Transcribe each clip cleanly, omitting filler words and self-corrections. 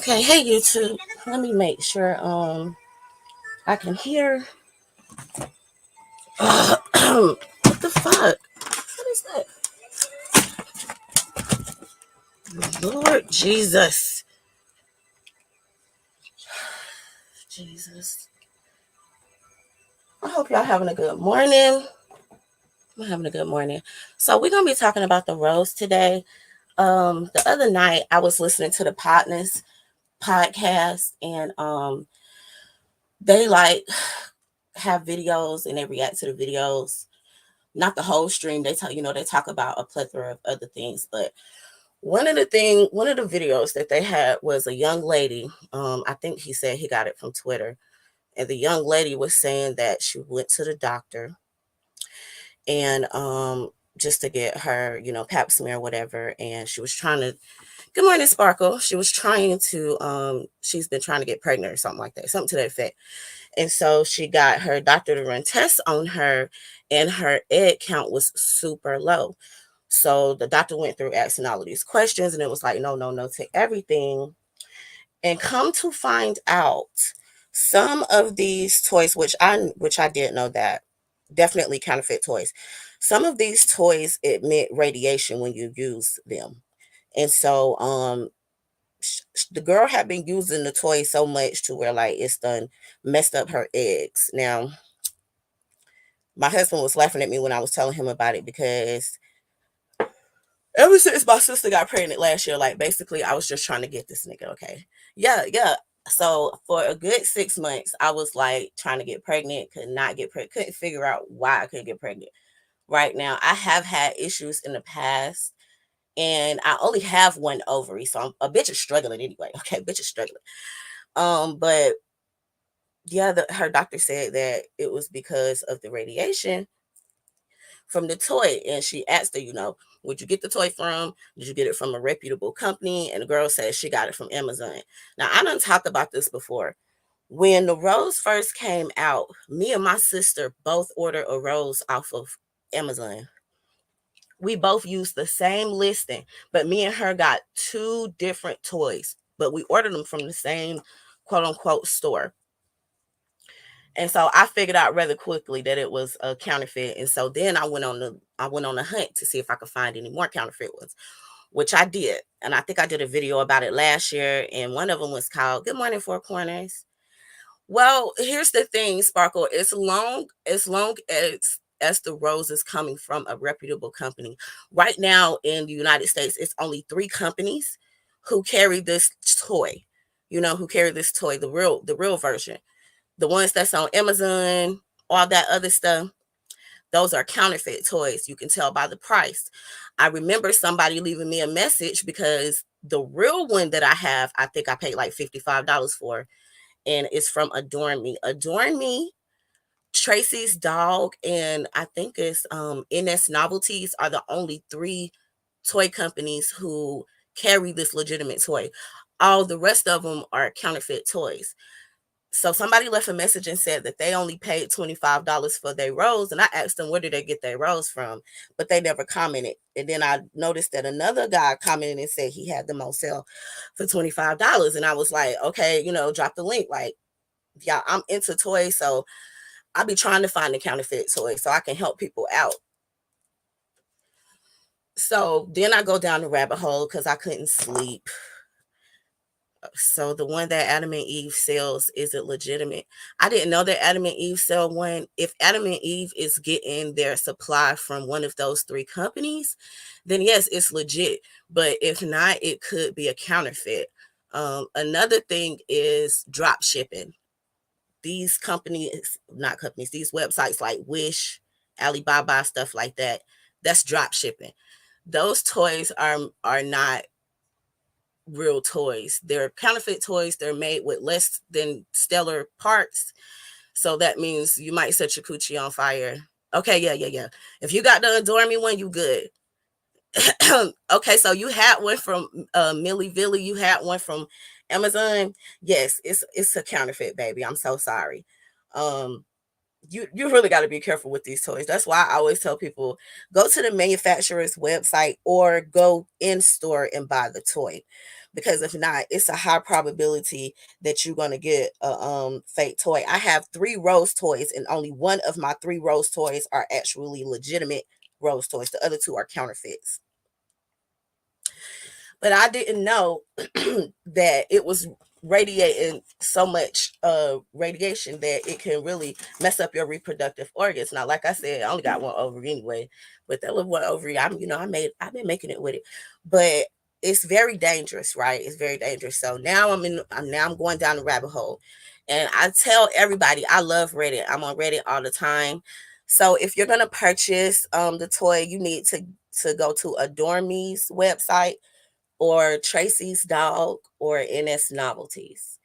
Okay, hey YouTube. Let me make sure I can hear. What the fuck? What is that? Lord Jesus. Jesus. I hope y'all having a good morning. I'm having a good morning. So we're gonna be talking about the rose today. The other night I was listening to the Podness podcast and they like have videos and they react to the videos. Not the whole stream. They talk about a plethora of other things, but one of the videos that they had was a young lady. I think he said he got it from Twitter, and the young lady was saying that she went to the doctor and just to get her, pap smear or whatever, and she was trying to. Good morning, Sparkle. She was trying to. She's been trying to get pregnant or something like that, something to that effect. And so she got her doctor to run tests on her, and her egg count was super low. So the doctor went through asking all of these questions, and it was like, no, no, no to everything. And come to find out, some of these toys, which I did know that, definitely counterfeit toys. Some of these toys emit radiation when you use them. And so the girl had been using the toy so much to where like it's done messed up her eggs. Now, my husband was laughing at me when I was telling him about it because ever since my sister got pregnant last year, like basically I was just trying to get this nigga, okay? Yeah, yeah. So for a good 6 months, I was like trying to get pregnant, could not get pregnant, couldn't figure out why I couldn't get pregnant. Right now, I have had issues in the past, and I only have one ovary, so a bitch is struggling anyway. Okay, bitch is struggling. But yeah, her doctor said that it was because of the radiation from the toy. And she asked her, would you get the toy from? Did you get it from a reputable company? And the girl said she got it from Amazon. Now, I done talked about this before. When the rose first came out, me and my sister both ordered a rose off of Amazon. We both used the same listing, but me and her got two different toys, but we ordered them from the same quote unquote store. And so I figured out rather quickly that it was a counterfeit. And so then I went on a hunt to see if I could find any more counterfeit ones, which I did. And I think I did a video about it last year. And one of them was called Good Morning Four Corners. Well, here's the thing, Sparkle. As the rose is coming from a reputable company. Right now in the United States, it's only 3 companies who carry this toy. The real version. The ones that's on Amazon, all that other stuff, those are counterfeit toys. You can tell by the price. I remember somebody leaving me a message because the real one that I have, I think I paid like $55 for, and it's from Adorn Me. Adorn Me, Tracy's Dog, and I think it's NS Novelties are the only 3 toy companies who carry this legitimate toy. All the rest of them are counterfeit toys. So somebody left a message and said that they only paid $25 for their rose. And I asked them, where did they get their rose from? But they never commented. And then I noticed that another guy commented and said he had them on sale for $25. And I was like, okay, drop the link. Like, yeah, I'm into toys. So I'll be trying to find the counterfeit toys so I can help people out. So then I go down the rabbit hole because I couldn't sleep. So the one that Adam and Eve sells, is it legitimate? I didn't know that Adam and Eve sell one. If Adam and Eve is getting their supply from one of those 3 companies, then yes, it's legit. But if not, it could be a counterfeit. Another thing is drop shipping. These these websites like Wish, Alibaba, stuff like that, that's drop shipping. Those toys are not real toys. They're counterfeit toys. They're made with less than stellar parts. So that means you might set your coochie on fire. Okay, yeah. If you got the Adore Me one, you good. Okay, so you had one from Millie Villy. You had one from Amazon. Yes, it's a counterfeit, baby. I'm so sorry. you really got to be careful with these toys. That's why I always tell people, go to the manufacturer's website or go in store and buy the toy, because if not, it's a high probability that you're going to get a fake toy. I have 3 Rose toys, and only one of my 3 Rose toys are actually legitimate Rose toys. The other 2 are counterfeits. But I didn't know that it was radiating so much radiation that it can really mess up your reproductive organs. Now, like I said, I only got one ovary anyway, but that little one ovary, I've been making it with it, but it's very dangerous, right? It's very dangerous. So now I'm going down the rabbit hole, and I tell everybody I love Reddit. I'm on Reddit all the time. So if you're gonna purchase the toy, you need to go to Adore Me's website, or Tracy's Dog, or NS Novelties,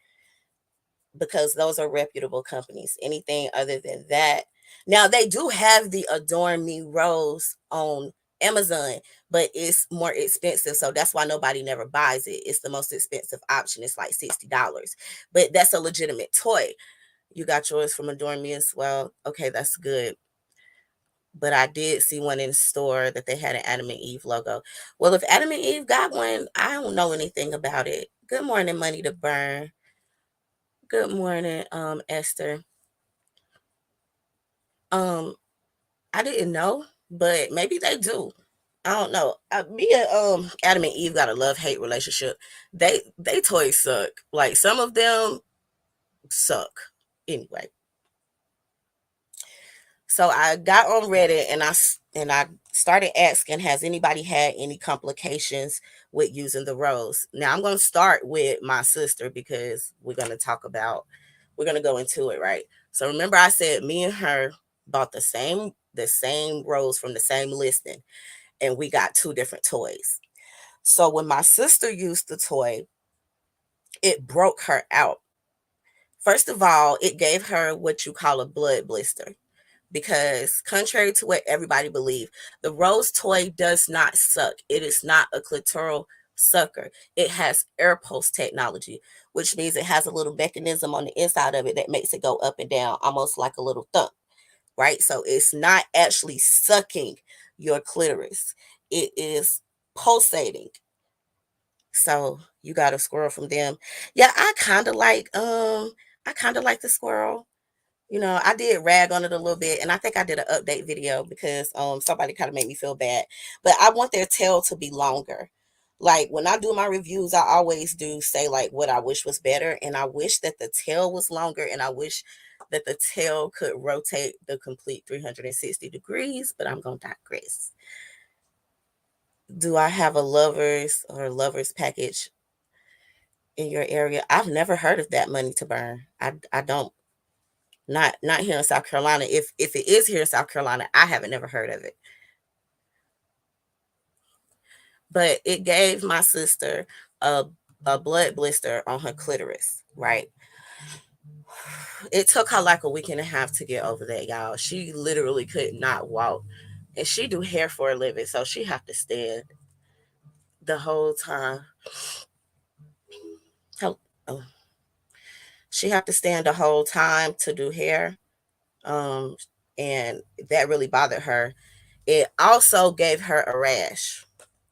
because those are reputable companies. Anything other than that, now they do have the Adorn Me Rose on Amazon, but it's more expensive. So that's why nobody never buys it. It's the most expensive option. It's like $60, but that's a legitimate toy. You got yours from Adorn Me as well. Okay, that's good. But I did see one in store that they had an Adam and Eve logo. Well, if Adam and Eve got one, I don't know anything about it. Good morning, Money to Burn. Good morning, Esther. Um, I didn't know, but maybe they do. I don't know. Me and Adam and Eve got a love-hate relationship. They toys suck. Like, some of them suck. Anyway, so I got on Reddit, and I started asking, has anybody had any complications with using the rose? Now I'm going to start with my sister, because we're going to go into it, right? So remember I said me and her bought the same rose from the same listing, and we got 2 different toys. So when my sister used the toy, it broke her out. First of all, it gave her what you call a blood blister, because contrary to what everybody believes, the rose toy does not suck. It is not a clitoral sucker. It has air pulse technology, which means it has a little mechanism on the inside of it that makes it go up and down, almost like a little thump, right? So it's not actually sucking your clitoris. It is pulsating. So you got a squirrel from them. Yeah, I kind of like the squirrel. I did rag on it a little bit, and I think I did an update video because somebody kind of made me feel bad. But I want their tail to be longer. Like, when I do my reviews, I always do say like what I wish was better, and I wish that the tail was longer, and I wish that the tail could rotate the complete 360 degrees, but I'm going to digress. Do I have a lovers package in your area? I've never heard of that, Money to Burn. I don't. Not here in South Carolina. If it is here in South Carolina, I haven't never heard of it. But it gave my sister a a blood blister on her clitoris, right? It took her like a week and a half to get over that, y'all. She literally could not walk. And she do hair for a living, so she have to stand the whole time. Hel- oh, She have to stand the whole time to do hair. Um, and that really bothered her. It also gave her a rash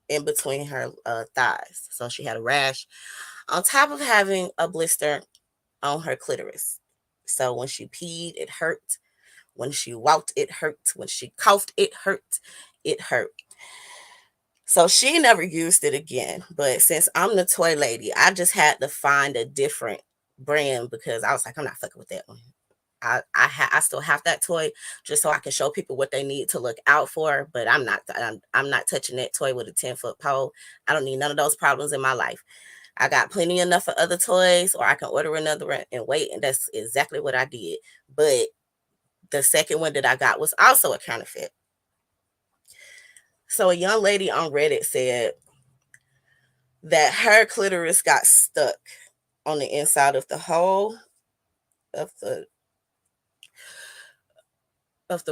in between her thighs. So she had a rash on top of having a blister on her clitoris. So when she peed, it hurt. When she walked, it hurt. When she coughed, it hurt. It hurt. So she never used it again. But since I'm the toy lady, I just had to find a different brand, because I was like, I'm not fucking with that one. I still have that toy just so I can show people what they need to look out for, but I'm not touching that toy with a 10-foot pole. I don't need none of those problems in my life. I got plenty enough of other toys, or I can order another one and wait, and that's exactly what I did. But the second one that I got was also a counterfeit. So a young lady on Reddit said that her clitoris got stuck on the inside of the hole of the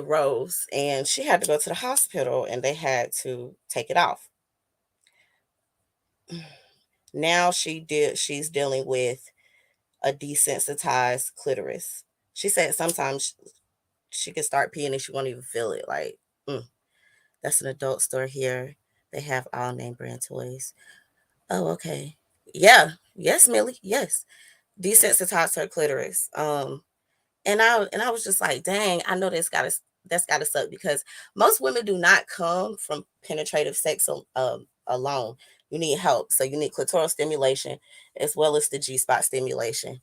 rose, and she had to go to the hospital, and they had to take it off. Now she's dealing with a desensitized clitoris. She said sometimes she can start peeing and she won't even feel it. Like, that's an adult store here. They have all name brand toys. Oh, okay. Yeah. Yes, Millie. Yes. Desensitized her clitoris. And I was just like, dang, I know that's gotta suck because most women do not come from penetrative sex alone. You need help. So you need clitoral stimulation as well as the G spot stimulation.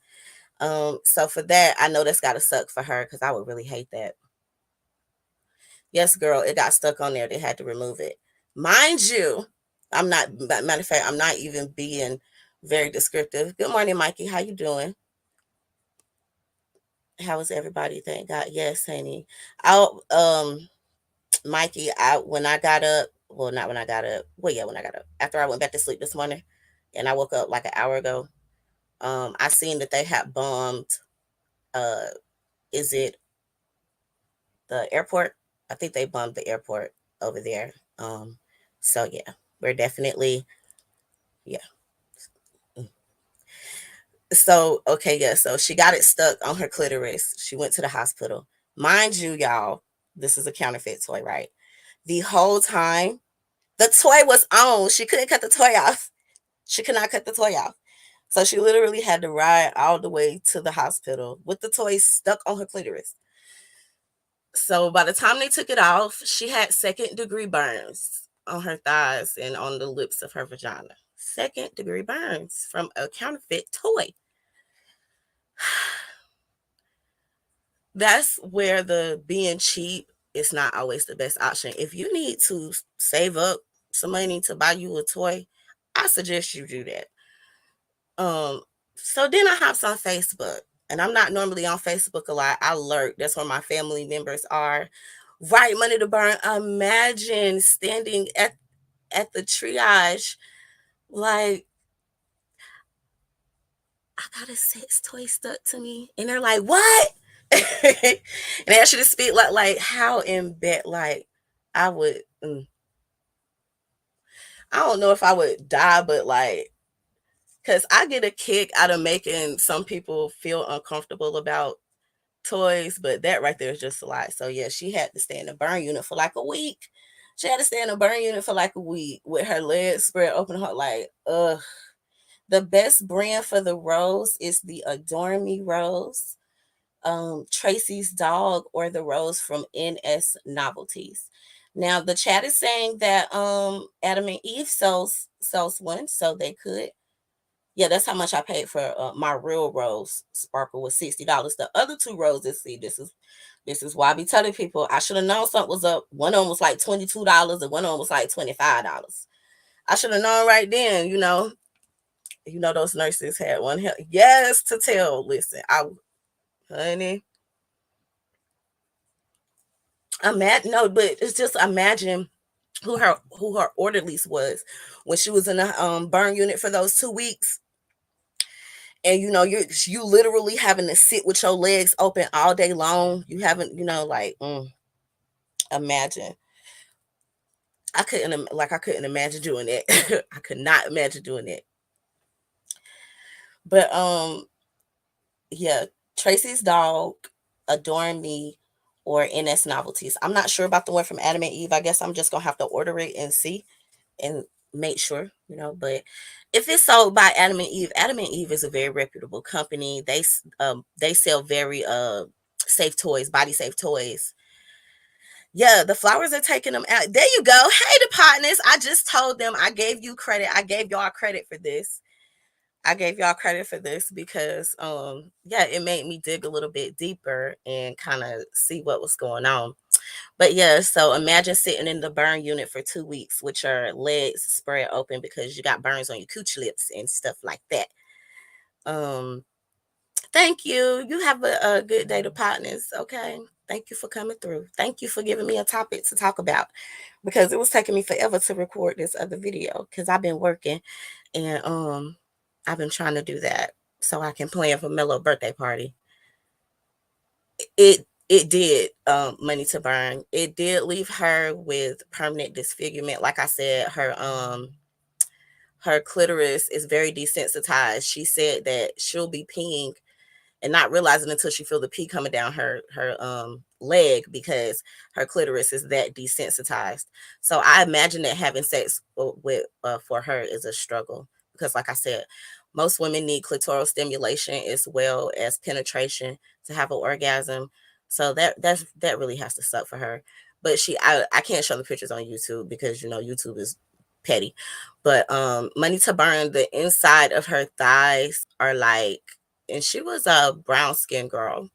So for that, I know that's gotta suck for her because I would really hate that. Yes, girl, it got stuck on there. They had to remove it. Mind you, matter of fact, I'm not even being very descriptive. Good morning, Mikey. How you doing? How is everybody? Thank God. Yes, honey. I'll Mikey, when I got up, well, not when I got up. Well, yeah, when I got up. After I went back to sleep this morning and I woke up like an hour ago, I seen that they had bombed uh is it the airport? I think they bombed the airport over there. So yeah, we're definitely yeah. So okay, yeah. So she got it stuck on her clitoris. She went to the hospital. Mind you, y'all, this is a counterfeit toy, right? The whole time the toy was on. She couldn't cut the toy off. She could not cut the toy off. So she literally had to ride all the way to the hospital with the toy stuck on her clitoris. So by the time they took it off, she had second-degree burns on her thighs and on the lips of her vagina. Second-degree burns from a counterfeit toy. That's where the being cheap is not always the best option. If you need to save up some money to buy you a toy, I suggest you do that. Um, so then I hopped on Facebook, and I'm not normally on Facebook a lot. I lurk. That's where my family members are. Right, money to burn. Imagine standing at the triage, like I got a sex toy stuck to me, and they're like, "What?" And they ask you to speak like how in bed, like I would. I don't know if I would die, but like because I get a kick out of making some people feel uncomfortable about toys, but that right there is just a lot. So yeah, she had to stay in the burn unit for like a week. She had to stay in the burn unit for like a week with her legs spread open, her like, ugh. The best brand for the rose is the Adore Me rose, Tracy's dog, or the rose from NS Novelties. Now the chat is saying that Adam and Eve sells one, so they could. Yeah, that's how much I paid for my real rose sparkle was $60. The other two roses, see, this is why I be telling people I should have known something was up. One of them was like $22 and one of them was like $25. I should have known right then, those nurses had one help. Yes, to tell. Listen, honey, no, but it's just imagine who her orderlies was when she was in the burn unit for those 2 weeks. And you literally having to sit with your legs open all day long. You haven't, like imagine. I couldn't imagine doing that. I could not imagine doing that. But yeah, Tracy's dog, Adore Me, or NS Novelties. I'm not sure about the one from Adam and Eve. I guess I'm just gonna have to order it and see and make sure, but if it's sold by Adam and Eve is a very reputable company. They sell very safe toys, body safe toys. Yeah, the flowers are taking them out. There you go. Hey, the partners. I just told them I gave you credit. I gave y'all credit for this. I gave y'all credit for this because yeah, it made me dig a little bit deeper and kind of see what was going on. But yeah, so imagine sitting in the burn unit for 2 weeks with your legs spread open because you got burns on your cooch lips and stuff like that. Um, Thank you. You have a good day to partners. Okay. Thank you for coming through. Thank you for giving me a topic to talk about because it was taking me forever to record this other video because I've been working and I've been trying to do that so I can plan for Mello's birthday party. It did money to burn. It did leave her with permanent disfigurement. Like I said, her clitoris is very desensitized. She said that she'll be peeing and not realizing until she feel the pee coming down her leg, because her clitoris is that desensitized. So I imagine that having sex with for her is a struggle, because like I said, most women need clitoral stimulation as well as penetration to have an orgasm. So that really has to suck for her. But I can't show the pictures on YouTube because YouTube is petty. But money to burn, the inside of her thighs are like, and she was a brown skinned girl,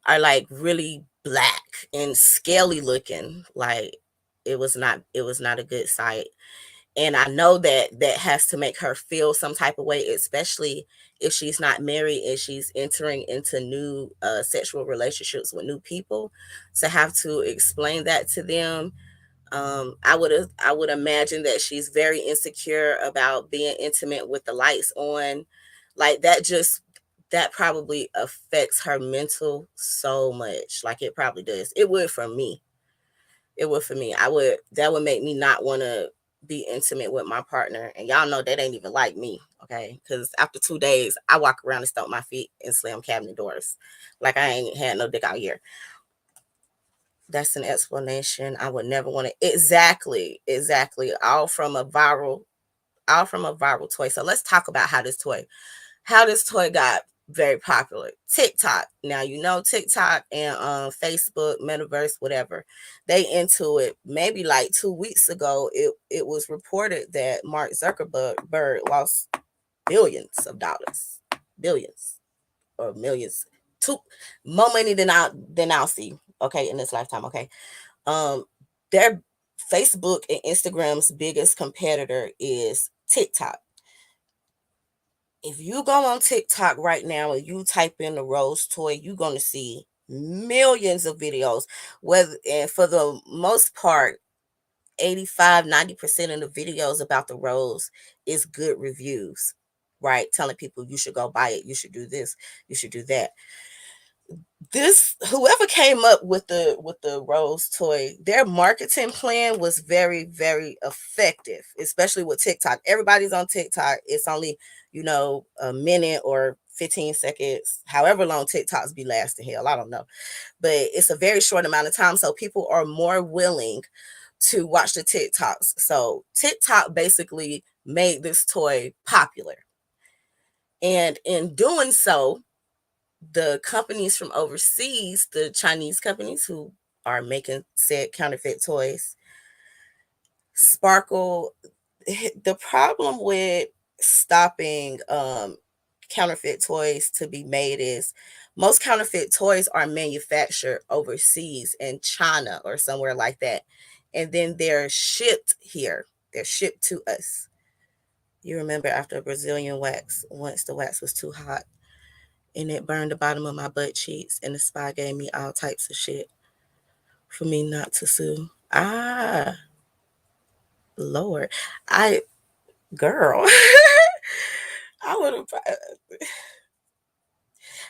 are like really black and scaly looking. Like it was not a good sight. And I know that has to make her feel some type of way, especially if she's not married and she's entering into new sexual relationships with new people, to have to explain that to them. I would imagine that she's very insecure about being intimate with the lights on. Like that probably affects her mental so much. Like it probably does. It would for me. It would for me. That would make me not want to be intimate with my partner. And y'all know that ain't even like me, okay? Because after 2 days, I walk around and stomp my feet and slam cabinet doors. Like I ain't had no dick out here. That's an explanation. I would never want to. Exactly. All from a viral toy. So let's talk about how this toy got very popular. TikTok. Now TikTok and Facebook, Metaverse, whatever. They into it. Maybe like 2 weeks ago, it was reported that Mark Zuckerberg lost billions of dollars, billions or millions, two more money than I'll see. Okay, in this lifetime. Okay, um, their Facebook and Instagram's biggest competitor is TikTok. If you go on TikTok right now and you type in the Rose toy, you're gonna see millions of videos. And for the most part, 85-90% of the videos about the Rose is good reviews, right? Telling people you should go buy it, you should do this, you should do that. This Whoever came up with the Rose toy, their marketing plan was very, very effective, especially with TikTok. Everybody's on TikTok. It's only a minute or 15 seconds, however long TikToks be lasting. Hell, I don't know, but it's a very short amount of time, so people are more willing to watch the TikToks. So TikTok basically made this toy popular, and in doing so, the companies from overseas, the Chinese companies who are making said counterfeit toys, Sparkle. The problem with stopping counterfeit toys to be made is most counterfeit toys are manufactured overseas in China or somewhere like that, and then they're shipped here. They're shipped to us. You remember after Brazilian wax, once the wax was too hot and it burned the bottom of my butt cheeks, and the spy gave me all types of shit for me not to sue. Lord, I girl, I would have.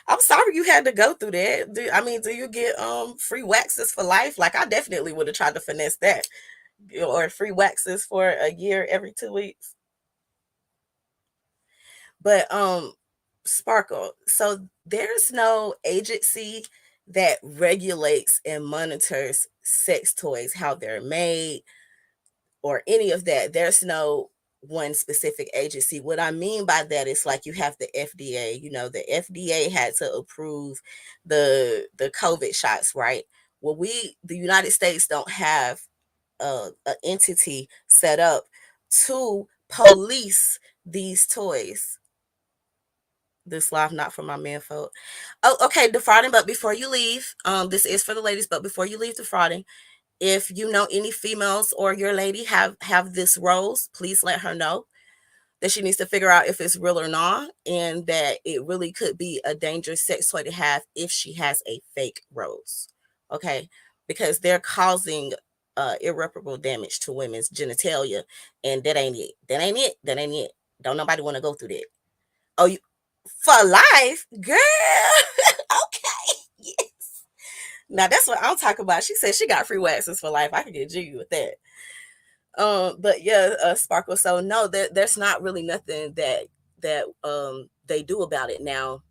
I'm sorry you had to go through that. Do you get free waxes for life? Like I definitely would have tried to finesse that, or free waxes for a year every 2 weeks. But Sparkle. So there's no agency that regulates and monitors sex toys, how they're made, or any of that. There's no one specific agency. What I mean by that is like you have the FDA. The FDA had to approve the COVID shots, right? Well, the United States don't have an entity set up to police these toys. This live not for my man folk. Oh, okay, defrauding. But before you leave, this is for the ladies. But before you leave defrauding, if you know any females or your lady have this rose, please let her know that she needs to figure out if it's real or not, and that it really could be a dangerous sex toy to have if she has a fake rose. Okay, because they're causing irreparable damage to women's genitalia, and that ain't it. That ain't it. That ain't it. Don't nobody want to go through that. Oh, you for life, girl. Okay, yes. Now that's what I'm talking about. She said she got free waxes for life. I can get jiggy with that. But yeah, Sparkle. So no, there's not really nothing that they do about it now.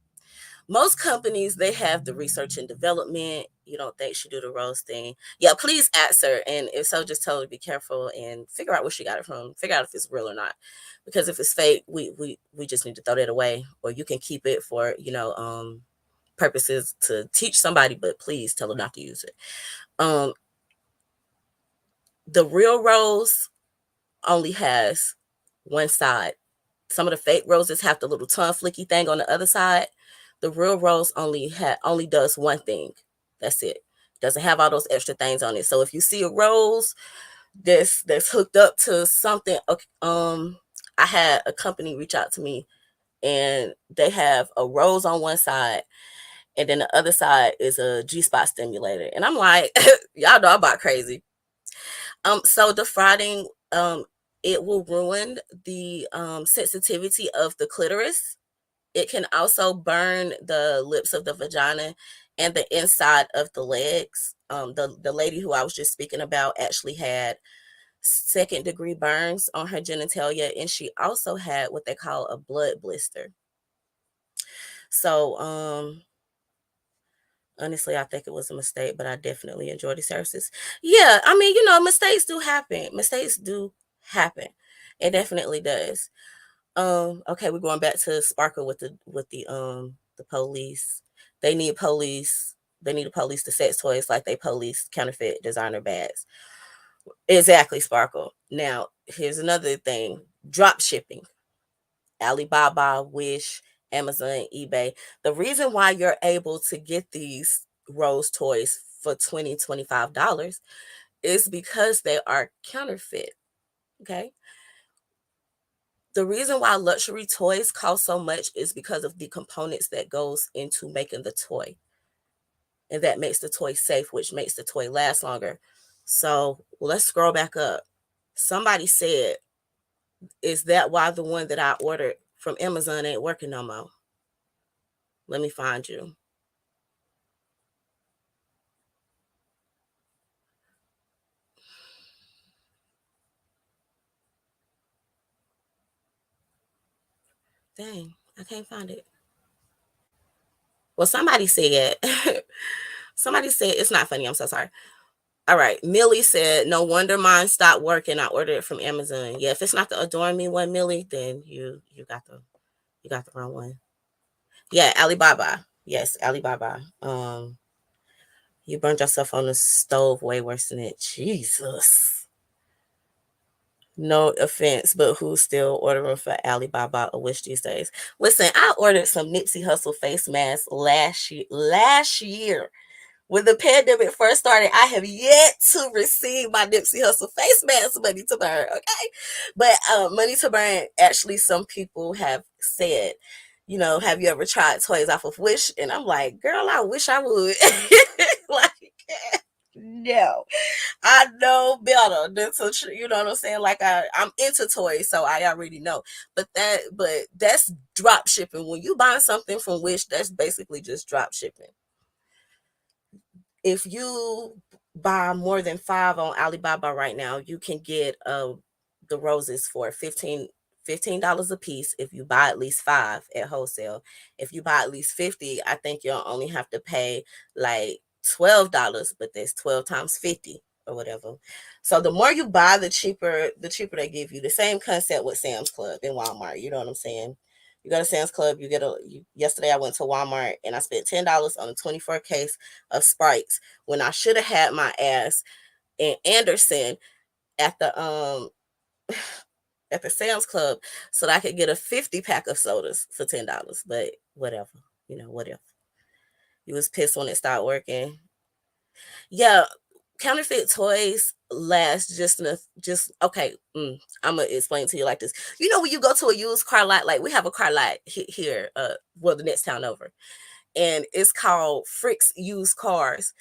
most companies, they have the research and development. You don't think she do the rose thing? Yeah, please ask her, and if so, just tell her to be careful and figure out where she got it from. Figure out if it's real or not, because if it's fake, we just need to throw that away, or you can keep it for purposes to teach somebody, but please tell her not to use it. um the real rose only has one side. Some of the fake roses have the little tongue flicky thing on the other side. The real rose only does one thing. That's it. Doesn't have all those extra things on it. So if you see a rose that's hooked up to something, okay, I had a company reach out to me, and they have a rose on one side, and then the other side is a G-spot stimulator. And I'm like, y'all know I'm about crazy. So defrauding, it will ruin the sensitivity of the clitoris. It can also burn the lips of the vagina and the inside of the legs. The lady who I was just speaking about actually had second degree burns on her genitalia, and she also had what they call a blood blister. So honestly, I think it was a mistake, but I definitely enjoy the services. Yeah, I mean, mistakes do happen. Mistakes do happen. It definitely does. Okay, we're going back to Sparkle with the police. They need police. They need to police the sex toys like they police counterfeit designer bags. Exactly, Sparkle. Now, here's another thing. Drop shipping. Alibaba, Wish, Amazon, eBay. The reason why you're able to get these rose toys for $20-$25 is because they are counterfeit. Okay. The reason why luxury toys cost so much is because of the components that goes into making the toy. And that makes the toy safe, which makes the toy last longer. So let's scroll back up. Somebody said, is that why the one that I ordered from Amazon ain't working no more? Let me find you. Dang, I can't find it. Well, somebody said, somebody said, it's not funny. I'm so sorry. All right. Millie said, no wonder mine stopped working. I ordered it from Amazon. Yeah, if it's not the Adore Me one, Millie, then you got the wrong one. Yeah, Alibaba. Yes, Alibaba. You burned yourself on the stove way worse than it. Jesus. No offense, but who's still ordering for Alibaba or Wish these days? Listen, I ordered some Nipsey Hussle face masks last year. When the pandemic first started, I have yet to receive my Nipsey Hussle face mask money to burn. Okay, but money to burn. Actually, some people have said, have you ever tried toys off of Wish? And I'm like, girl, I wish I would. Like, no, I know better than to, you know what I'm saying? Like I'm into toys, so I already know. But that's drop shipping. When you buy something from Wish, that's basically just drop shipping. If you buy more than 5 on Alibaba right now, you can get the roses for $15 a piece if you buy at least 5 at wholesale. If you buy at least 50, I think you'll only have to pay like $12, but that's 12 times 50 or whatever. So the more you buy, the cheaper they give you. The same concept with Sam's Club and Walmart. You know what I'm saying? You go to Sam's Club, yesterday I went to Walmart and I spent $10 on a 24 case of Sprites when I should have had my ass in Anderson at the at the Sam's Club so that I could get a 50 pack of sodas for $10. But whatever, whatever. You was pissed when it started working. Yeah, counterfeit toys last just okay. I'm gonna explain to you like this. When you go to a used car lot, like we have a car lot here, well, the next town over, and it's called Frick's Used Cars.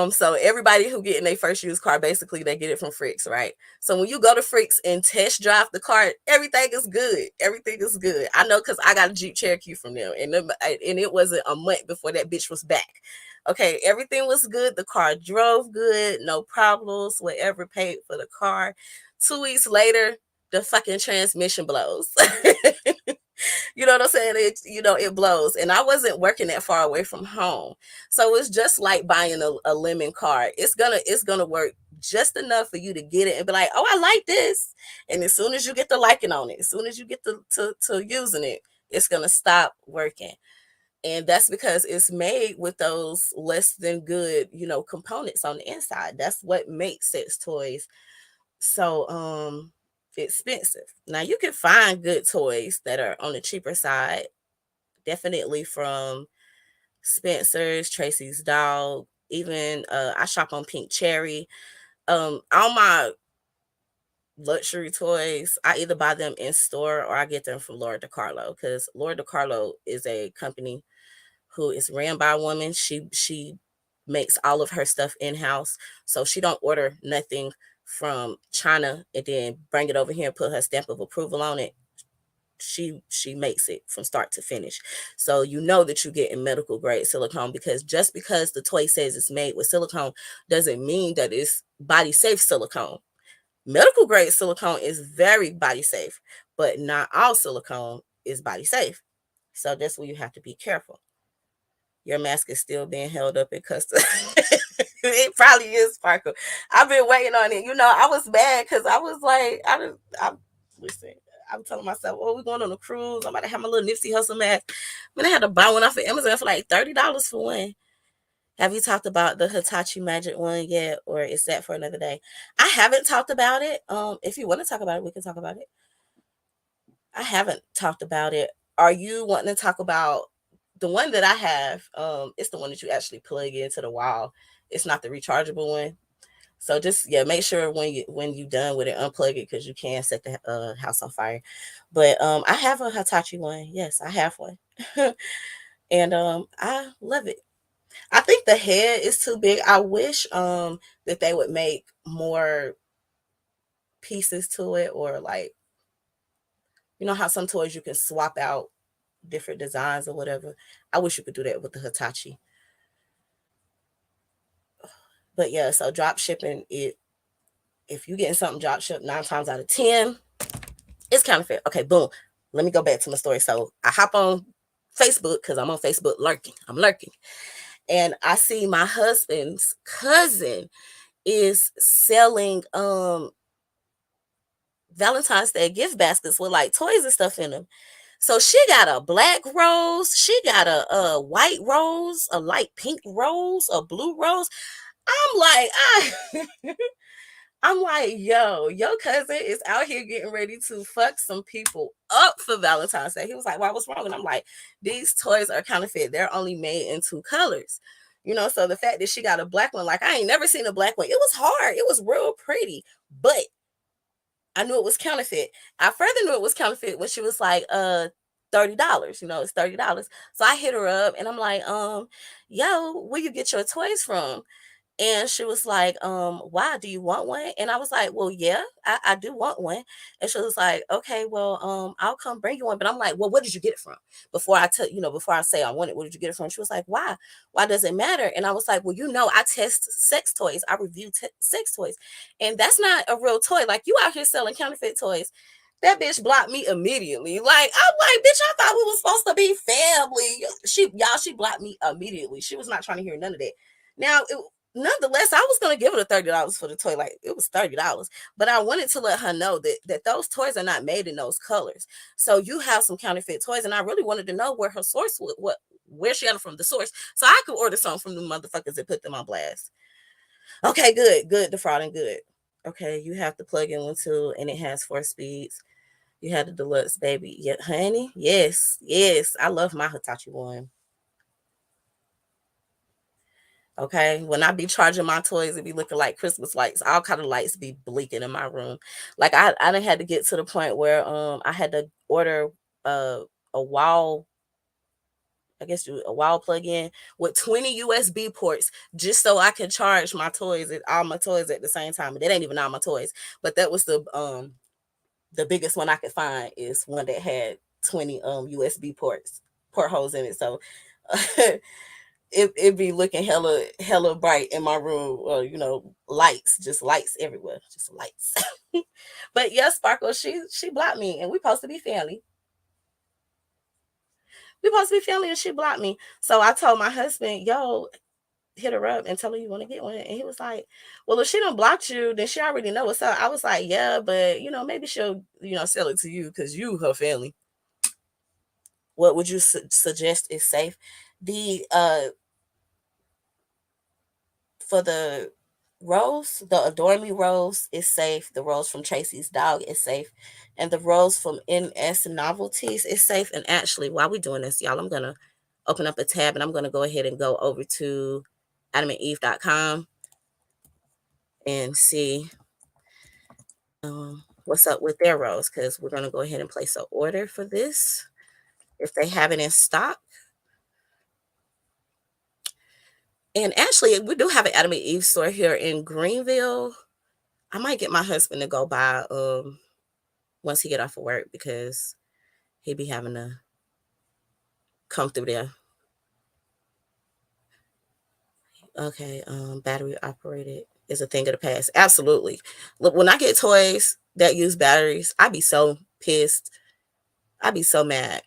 So everybody who get in their first used car, basically they get it from Frick's, right? So when you go to Frick's and test drive the car, everything is good. Everything is good. I know because I got a Jeep Cherokee from them, and it wasn't a month before that bitch was back. Okay, everything was good. The car drove good, no problems. Whatever, paid for the car. 2 weeks later, the fucking transmission blows. You know what I'm saying? It blows. And I wasn't working that far away from home. So it's just like buying a lemon card. It's gonna work just enough for you to get it and be like, oh, I like this. And as soon as you get the liking on it, as soon as you get to using it, it's gonna stop working. And that's because it's made with those less than good, components on the inside. That's what makes sex toys so expensive. Now you can find good toys that are on the cheaper side, definitely from Spencer's, Tracy's Dog, even I shop on Pink Cherry. All my luxury toys, I either buy them in store or I get them from Lora DiCarlo, because Lora DiCarlo is a company who is ran by a woman. She makes all of her stuff in-house. So she don't order nothing from China and then bring it over here and put her stamp of approval on it. She makes it from start to finish. So you know that you're getting medical grade silicone, because just because the toy says it's made with silicone doesn't mean that it's body safe silicone. Medical grade silicone is very body safe, but not all silicone is body safe. So that's where you have to be careful. Your mask is still being held up in custom. It probably is, Sparkle. I've been waiting on it. I was mad because I was like, listen. I'm telling myself, oh, we're going on a cruise. I'm about to have my little Nipsey Hustle mask. I had to buy one off of Amazon for like $30 for one. Have you talked about the Hitachi Magic one yet, or is that for another day? I haven't talked about it. If you want to talk about it, we can talk about it. I haven't talked about it. Are you wanting to talk about the one that I have? It's the one that you actually plug into the wall. It's not the rechargeable one. So just, yeah, make sure when you done with it, unplug it, because you can set the house on fire. But I have a Hitachi one. Yes, I have one, and I love it. I think the head is too big. I wish that they would make more pieces to it, or like, how some toys you can swap out different designs or whatever. I wish you could do that with the Hitachi. But yeah, so drop shipping, if you getting something drop shipped 9 times out of 10, it's counterfeit. Okay, boom. Let me go back to my story. So I hop on Facebook, because I'm on Facebook lurking. I'm lurking. And I see my husband's cousin is selling Valentine's Day gift baskets with like toys and stuff in them. So she got a black rose, she got a white rose, a light pink rose, a blue rose. I'm like, I'm like, yo, your cousin is out here getting ready to fuck some people up for Valentine's Day. He was like, why, what's wrong? And I'm like, these toys are counterfeit. They're only made in 2 colors. So the fact that she got a black one, like, I ain't never seen a black one. It was hard. It was real pretty, but I knew it was counterfeit. I further knew it was counterfeit when she was like, $30. It's $30. So I hit her up and I'm like, yo, where you get your toys from? And she was like, why, do you want one? And I was like, well, yeah, I do want one. And she was like, okay, well, I'll come bring you one. But I'm like, well, where did you get it from? Before I say I want it, where did you get it from? She was like, why? Why does it matter? And I was like, well, I test sex toys. I review sex toys. And that's not a real toy. Like, you out here selling counterfeit toys. That bitch blocked me immediately. Like, I'm like, bitch, I thought we were supposed to be family. She blocked me immediately. She was not trying to hear none of that. Now, nonetheless, I was gonna give her the $30 for the toy. Like, it was $30, but I wanted to let her know that those toys are not made in those colors. So you have some counterfeit toys, and I really wanted to know where her source where she got it from, the source, so I could order something from the motherfuckers and put them on blast. Okay, good, defrauding, good. Okay, you have the plug-in one too, and it has 4 speeds. You had the deluxe, baby. Yeah, honey. Yes, yes. I love my Hitachi one. Okay, when I be charging my toys, it be looking like Christmas lights. All kind of lights be blinking in my room. Like, I done had to get to the point where I had to order uh, a wall, I guess a wall plug-in with 20 USB ports, just so I can charge my toys and all my toys at the same time. And that ain't even all my toys, but that was the biggest one I could find, is one that had 20 USB port holes in it. So it be looking hella bright in my room. Lights, just lights everywhere, just lights. But yeah, Sparkle, she blocked me, and we supposed to be family. We supposed to be family, and she blocked me. So I told my husband, yo, hit her up and tell her you want to get one. And he was like, well, if she don't block you, then she already know what's up. I was like, yeah, but maybe she'll, sell it to you because you her family. What would you suggest is safe? The For the rose, the Adore Me rose is safe. The rose from Tracy's dog is safe. And the rose from NS Novelties is safe. And actually, while we're doing this, y'all, I'm going to open up a tab and I'm going to go ahead and go over to adamandeve.com and see what's up with their rose, because we're going to go ahead and place an order for this if they have it in stock. And actually, we do have an Adam and Eve store here in Greenville. I might get my husband to go by once he get off of work, because he be having to come through there. Okay, battery operated is a thing of the past. Absolutely. Look, when I get toys that use batteries, I be so pissed. I be so mad.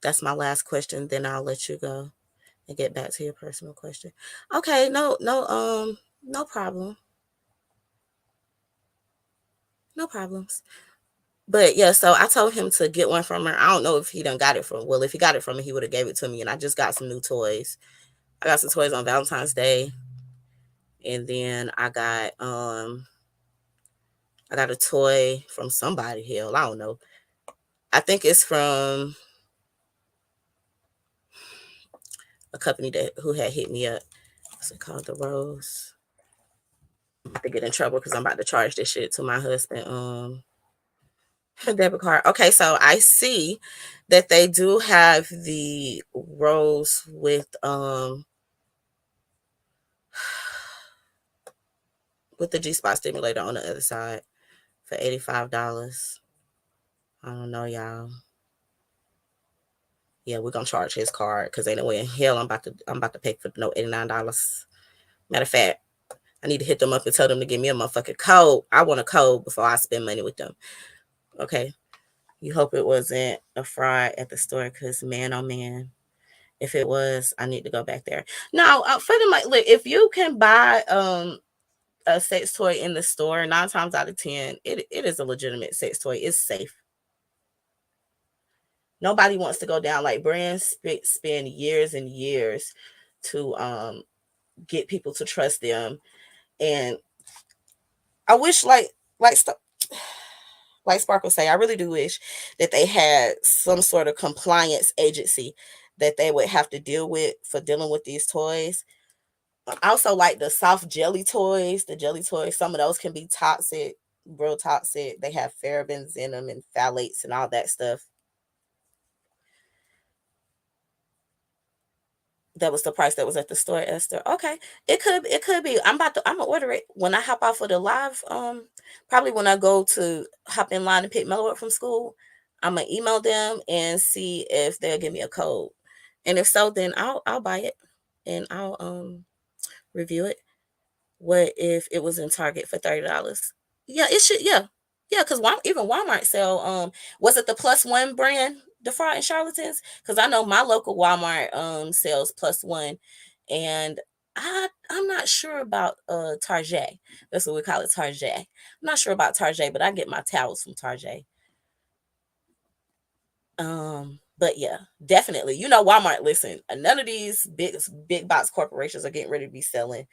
That's my last question. Then I'll let you go and get back to your personal question. Okay, no problem. No problems. But yeah, so I told him to get one from her. I don't know if he done got it from. Well, if he got it from me, he would have gave it to me. And I just got some new toys. I got some toys on Valentine's Day, and then I got a toy from somebody. Hell, I don't know. I think it's from a company who had hit me up. What's it called? The Rose. I'm about to get in trouble because I'm about to charge this shit to my husband. Debit card. Okay, so I see that they do have the Rose with the G spot stimulator on the other side for $85. I don't know, y'all. Yeah, we're gonna charge his card because ain't no way in hell I'm about to pay for no $89. Matter of fact, I need to hit them up and tell them to give me a motherfucking code. I want a code before I spend money with them. Okay. You hope it wasn't a fraud at the store, because man, oh man, if it was, I need to go back there. Now, for the look, if you can buy a sex toy in the store, 9 times out of 10, it is a legitimate sex toy. It's safe. Nobody wants to go down, like brands spend years and years to get people to trust them. And I wish like Sparkle say, I really do wish that they had some sort of compliance agency that they would have to deal with for dealing with these toys. I also like the soft jelly toys, the jelly toys. Some of those can be toxic, real toxic. They have parabens in them and phthalates and all that stuff. That was the price that was at the store, Esther. Okay. It could be. I'm gonna order it when I hop off of the live. Probably when I go to hop in line and pick Mello up from school. I'm gonna email them and see if they'll give me a code. And if so, then I'll buy it and I'll review it. What if it was in Target for $30? Yeah, it should. Yeah, yeah. Because even Walmart sell. Was it the Plus One brand, the fraud and charlatans? Because I know my local Walmart sells Plus One, and I'm not sure about Target. That's what we call it, Target. I'm not sure about Target, but I get my towels from Target. But yeah, definitely. Walmart. Listen, none of these big box corporations are getting ready to be selling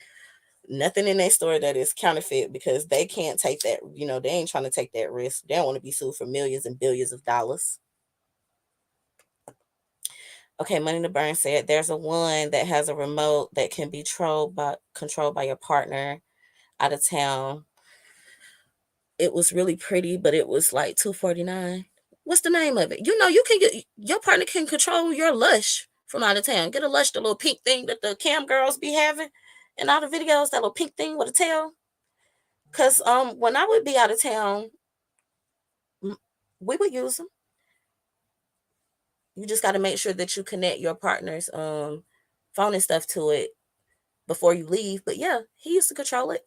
nothing in their store that is counterfeit, because they can't take that. They ain't trying to take that risk. They don't want to be sued for millions and billions of dollars. Okay, Money to Burn said there's a one that has a remote that can be controlled by your partner out of town. It was really pretty, but it was like $249. What's the name of it? You can get your partner can control your Lush from out of town. Get a Lush, the little pink thing that the cam girls be having in all the videos, that little pink thing with a tail. Cause when I would be out of town, we would use them. You just got to make sure that you connect your partner's phone and stuff to it before you leave. But yeah, he used to control it.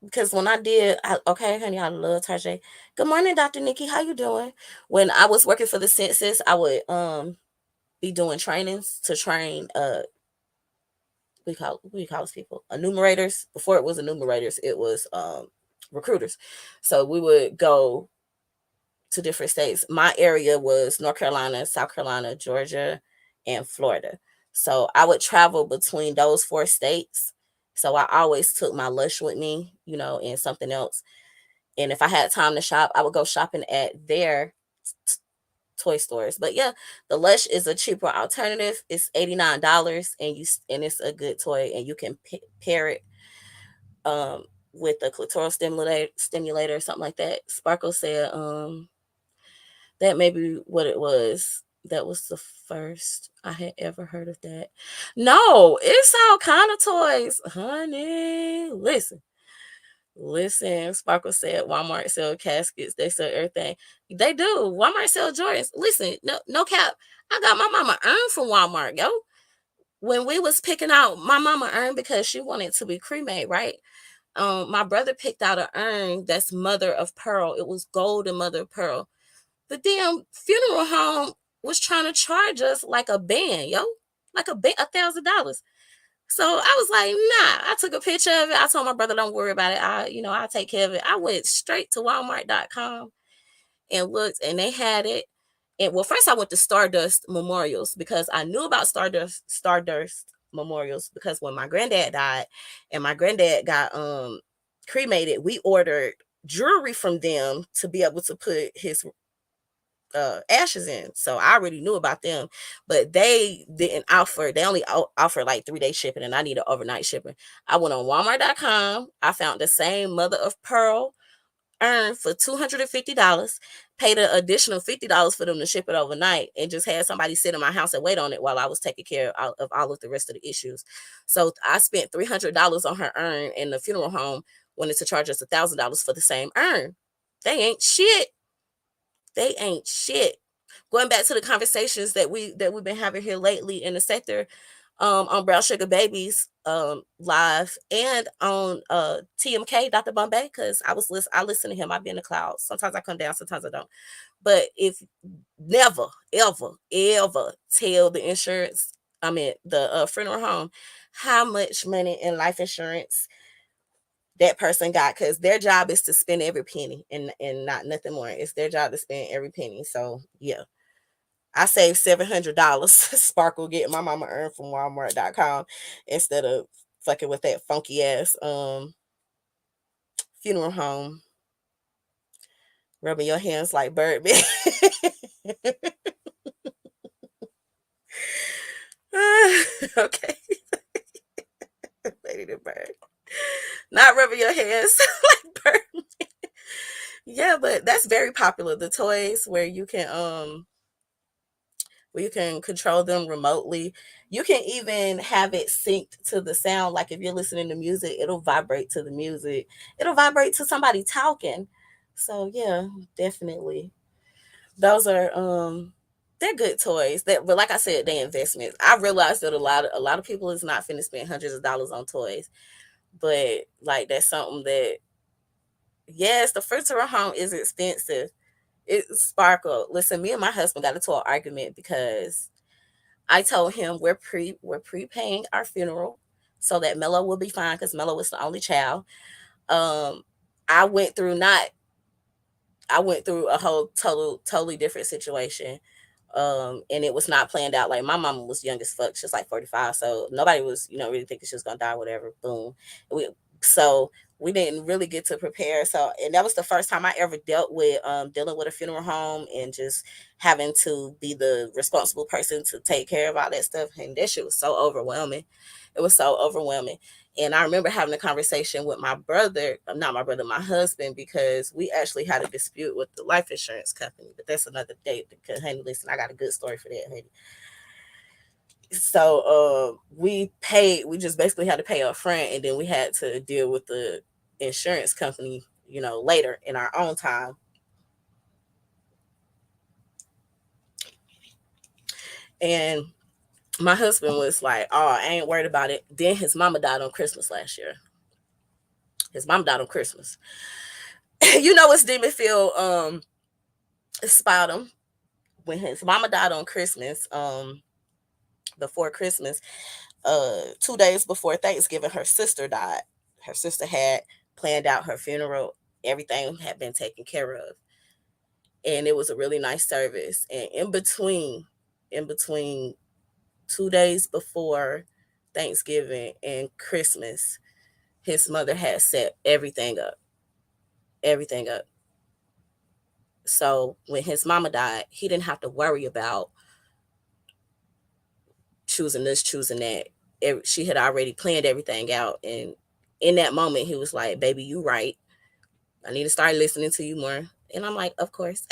because when I did, okay, honey, I love Tarjay. Good morning, Dr. Nikki. How you doing? When I was working for the census, I would be doing trainings to train we call those people enumerators. Before it was enumerators, it was recruiters. So we would go to different states. My area was North Carolina, South Carolina, Georgia, and Florida. So I would travel between those 4 states. So I always took my Lush with me, and something else. And if I had time to shop, I would go shopping at their toy stores. But yeah, the Lush is a cheaper alternative. It's $89, and it's a good toy, and you can pair it um with a clitoral stimulator or something like that. Sparkle said that may be what it was. That was the first I had ever heard of that. No, it's all kind of toys, honey. Listen. Sparkle said Walmart sell caskets. They sell everything. They do. Walmart sell Jordans. Listen, no cap. I got my mama urn from Walmart, yo. When we was picking out, my mama urn because she wanted to be cremated, right? My brother picked out an urn that's mother of pearl. It was gold and mother of pearl. The damn funeral home was trying to charge us like a band, yo, like $1,000. So I was like, nah. I took a picture of it. I told my brother, don't worry about it. I'll take care of it. I went straight to Walmart.com and looked, and they had it. And well, first I went to Stardust Memorials because I knew about Stardust Memorials because when my granddad died and my granddad got cremated, we ordered jewelry from them to be able to put his ashes in. So I already knew about them, but they didn't offer, they only offer like 3-day shipping, and I needed overnight shipping. I went on Walmart.com. I found the same mother of pearl urn for $250, paid an additional $50 for them to ship it overnight, and just had somebody sit in my house and wait on it while I was taking care of all of the rest of the issues. So I spent $300 on her urn, and the funeral home wanted to charge us $1,000 for the same urn. They ain't shit. They ain't shit. Going back to the conversations we've been having here lately in the sector, on Brown Sugar Babies live, and on TMK Dr. Bombay, because I listen to him. I be in the clouds. Sometimes I come down, sometimes I don't. But if never, ever, ever tell the insurance, I mean the funeral home, how much money in life insurance that person got, because their job is to spend every penny and not nothing more. It's their job to spend every penny. So yeah, I saved $700 Sparkle getting my mama urn from Walmart.com instead of fucking with that funky ass funeral home, rubbing your hands like Birdman. Okay. Lady the Bird. Not rubbing your hands like Birdman. Yeah, but that's very popular. The toys where you can control them remotely. You can even have it synced to the sound. Like if you're listening to music, it'll vibrate to the music. It'll vibrate to somebody talking. So yeah, definitely. Those are they're good toys. But like I said, they investments. I realized that a lot of people is not finna spend hundreds of dollars on toys. But like that's something that, yes, the funeral home is expensive. It's Sparkle. Listen, me and my husband got into an argument because I told him we're prepaying our funeral so that Mello will be fine because Mello was the only child. Um, I went through not I went through a whole totally different situation. And it was not planned out. Like my mama was young as fuck. She was like 45. So nobody was, really thinking she was gonna die, whatever. Boom. We, so we didn't really get to prepare. So and that was the first time I ever dealt with dealing with a funeral home and just having to be the responsible person to take care of all that stuff. And that shit was so overwhelming. It was so overwhelming. And I remember having a conversation with my brother, not my brother, my husband, because we actually had a dispute with the life insurance company. But that's another day because, honey, listen, I got a good story for that, honey. So we just basically had to pay up front, and then we had to deal with the insurance company, later in our own time. And my husband was like, oh, I ain't worried about it. Then his mama died on Christmas last year. His mom died on Christmas. You know, it's demon filled spot him when his mama died on Christmas. Before Christmas, 2 days before Thanksgiving, her sister died. Her sister had planned out her funeral. Everything had been taken care of, and it was a really nice service. And in between 2 days before Thanksgiving and Christmas, his mother had set everything up. Everything up. So when his mama died, he didn't have to worry about choosing this, choosing that. She had already planned everything out. And in that moment, he was like, baby, you right. I need to start listening to you more. And I'm like, of course.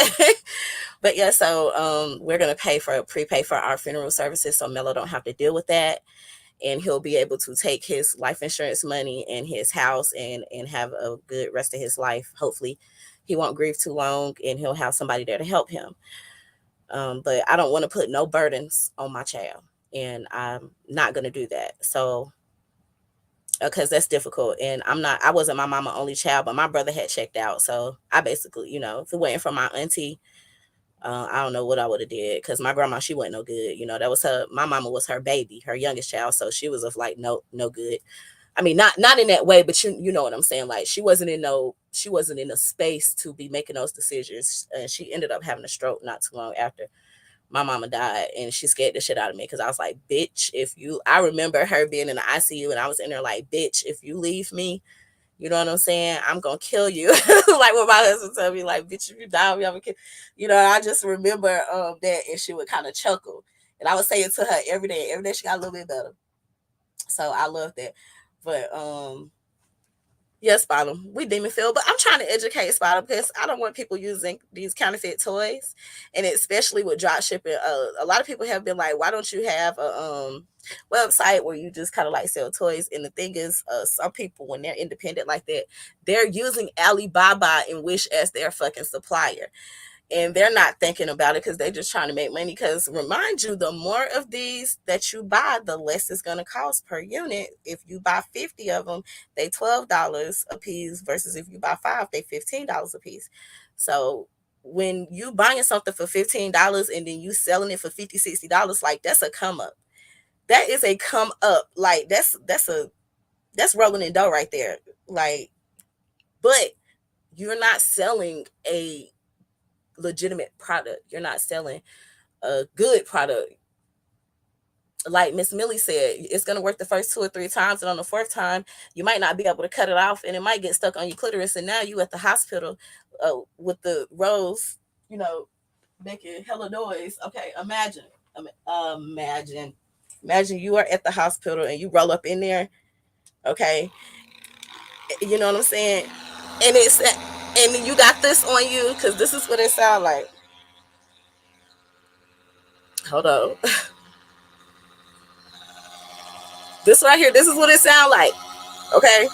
But yeah, so we're going to prepay for our funeral services so Mello don't have to deal with that. And he'll be able to take his life insurance money and his house and have a good rest of his life. Hopefully he won't grieve too long and he'll have somebody there to help him. But I don't want to put no burdens on my child, and I'm not going to do that. So, because that's difficult. And I wasn't my mama only child, but my brother had checked out. So I basically, if it wasn't for my auntie, I don't know what I would have did, because my grandma, she wasn't no good. That was my mama was her baby, her youngest child. So she was of like, no good. I mean, not in that way, but you know what I'm saying? Like she wasn't in a space to be making those decisions. And she ended up having a stroke not too long after my mama died, and she scared the shit out of me because I was like, bitch, I remember her being in the ICU and I was in there like, bitch, if you leave me, you know what I'm saying, I'm gonna kill you. Like what my husband told me, like, bitch, if you die, I'm gonna kill. I just remember that, and she would kind of chuckle, and I would say it to her every day. Every day she got a little bit better. So I love that. But yes, Bottom, we demon filled, but I'm trying to educate Bottom because I don't want people using these counterfeit toys, and especially with drop shipping. A lot of people have been like, "Why don't you have a website where you just kind of like sell toys?" And the thing is, some people, when they're independent like that, they're using Alibaba and Wish as their fucking supplier. And they're not thinking about it because they're just trying to make money. Because remind you, the more of these that you buy, the less it's going to cost per unit. If you buy 50 of them, they $12 a piece, versus if you buy 5, they $15 a piece. So when you buying something for $15 and then you selling it for $50, $60, like that's a come up. That is a come up. Like that's rolling in dough right there. Like, but you're not selling a legitimate product. You're not selling a good product. Like Miss Millie said, it's going to work the first 2 or 3 times, and on the 4th time you might not be able to cut it off, and it might get stuck on your clitoris, and now you at the hospital with the rose making hella noise. Okay, imagine you are at the hospital and you roll up in there. Okay, you know what I'm saying, and you got this on you, because this is what it sounds like. Hold on. This right here, this is what it sounds like. Okay.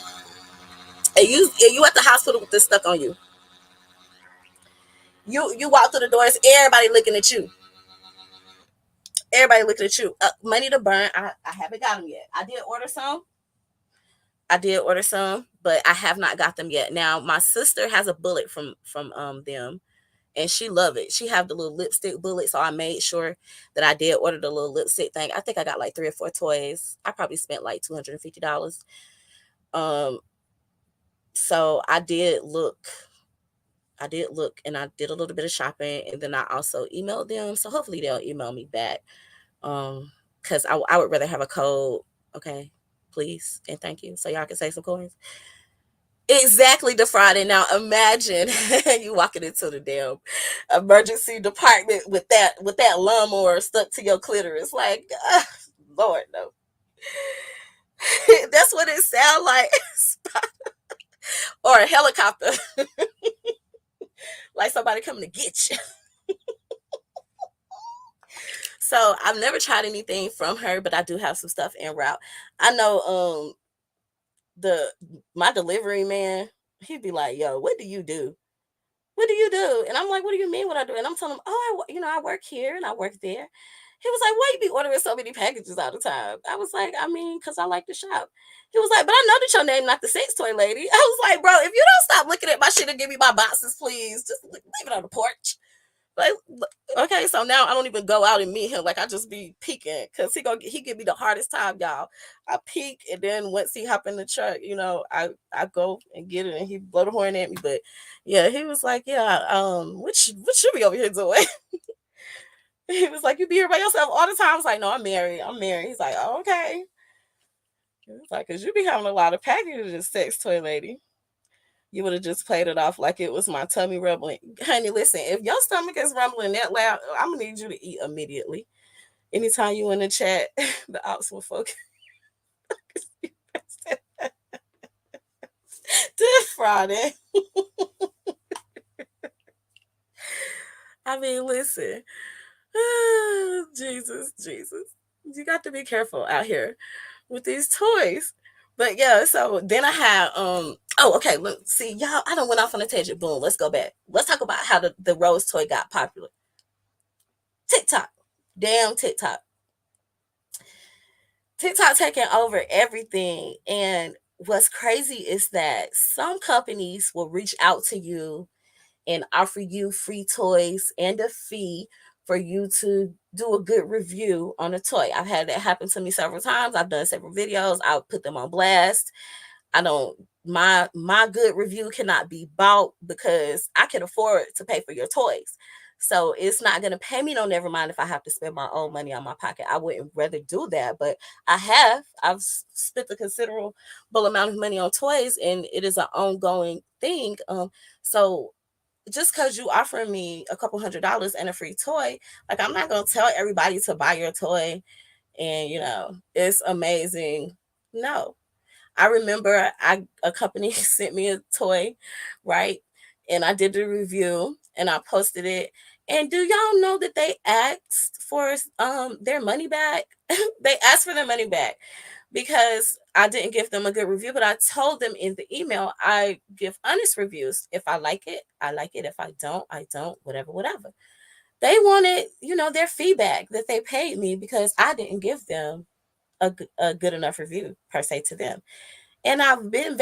And you at the hospital with this stuck on you. You walk through the doors, everybody looking at you. Everybody looking at you. Money to burn. I haven't got them yet. I did order some. But I have not got them yet. Now my sister has a bullet from them, and she love it. She have the little lipstick bullet, so I made sure that I did order the little lipstick thing. I think I got like 3 or 4 toys. I probably spent like $250. Um, so I did look and I did a little bit of shopping, and then I also emailed them. So hopefully they'll email me back. Because I would rather have a code. Okay, please and thank you. So y'all can save some coins. Exactly, the Friday. Now imagine you walking into the damn emergency department with that lawnmower stuck to your clitoris. Like, Lord, no. That's what it sounds like. Or a helicopter. Like somebody coming to get you. So I've never tried anything from her, but I do have some stuff en route. I know the my delivery man, he'd be like, "Yo, what do you do? What do you do?" And I'm like, "What do you mean what I do?" And I'm telling him, "Oh, I work here and I work there." He was like, why you be ordering so many packages all the time? I was like, I mean, because I like to shop. He was like, but I know that your name not the sex toy lady. I was like, bro, if you don't stop looking at my shit and give me my boxes, please, just leave it on the porch. Like, okay, so now I don't even go out and meet him. Like, I just be peeking because he give me the hardest time, y'all. I peek, and then once he hop in the truck, I go and get it, and he blow the horn at me. But yeah, he was like, yeah, what should be over here doing? He was like, you be here by yourself all the time. I was like, no, I'm married. I'm married. He's like, oh, okay. He was like, because you be having a lot of packages, sex toy lady. You would have just played it off like it was my tummy rumbling. Honey, listen, if your stomach is rumbling that loud, I'm going to need you to eat immediately. Anytime you in the chat, the ops will focus. This Friday. I mean, listen. Jesus. You got to be careful out here with these toys. But yeah, so then I had okay, look, see, y'all, I done went off on a tangent. Boom, let's go back. Let's talk about how the rose toy got popular. TikTok. Damn TikTok. TikTok taking over everything. And what's crazy is that some companies will reach out to you and offer you free toys and a fee for you to do a good review on a toy. I've had that happen to me several times. I've done several videos. I'll put them on blast. I don't my good review cannot be bought because I can afford to pay for your toys. So it's not gonna pay me no never mind if I have to spend my own money on my pocket. I wouldn't rather do that, but I've spent a considerable amount of money on toys and it is an ongoing thing. So just because you offering me a couple $100s and a free toy, like I'm not gonna tell everybody to buy your toy and it's amazing. No, I remember a company sent me a toy, right? And I did the review and I posted it. And do y'all know that they asked for their money back? They asked for their money back because I didn't give them a good review, but I told them in the email I give honest reviews. If I like it, I like it. If I don't, whatever. They wanted, their feedback that they paid me because I didn't give them a good enough review per se to them. And I've been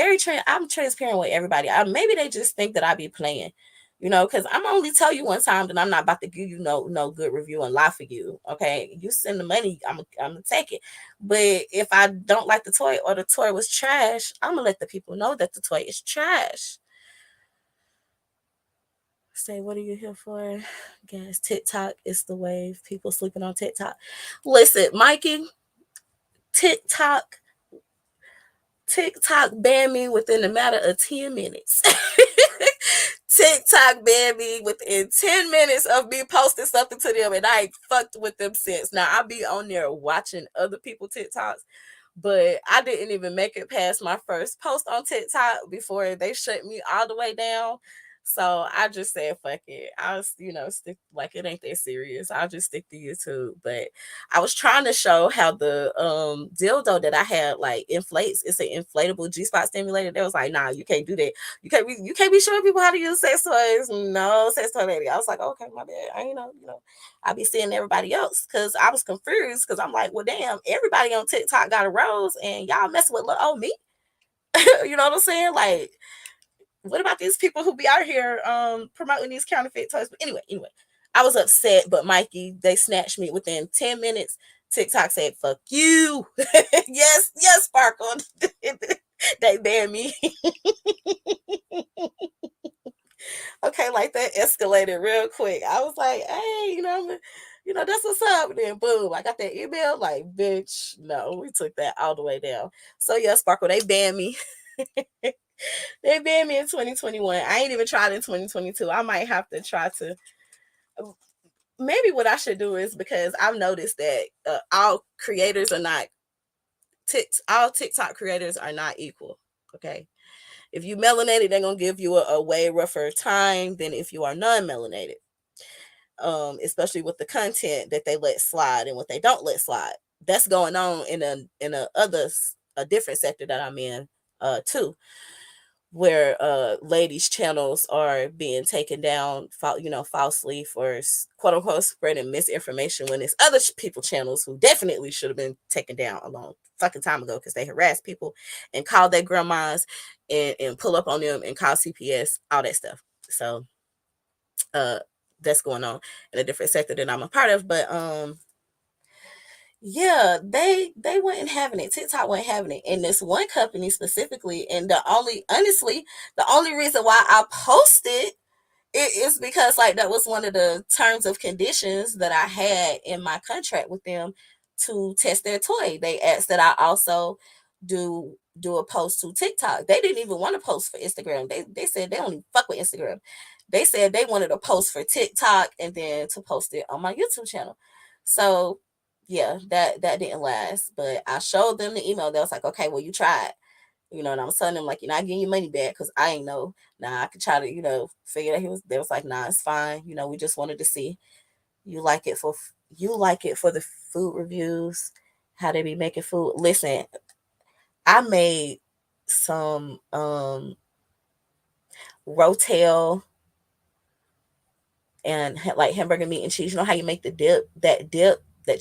I'm transparent with everybody. Maybe they just think that I be playing, because I'm only tell you one time that I'm not about to give you no good review and lie for you. Okay, you send the money, I'm gonna take it. But if I don't like the toy or the toy was trash, I'm gonna let the people know that the toy is trash. Say, what are you here for? Guys, TikTok is the wave. People sleeping on TikTok. Listen, Mikey, TikTok banned me within a matter of 10 minutes. TikTok banned me within 10 minutes of me posting something to them, and I ain't fucked with them since. Now, I be on there watching other people TikToks, but I didn't even make it past my first post on TikTok before they shut me all the way down. So I just said, fuck it. I'll, stick like it ain't that serious. I'll just stick to YouTube. But I was trying to show how the dildo that I had like inflates. It's an inflatable G-spot stimulator. They was like, nah, you can't do that. You can't be showing people how to use sex toys. No, sex toy lady. I was like, okay, my bad. I I be seeing everybody else because I was confused because I'm like, well, damn, everybody on TikTok got a rose and y'all messing with little old me. You know what I'm saying? Like, what about these people who be out here promoting these counterfeit toys? But anyway, I was upset, but Mikey, they snatched me within 10 minutes. TikTok said, fuck you. Yes, Sparkle. They banned me. Okay, like that escalated real quick. I was like, hey, that's what's up. And then boom, I got that email. Like, bitch, no, we took that all the way down. So yeah, Sparkle, they banned me. They banned me in 2021. I ain't even tried in 2022. I might have to try to. Maybe what I should do is because I've noticed that all creators are not all TikTok creators are not equal. Okay, if you melanated, they're gonna give you a way rougher time than if you are non-melanated. Especially with the content that they let slide and what they don't let slide. That's going on in a different sector that I'm in too. where ladies' channels are being taken down, falsely for quote unquote spreading misinformation, when it's other people channels who definitely should have been taken down a long fucking time ago because they harass people and call their grandmas and pull up on them and call CPS, all that stuff. So uh that's going on in a different sector that I'm a part of. But yeah, they weren't having it. TikTok wasn't having it. And this one company specifically, and the only reason why I posted it is because like that was one of the terms of conditions that I had in my contract with them to test their toy. They asked that I also do a post to TikTok. They didn't even want to post for Instagram. They said they don't even fuck with Instagram. They said they wanted a post for TikTok and then to post it on my YouTube channel. So yeah, that didn't last. But I showed them the email. They was like, okay, well you tried. And I was telling them like, you're not getting your money back because I ain't know. Now I could try to, figure that they was like, nah, it's fine. We just wanted to see you like it for the food reviews, how they be making food. Listen, I made some rotel and like hamburger meat and cheese. You know how you make the dip, that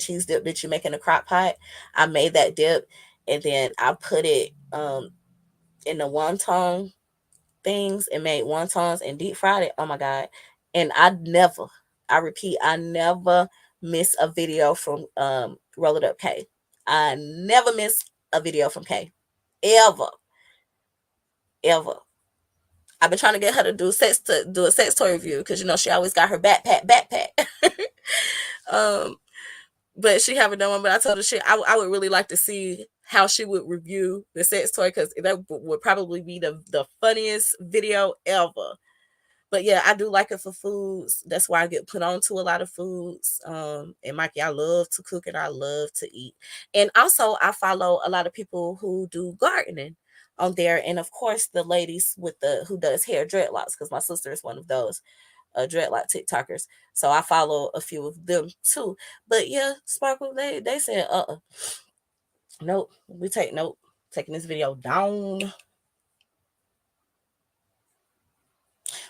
cheese dip that you make in a crock pot? I made that dip and then I put it in the wonton things and made wontons and deep fried it. Oh my God. And I repeat, I never miss a video from Roll It Up K. I never miss a video from K. Ever. Ever. I've been trying to get her to do a sex toy review because she always got her backpack. um, but she haven't done one. But I told her I would really like to see how she would review the sex toy because that would probably be the funniest video ever. But yeah, I do like it for foods. That's why I get put on to a lot of foods. And Mikey, I love to cook and I love to eat. And also I follow a lot of people who do gardening on there. And of course the ladies who does hair dreadlocks, because my sister is one of those dreadlock TikTokers. So I follow a few of them too. But yeah, Sparkle, they said, nope, taking this video down.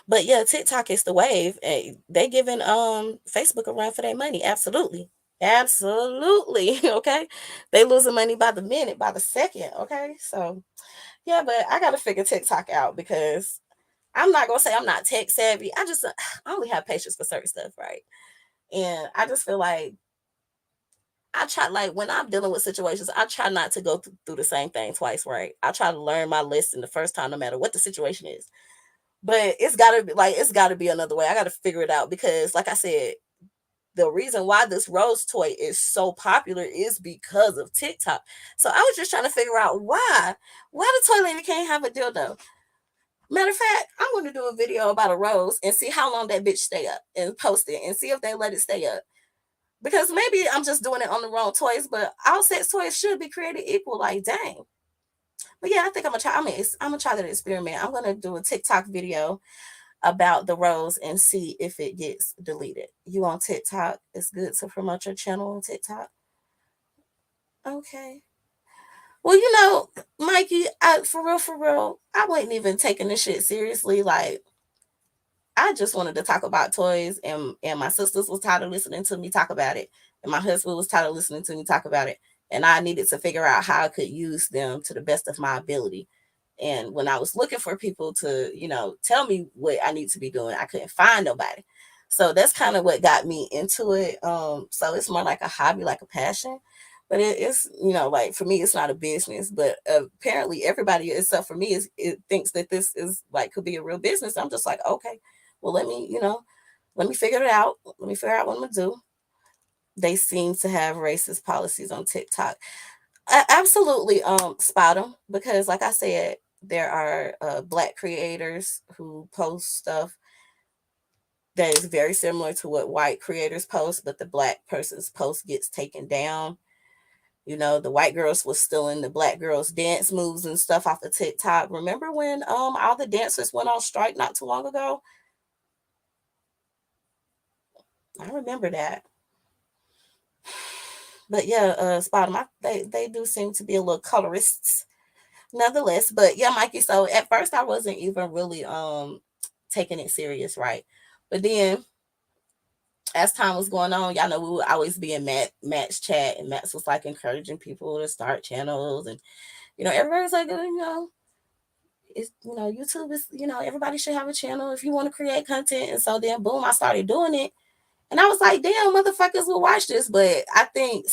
But yeah, TikTok is the wave. They giving Facebook a run for their money. Absolutely. Absolutely. Okay. They losing money by the minute, by the second. Okay. So yeah, but I gotta figure TikTok out because I'm not gonna say I'm not tech savvy. I only have patience for certain stuff, right? And I just feel like I try, like when I'm dealing with situations, I try not to go through the same thing twice, right? I try to learn my lesson the first time, no matter what the situation is. But it's gotta be another way. I gotta figure it out because, like I said, the reason why this rose toy is so popular is because of TikTok. So I was just trying to figure out why the toy lady can't have a dildo. Matter of fact, I'm going to do a video about a rose and see how long that bitch stay up and post it and see if they let it stay up. Because maybe I'm just doing it on the wrong toys, but all sex toys should be created equal. Like, dang. But yeah, I think I'm gonna try. I'm gonna try that experiment. I'm gonna do a TikTok video about the rose and see if it gets deleted. You on TikTok? It's good to promote your channel on TikTok. Okay. Well, Mikey, for real, I wasn't even taking this shit seriously. Like, I just wanted to talk about toys, and my sisters was tired of listening to me talk about it, and my husband was tired of listening to me talk about it, and I needed to figure out how I could use them to the best of my ability. And when I was looking for people to, tell me what I need to be doing, I couldn't find nobody. So that's kind of what got me into it. So it's more like a hobby, like a passion. But it's, like for me, it's not a business. But apparently, everybody except for me it thinks that this is like could be a real business. I'm just like, okay, well, let me figure it out. Let me figure out what I'm gonna do. They seem to have racist policies on TikTok. I absolutely spot them because, like I said, there are black creators who post stuff that is very similar to what white creators post, but the black person's post gets taken down. The white girls was still in the black girls dance moves and stuff off the TikTok. Remember when all the dancers went on strike not too long ago? I remember that. But yeah, spot them. They do seem to be a little colorists nonetheless, but yeah, Mikey. So at first I wasn't even really taking it serious, right? But then as time was going on, y'all know we would always be in Matt's chat, and Matt's was like encouraging people to start channels, and everybody was like, it's YouTube is everybody should have a channel if you want to create content, and so then boom, I started doing it, and I was like, damn, motherfuckers will watch this, but I think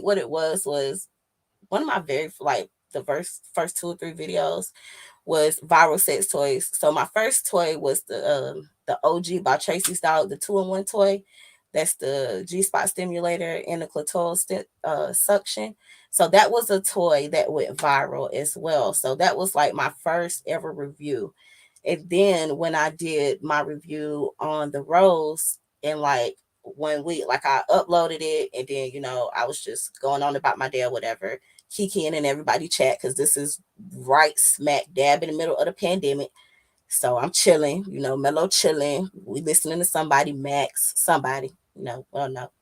what it was one of my very like the first 2 or 3 videos was viral sex toys. So my first toy was the OG by Tracy's dog, the 2-in-1 toy. That's the G spot stimulator and the clitoral suction. So that was a toy that went viral as well. So that was like my first ever review. And then when I did my review on the rose in like 1 week, like I uploaded it, and then I was just going on about my day or whatever, kikiing in everybody chat, because this is right smack dab in the middle of the pandemic. So I'm chilling, mellow chilling. We listening to somebody, Max, somebody, well, no.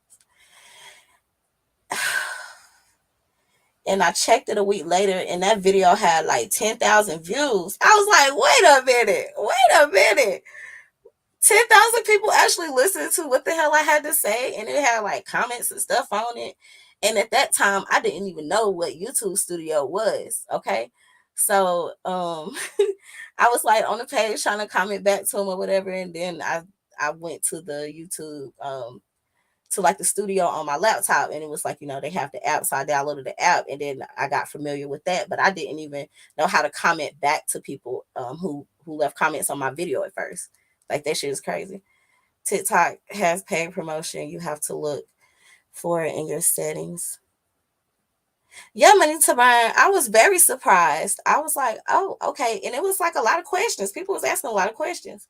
And I checked it a week later, and that video had like 10,000 views. I was like, wait a minute. 10,000 people actually listened to what the hell I had to say, and it had like comments and stuff on it. And at that time, I didn't even know what YouTube Studio was. Okay. So I was like on the page trying to comment back to him or whatever. And then I went to the YouTube to like the studio on my laptop, and it was like, they have the app. So I downloaded the app, and then I got familiar with that, but I didn't even know how to comment back to people who left comments on my video at first. Like, that shit is crazy. TikTok has paid promotion. You have to look for it in your settings. Yeah, money to burn. I was very surprised. I was like, oh, okay. And it was like a lot of questions. People was asking a lot of questions.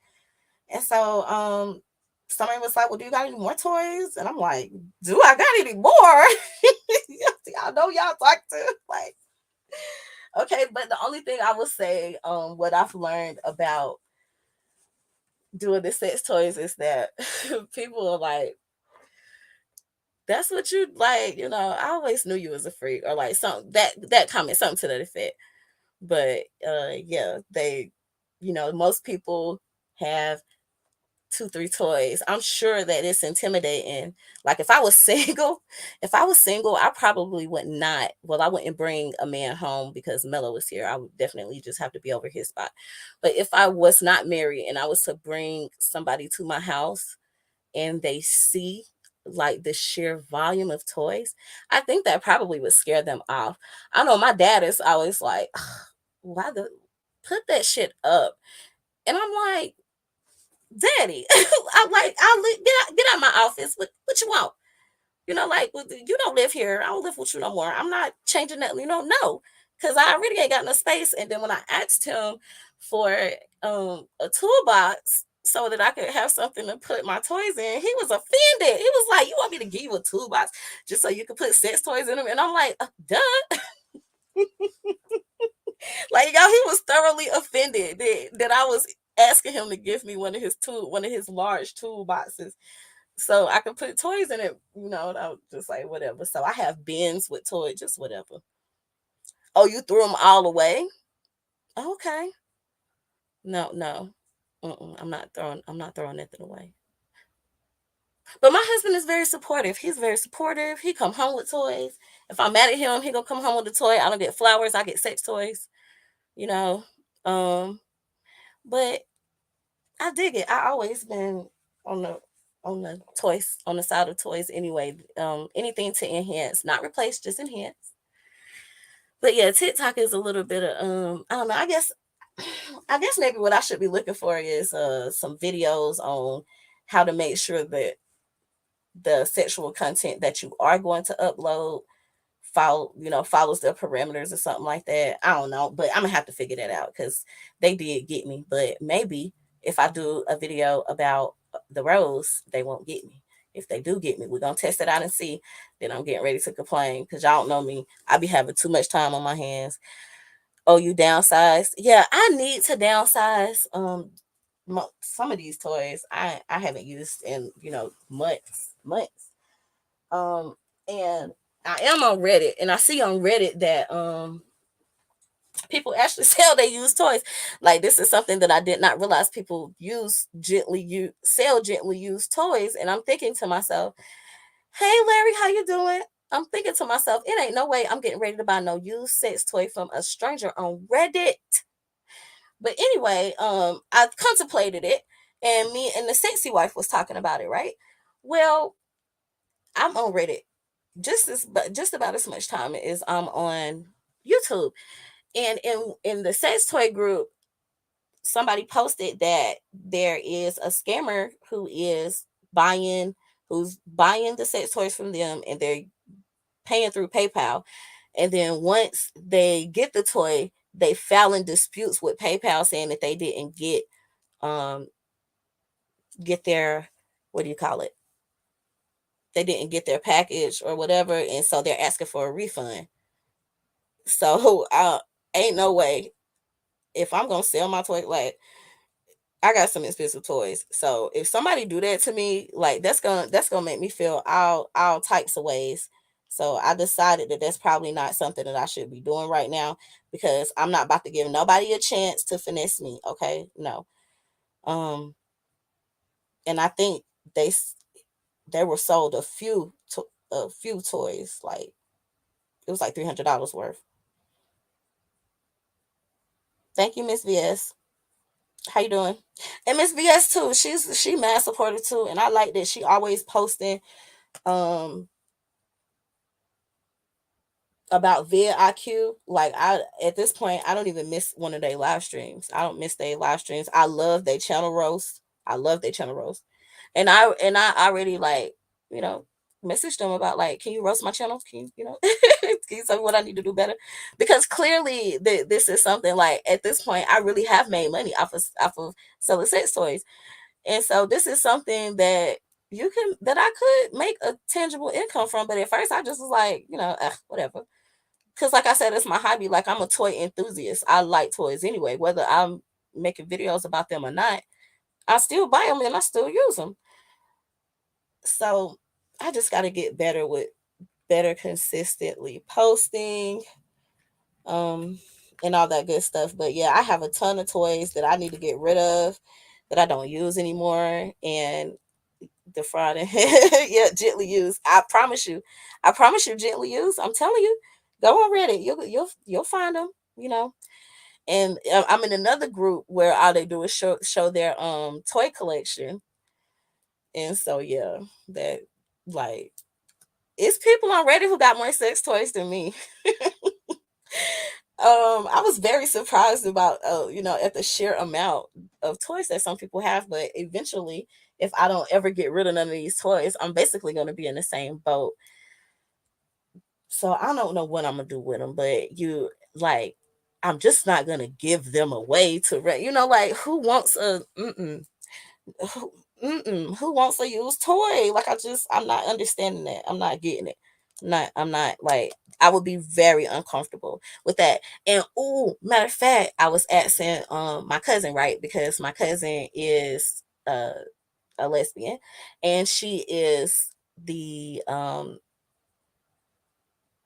And so somebody was like, well, do you got any more toys? And I'm like, do I got any more? Y'all know y'all talk to. Like, okay, but the only thing I would say, what I've learned about doing the sex toys is that people are like, that's what you like, I always knew you was a freak, or like something that comment, something to that effect. But yeah, they, most people have 2, 3 toys. I'm sure that it's intimidating. Like, if I was single, I probably would not. Well, I wouldn't bring a man home because Mello was here. I would definitely just have to be over his spot. But if I was not married and I was to bring somebody to my house and they see like the sheer volume of toys, I think that probably would scare them off. I know my dad is always like, why the put that shit up? And I'm like, Daddy, get out my office. What you want? Like, well, you don't live here. I don't live with you no more. I'm not changing that. No, because I already ain't got no space. And then when I asked him for a toolbox so that I could have something to put my toys in, he was offended. He was like, "You want me to give you a toolbox just so you can put sex toys in them?" And I'm like, "Duh." Like, y'all, he was thoroughly offended that I was asking him to give me one of his large toolboxes so I could put toys in it. And I was just like, whatever. So I have bins with toys, just whatever. Oh, you threw them all away? Okay. No, no. I'm not throwing nothing away. But my husband is very supportive. He's very supportive. He come home with toys. If I'm mad at him, he gonna come home with a toy. I don't get flowers. I get sex toys. You know. Um, but I dig it. I always been on the toys, on the side of toys anyway. Anything to enhance, not replace, just enhance. But yeah, TikTok is a little bit of I don't know. I guess maybe what I should be looking for is some videos on how to make sure that the sexual content that you are going to upload follows the parameters or something like that. I don't know, but I'm gonna have to figure that out because they did get me. But maybe if I do a video about the rose, they won't get me. If they do get me, we're gonna test it out and see. Then I'm getting ready to complain because y'all don't know me. I be having too much time on my hands. Oh, you downsized? Yeah, I need to downsize. Some of these toys I haven't used in months. And I am on Reddit, and I see on Reddit that people actually sell they used toys. Like, this is something that I did not realize people sell gently used toys. And I'm thinking to myself, hey Larry, how you doing? I'm thinking to myself, it ain't no way I'm getting ready to buy no used sex toy from a stranger on Reddit. But anyway, I contemplated it, and me and the sexy wife was talking about it, right? Well, I'm on Reddit just about as much time as I'm on YouTube. And in the sex toy group, somebody posted that there is a scammer who's buying the sex toys from them, and they're paying through PayPal. And then once they get the toy, they file in disputes with PayPal saying that they didn't um get their, what do you call it? They didn't get their package or whatever, and so they're asking for a refund. So ain't no way if I'm gonna sell my toy, like, I got some expensive toys. So if somebody do that to me, like, that's gonna make me feel all types of ways. So I decided that that's probably not something that I should be doing right now, because I'm not about to give nobody a chance to finesse me. Okay, no. Um, and I think they were sold a few toys, like it was like $300 worth. Thank you, Miss VS. How you doing? And Miss VS too. She mad supportive too, and I like that she always posting um about vidIQ. Like, I at this point I don't even miss one of their live streams. I don't miss their live streams. I love their channel roast. I love their channel roast. And I already, like, you know, messaged them about, like, can you roast my channel? Can can you tell me what I need to do better? Because clearly this is something, like, at this point I really have made money off of selling sex toys. And so this is something that I could make a tangible income from. But at first I just was like, whatever. Because, like I said, it's my hobby. Like, I'm a toy enthusiast. I like toys anyway, whether I'm making videos about them or not. I still buy them and I still use them. So I just got to get better with better consistently posting, um, and all that good stuff. But yeah, I have a ton of toys that I need to get rid of, that I don't use anymore, and defrauding. Yeah, gently used. I promise you, gently used. I'm telling you, go on Reddit. You'll find them. You know. And I'm in another group where all they do is show their toy collection. And so yeah, that, like, it's people on Reddit who got more sex toys than me. I was very surprised about at the sheer amount of toys that some people have. But eventually, if I don't ever get rid of none of these toys, I'm basically going to be in the same boat. So I don't know what I'm gonna do with them. But like, I'm just not gonna give them away to like, who wants a who, who wants a used toy? Like, I'm not understanding that. I'm not getting it. I'm not like, I would be very uncomfortable with that. And, oh, matter of fact, I was asking my cousin, right? Because my cousin is a lesbian, and she is the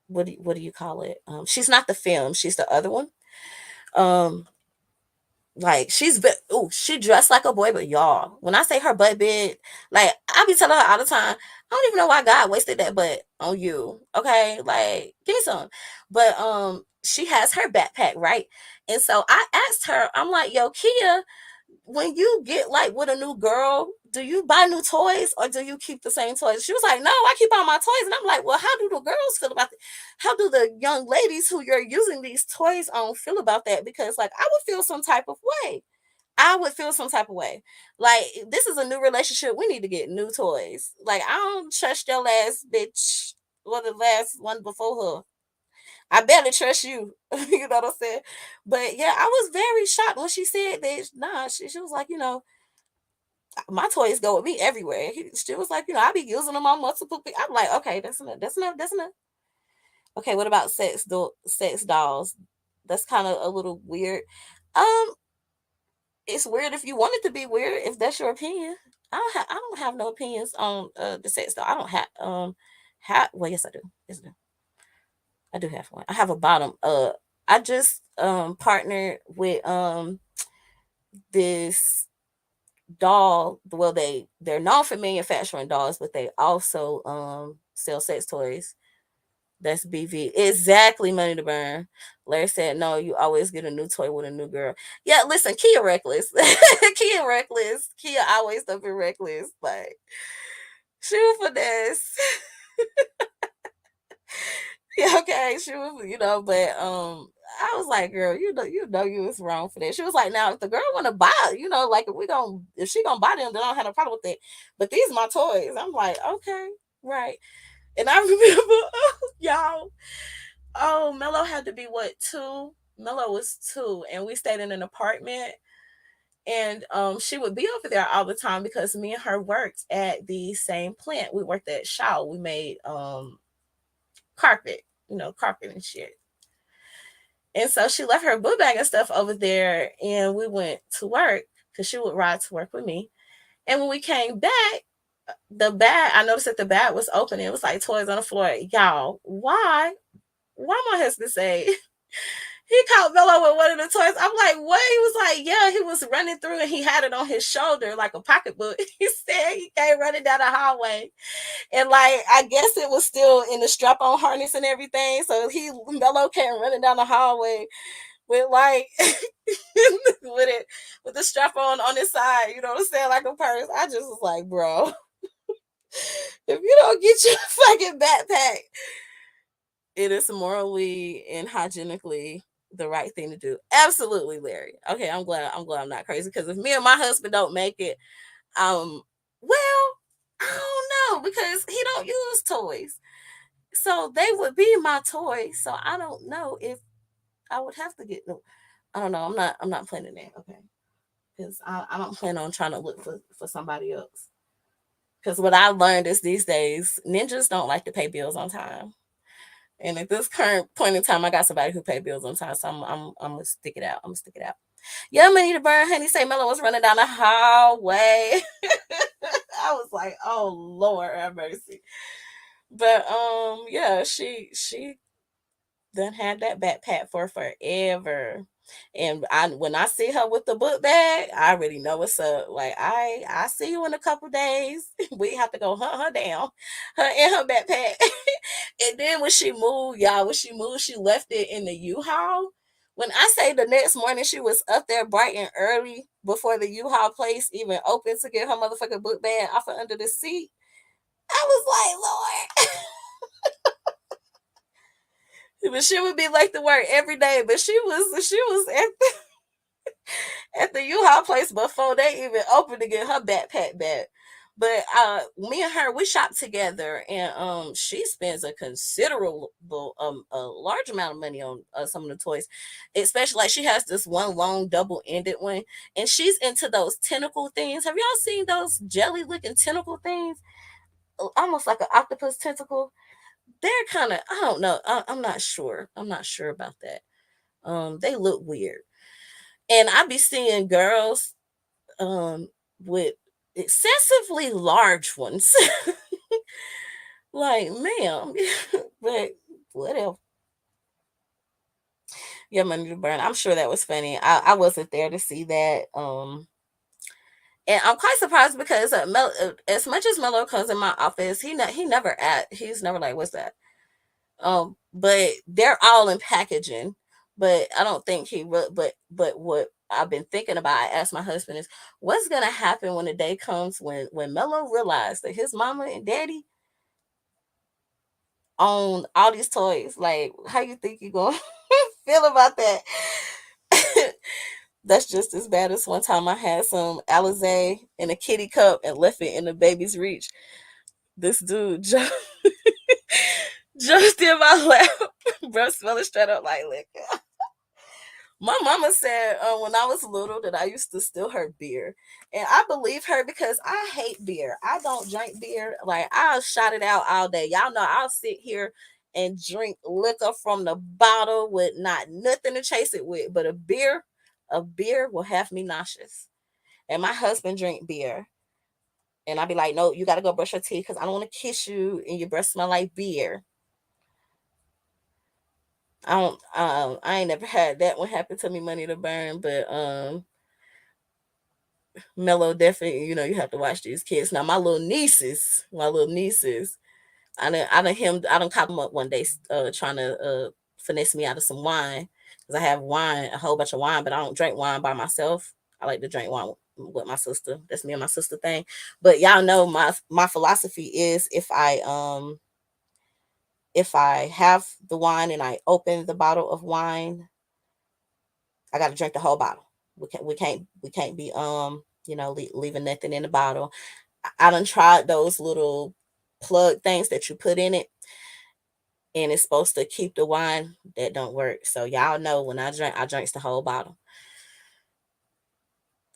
what do you call it? She's not the film, she's the other one. Um like, she dressed like a boy, but y'all, when I say her butt big, like, I be telling her all the time, I don't even know why God wasted that butt on you. Okay, like, give me some. But she has her backpack, right? And so I asked her, I'm like, yo, Kia, when you get, like, with a new girl, do you buy new toys or do you keep the same toys? She was like, no, I keep all my toys. And I'm like, well, how do the girls feel about it? How do the young ladies who you're using these toys on feel about that? Because, like, I would feel some type of way. I would feel some type of way. Like, this is a new relationship. We need to get new toys. Like, I don't trust your last bitch or the last one before her. I barely trust you. You know what I'm saying? But yeah, I was very shocked when she said that. Nah, she was like, my toys go with me everywhere. She was like, I be using them on multiple people. I'm like, okay, that's enough. That's enough. That's enough. Okay, what about sex dolls? That's kind of a little weird. Um, it's weird if you want it to be weird. If that's your opinion, I don't have no opinions on the sex doll. I don't have well, yes I do. Yes I do. I do have one. I have a bottom. I just partnered with this doll. Well, they're known for manufacturing dolls, but they also sell sex toys. That's BV. Exactly, Money to Burn. Larry said, no, you always get a new toy with a new girl. Yeah, listen, Kia reckless. Kia reckless. Kia always up and reckless. Like, shoe finesse. Yeah, okay, she was, but I was like, girl, you know you was wrong for that. She was like, now if the girl wanna buy, like if she gonna buy them, then I don't have no problem with that. But these are my toys. I'm like, okay, right. And I remember, y'all, Mello had to be what, 2? Mello was 2, and we stayed in an apartment. And she would be over there all the time because me and her worked at the same plant. We worked at Shaw. We made carpet, carpet and shit. And so she left her book bag and stuff over there, and we went to work because she would ride to work with me. And when we came back, the bag, I noticed that the bag was open. It was like toys on the floor. Y'all, why? Why my husband say he caught Mello with one of the toys? I'm like, what? He was like, yeah, he was running through and he had it on his shoulder like a pocketbook. He said he came running down the hallway. And like, I guess it was still in the strap-on harness and everything. So Mello came running down the hallway with like with the strap on his side, you know what I'm saying, like a purse. I just was like, bro, if you don't get your fucking backpack, it is morally and hygienically the right thing to do. Absolutely, Larry. Okay, I'm glad I'm not crazy, because if me and my husband don't make it, well, I don't know, because he don't use toys. So they would be my toys. So I don't know if I would have to get them. I don't know. I'm not planning that. Okay. Because I don't plan on trying to look for somebody else. Because what I learned is these days, ninjas don't like to pay bills on time. And at this current point in time, I got somebody who pay bills on time. So I'm gonna stick it out. I'm gonna stick it out. Yeah, Money to Burn. Honey say Mello was running down the hallway. I was like, oh Lord have mercy. But yeah, she done had that backpack for forever. And when I see her with the book bag, I already know what's up. Like, I see you in a couple days. We have to go hunt her down, her and her backpack. And then when she moved, y'all, she left it in the U-Haul. When I say the next morning she was up there bright and early before the U-Haul place even opened to get her motherfucking book bag off of under the seat, I was like, Lord. But she would be late to work every day. But she was at the U-Haul place before they even opened to get her backpack back. But me and her, we shop together, and she spends a considerable, a large amount of money on some of the toys, especially like she has this one long double-ended one, and she's into those tentacle things. Have y'all seen those jelly-looking tentacle things? Almost like an octopus tentacle. They're kind of, I don't know. I'm not sure. I'm not sure about that. They look weird, and I be seeing girls with excessively large ones. Like, ma'am, but whatever. Yeah, Money to Burn. I'm sure that was funny. I wasn't there to see that. And I'm quite surprised because as much as Mello comes in my office, he's never like, what's that? But they're all in packaging. But I don't think he will. But what I've been thinking about, I asked my husband, is what's gonna happen when the day comes when Mello realized that his mama and daddy own all these toys. Like, how you think you gonna feel about that? That's just as bad as one time I had some Alizé in a kitty cup and left it in the baby's reach. This dude jumped, jumped in my lap, bro, smelling straight up like liquor. My mama said when I was little that I used to steal her beer. And I believe her because I hate beer. I don't drink beer. Like, I'll shot it out all day. Y'all know I'll sit here and drink liquor from the bottle with not nothing to chase it with. But a beer will have me nauseous. And my husband drink beer. And I'd be like, no, you got to go brush your teeth because I don't want to kiss you and your breath smell like beer. I ain't never had that one happen to me, money to burn, but Mello definitely, you have to watch these kids. Now my little nieces, I done caught them up one day, trying to finesse me out of some wine, because I have wine, a whole bunch of wine, but I don't drink wine by myself. I like to drink wine with my sister. That's me and my sister thing. But y'all know my philosophy is, if I have the wine and I open the bottle of wine, I got to drink the whole bottle. We can't be leaving nothing in the bottle. I done tried those little plug things that you put in it, and it's supposed to keep the wine. That don't work. So y'all know, when I drinks the whole bottle.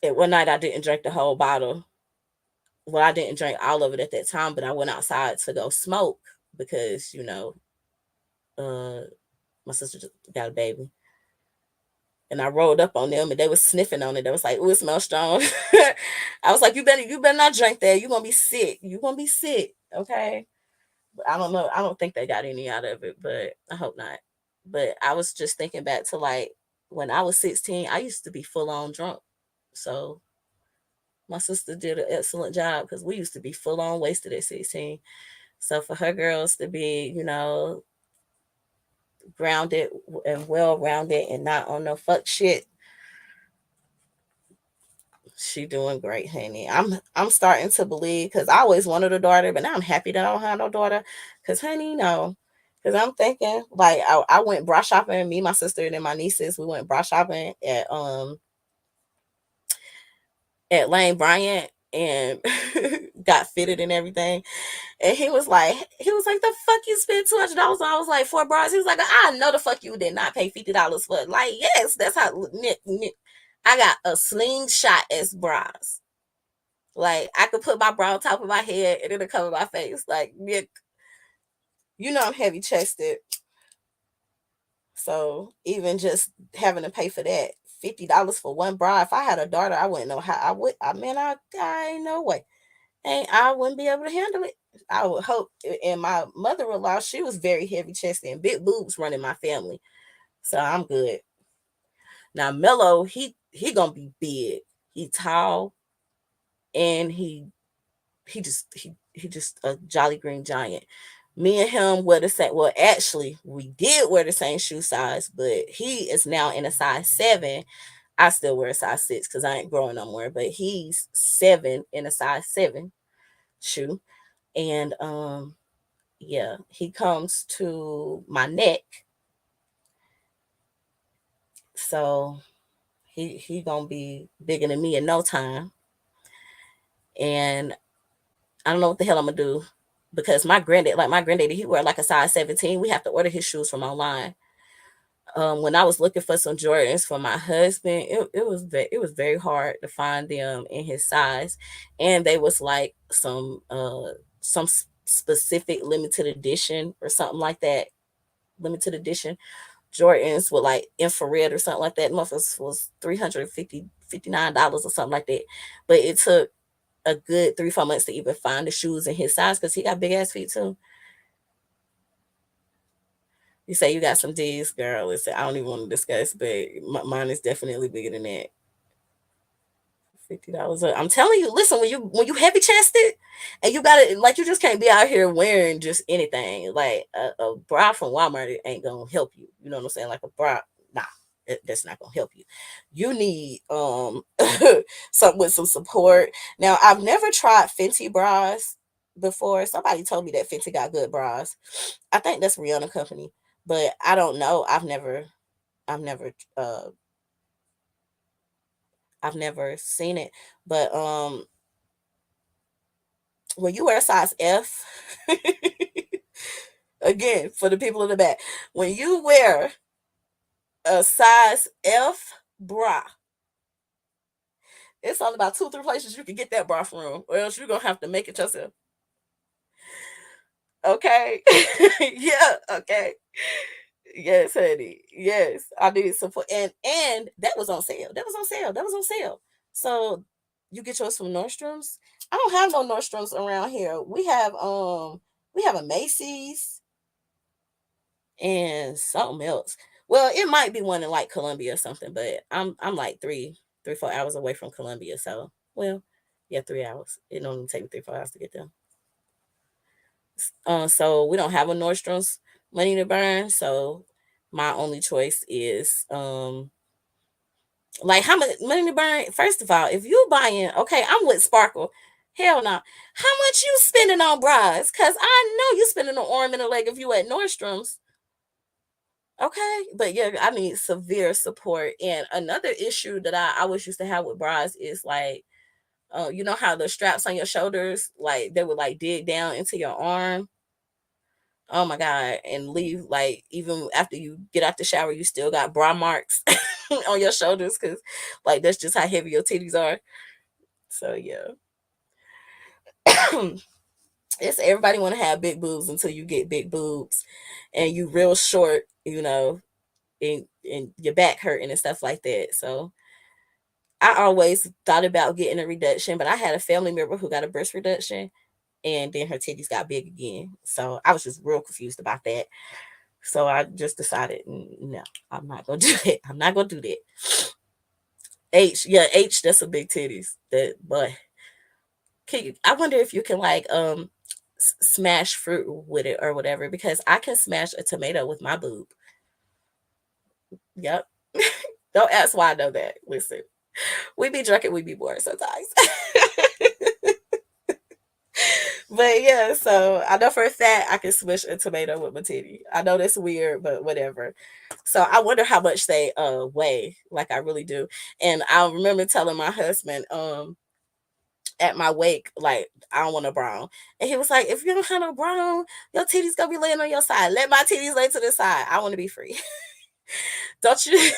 And one night I didn't drink the whole bottle. Well, I didn't drink all of it at that time, but I went outside to go smoke because uh, my sister just got a baby. And I rolled up on them, and they was sniffing on it. They was like, "Ooh, it smells strong." I was like, "You better not drink that. You gonna be sick. You gonna be sick." Okay. But I don't know. I don't think they got any out of it, but I hope not. But I was just thinking back to, like, when I was 16, I used to be full on drunk. So my sister did an excellent job, because we used to be full on wasted at 16. So for her girls to be, grounded and well rounded and not on no fuck shit, she doing great, honey. I'm starting to believe, because I always wanted a daughter, but now I'm happy that I don't have no daughter. Because, honey, no. Because I'm thinking, like, I went bra shopping. Me, my sister, and then my nieces, we went bra shopping at Lane Bryant, and got fitted and everything. And he was like, "The fuck you spent $200 on?" I was like, "For bras." He was like, "I know the fuck you did not pay $50 for it." Like, yes, that's how. I got a slingshot as bras. Like, I could put my bra on top of my head and it'll cover my face. Like, yeah, I'm heavy chested. So even just having to pay for that, $50 for one bra. If I had a daughter, I wouldn't know how I would. I mean, I ain't no way. I wouldn't be able to handle it. I would hope. And my mother-in-law, she was very heavy chested and big boobs running my family. So I'm good. Now Mello, he gonna be big. He tall, and he just a jolly green giant. Me and him wear the same. Well, actually, we did wear the same shoe size, but he is now in a size 7. I still wear a size 6 because I ain't growing no more. But he's 7 in a size 7 shoe, and yeah, he comes to my neck, so he gonna be bigger than me in no time. And I don't know what the hell I'm gonna do, because my granddaddy, he wear like a size 17. We have to order his shoes from online. When I was looking for some Jordans for my husband, it was very hard to find them in his size, and they was like some specific limited edition or something like that. Limited edition Jordans with like infrared or something like that. Motherfuckers was $359 or something like that. But it took a good 3-4 months to even find the shoes in his size, because he got big ass feet too. You say you got some D's, girl. Listen, I don't even want to discuss, but mine is definitely bigger than that. $50. I'm telling you, listen, when you heavy chested, and you got it, like, you just can't be out here wearing just anything. Like a bra from Walmart, it ain't gonna help you. You know what I'm saying? Like a bra, nah, that's not gonna help you. You need something with some support. Now, I've never tried Fenty bras before. Somebody told me that Fenty got good bras. I think that's Rihanna company, but I don't know. I've never uh I've never seen it. But when you wear a size F, again, for the people in the back, when you wear a size F bra, it's all about 2 or 3 places you can get that bra from, or else you're gonna have to make it yourself. Okay. Yeah, okay. Yes, honey. Yes. I need support. And that was on sale. That was on sale. That was on sale. So you get yours from Nordstrom's. I don't have no Nordstrom's around here. We have a Macy's, and something else. Well, it might be one in like Columbia or something, but I'm like 4 hours away from Columbia. So well, yeah, 3 hours. It don't even take me 3 4 hours to get there. So we don't have a Nordstrom's money to burn. So my only choice is like how much money to burn. First of all, if you buying, okay, I'm with Sparkle. Hell no. How much you spending on bras? Cause I know you spending an arm and a leg if you at Nordstrom's. Okay, but yeah, I need severe support. And another issue that I always used to have with bras is like, you know how the straps on your shoulders, like they would like dig down into your arm. Oh my god, and leave like even after you get out the shower, you still got bra marks on your shoulders because like that's just how heavy your titties are. So yeah, it's everybody want to have big boobs until you get big boobs, and you real short, you know, and your back hurting and stuff like that. So I always thought about getting a reduction, but I had a family member who got a breast reduction and then her titties got big again. So I was just real confused about that. So I just decided, no, I'm not gonna do that. I'm not gonna do that. H, yeah, H, that's a big titties. That, but can you, I wonder if you can like smash fruit with it or whatever because I can smash a tomato with my boob. Yep. Don't ask why I know that. Listen, we be drunk and we be bored sometimes. But yeah, so I know for a fact I can smush a tomato with my titty. I know that's weird, but whatever. So I wonder how much they weigh. Like I really do. And I remember telling my husband at my wake, like I don't want a brown. And he was like, if you don't have no brown, your titties gonna be laying on your side. Let my titties lay to the side. I want to be free. Don't you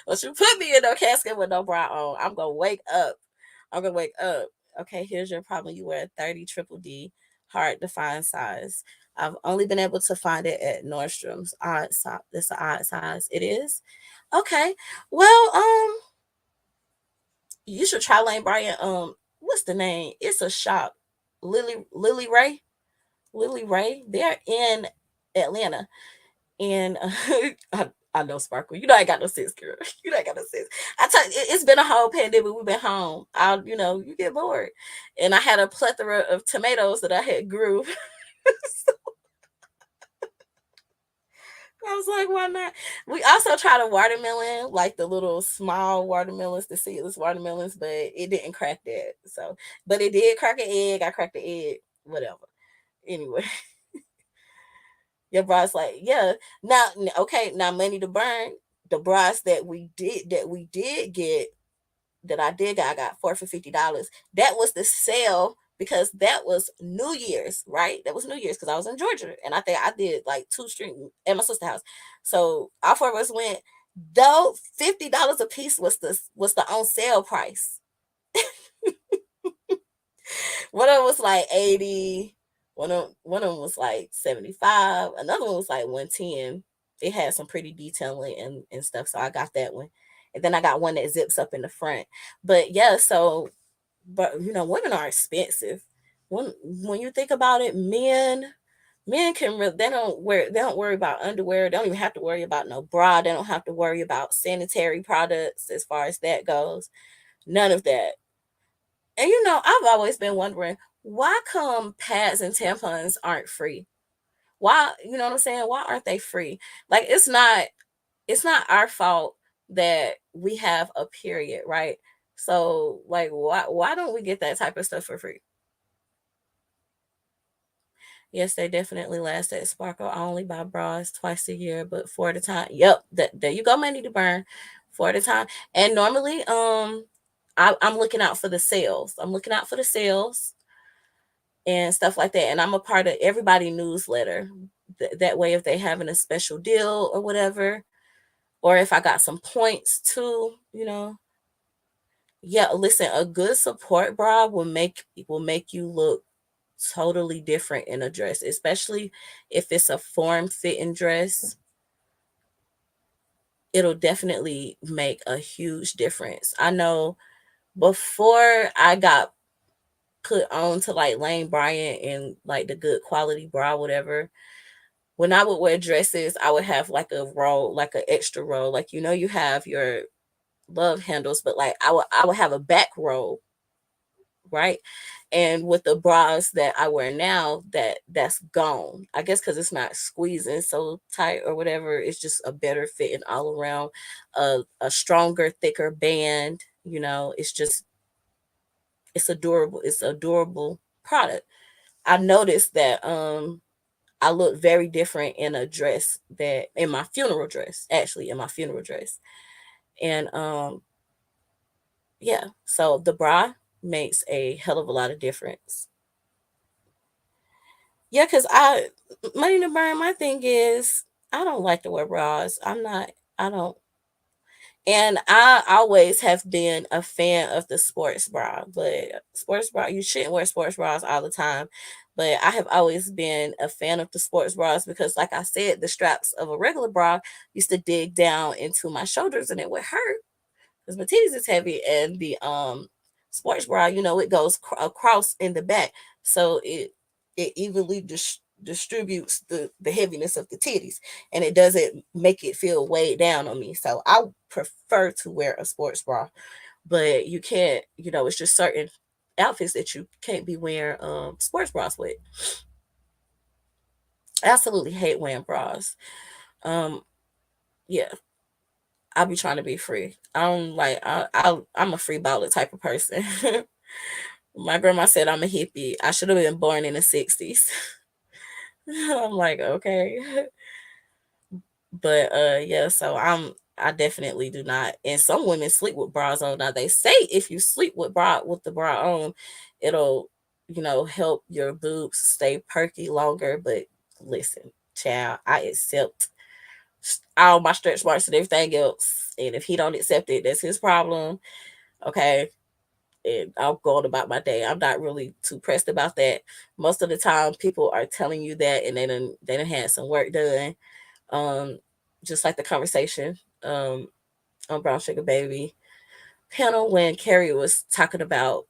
don't you put me in no casket with no bra on. I'm gonna wake up. I'm gonna wake up. Okay, here's your problem. You wear a 30 triple D, hard to find size. I've only been able to find it at Nordstrom's. Odd size. It's an odd size. It is. Okay. Well, you should try Lane Bryant. What's the name? It's a shop. Lily Ray. Lily Ray. They're in Atlanta. And I know Sparkle. You know I ain't got no sense, girl. You know I ain't got no sense. I tell you, it's been a whole pandemic. We've been home. You know, you get bored. And I had a plethora of tomatoes that I had grew. So I was like, why not? We also tried a watermelon, like the little small watermelons, the seedless watermelons, but it didn't crack that. So, but it did crack an egg. I cracked the egg, whatever. Anyway, your bra's like, yeah. Now, okay, now money to burn. The bras that we did get that I did get, I got four for $50. That was the sale because that was New Year's, right? That was New Year's because I was in Georgia and I think I did like two street at my sister's house. So all four of us went. Though $50 a piece was the on sale price. One of them was like 80. One of them was like 75. Another one was like 110. It had some pretty detailing and stuff. So I got that one. And then I got one that zips up in the front. But yeah, so but you know, women are expensive. When you think about it, men can they don't worry about underwear. They don't even have to worry about no bra. They don't have to worry about sanitary products as far as that goes. None of that. And you know, I've always been wondering why come pads and tampons aren't free? Why, you know what I'm saying? Why aren't they free? Like it's not our fault that we have a period, right? So like why don't we get that type of stuff for free? Yes, they definitely last at Sparkle. I only buy bras twice a year, but four at a time. Yep, there you go, money to burn. Four at a time. And normally, I'm looking out for the sales. I'm looking out for the sales and stuff like that. And I'm a part of everybody newsletter. That way, if they having a special deal or whatever, or if I got some points too, you know. Yeah, listen, a good support bra will make you look totally different in a dress, especially if it's a form fitting dress. It'll definitely make a huge difference. I know before I got put on to like Lane Bryant and like the good quality bra, whatever, when I would wear dresses, I would have like a roll, like an extra roll. Like, you know, you have your love handles, but like I would have a back roll, right? And with the bras that I wear now, that's gone. I guess because it's not squeezing so tight or whatever. It's just a better fit and all around, a stronger, thicker band. You know, it's just it's adorable. It's adorable product. I noticed that I look very different in a dress that in my funeral dress, actually in my funeral dress. And yeah, so the bra makes a hell of a lot of difference. Yeah, cause money to burn. My thing is, I don't like to wear bras. I don't. And I always have been a fan of the sports bra, but sports bra, you shouldn't wear sports bras all the time. But I have always been a fan of the sports bras because, like I said, the straps of a regular bra used to dig down into my shoulders and it would hurt because my titties is heavy, and the sports bra, you know, it goes across in the back, so it evenly distributes the heaviness of the titties, and it doesn't make it feel weighed down on me. So I prefer to wear a sports bra, but you can't, you know, it's just certain outfits that you can't be wearing sports bras with. I absolutely hate wearing bras. Um, yeah, I'll be trying to be free. I'm like I'm a free baller type of person. My grandma said I'm a hippie. I should have been born in the 60s. I'm like, okay. But yeah, so I definitely do not. And some women sleep with bras on. Now they say if you sleep with the bra on, it'll, you know, help your boobs stay perky longer. But listen, child, I accept all my stretch marks and everything else. And if he don't accept it, that's his problem. Okay. And I'll go on about my day. I'm not really too pressed about that. Most of the time people are telling you that and they done had some work done. Um, just like the conversation on Brown Sugar Baby panel when Carrie was talking about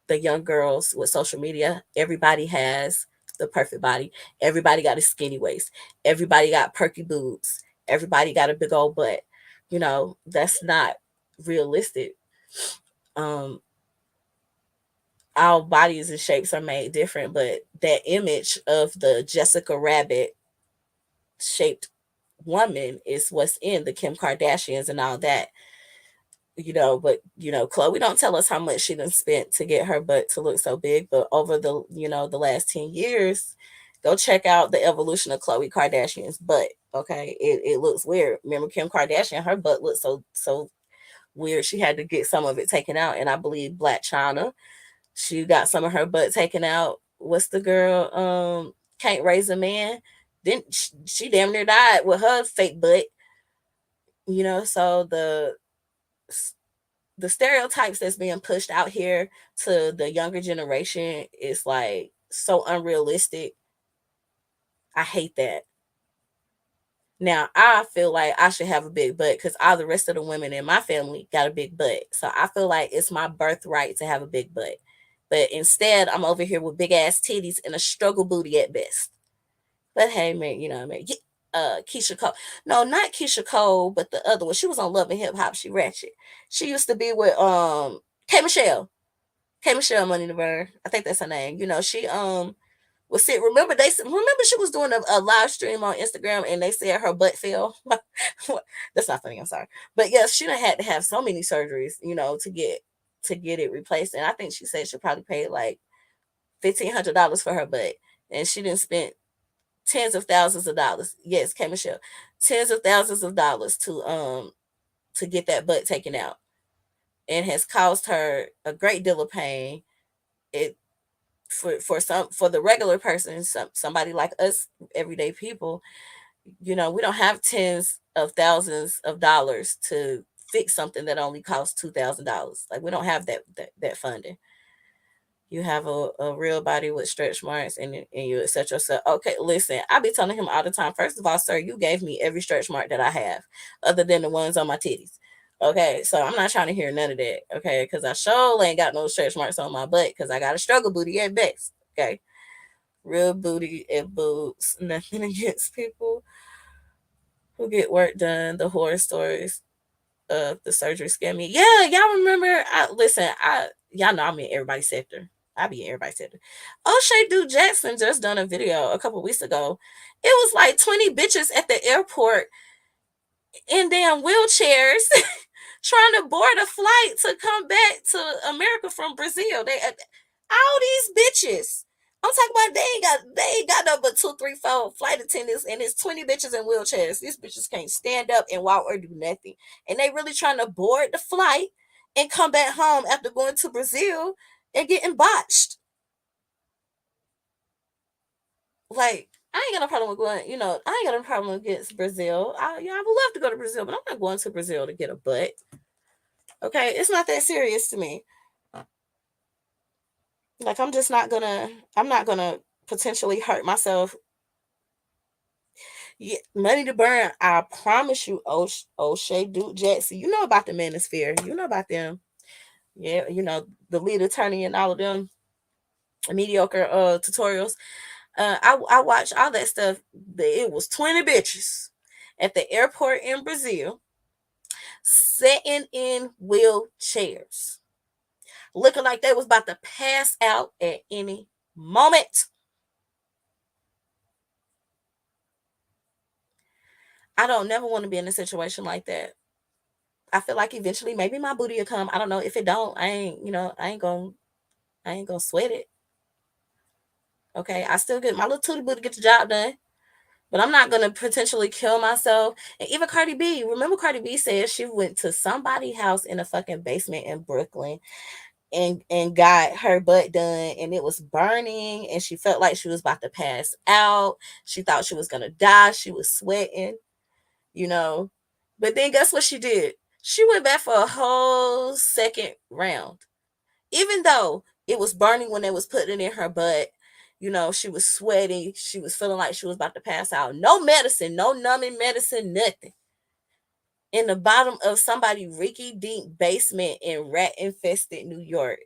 the young girls with social media. Everybody has the perfect body. Everybody got a skinny waist. Everybody got perky boobs. Everybody got a big old butt. You know, that's not realistic. Um, our bodies and shapes are made different, but that image of the Jessica Rabbit shaped woman is what's in the Kim Kardashians and all that. You know, but you know, Chloe don't tell us how much she done spent to get her butt to look so big, but over the, you know, the last 10 years, go check out the evolution of Chloe Kardashian's butt. Okay, it looks weird. Remember Kim Kardashian, her butt looked so weird. She had to get some of it taken out, and I believe Black China, she got some of her butt taken out. What's the girl? Can't Raise a Man. Then she damn near died with her fake butt. You know, so the stereotypes that's being pushed out here to the younger generation is like so unrealistic. I hate that. Now I feel like I should have a big butt because all the rest of the women in my family got a big butt. So I feel like it's my birthright to have a big butt. But instead, I'm over here with big ass titties and a struggle booty at best. But hey, man, you know what I mean? Keisha Cole. No, not Keisha Cole, but the other one. She was on Love and Hip Hop. She ratchet. She used to be with K Michelle. K Michelle Money to Burn. I think that's her name. You know, she was sick. Remember she was doing a live stream on Instagram and they said her butt fell. That's not funny, I'm sorry. But yes, she done had to have so many surgeries, you know, to get it replaced. And I think she said she probably paid like $1,500 for her butt. And she didn't spend tens of thousands of dollars. Yes, K Michelle. Tens of thousands of dollars to get that butt taken out. And has caused her a great deal of pain. It for the regular person, somebody like us, everyday people, you know, we don't have tens of thousands of dollars to fix something that only costs $2,000. Like we don't have that funding. You have a real body with stretch marks and you accept yourself. Okay, listen, I be telling him all the time, first of all, sir, you gave me every stretch mark that I have, other than the ones on my titties. Okay, so I'm not trying to hear none of that. Okay, because I sure ain't got no stretch marks on my butt because I got a struggle booty at best. Okay, Real booty and boobs. Nothing against people who get work done. The horror stories of the surgery scare me. Yeah, y'all remember? Y'all know I'm in everybody's sector. I be in everybody's sector. O'Shea Duke Jackson just done a video a couple weeks ago. It was like 20 bitches at the airport in damn wheelchairs trying to board a flight to come back to America from Brazil. They all these bitches. I'm talking about they ain't got no but 2, 3, 4 flight attendants and it's 20 bitches in wheelchairs. These bitches can't stand up and walk or do nothing. And they really trying to board the flight and come back home after going to Brazil and getting botched. Like, I ain't got no problem with going, I ain't got no problem against Brazil. I would love to go to Brazil, but I'm not going to Brazil to get a butt. Okay, it's not that serious to me. Like, I'm not gonna potentially hurt myself. Yeah, money to burn. I promise you, O'Shea Duke Jackson. You know about the Manosphere. You know about them. Yeah, the lead attorney and all of them mediocre tutorials. I watched all that stuff. It was 20 bitches at the airport in Brazil sitting in wheelchairs, looking like they was about to pass out at any moment. I don't never want to be in a situation like that. I feel like eventually maybe my booty will come. I don't know. If it don't, I ain't gonna sweat it. Okay. I still get my little tootie booty get the job done. But I'm not gonna potentially kill myself. And even Cardi B, remember Cardi B said she went to somebody's house in a fucking basement in Brooklyn and got her butt done and it was burning and she felt like she was about to pass out. She thought she was gonna die. She was sweating, you know. But then guess what she did? She went back for a whole second round. Even though it was burning when they was putting it in her butt, she was sweating. She was feeling like she was about to pass out. No medicine, no numbing medicine, nothing. In the bottom of somebody Ricky Dink basement in rat infested New York.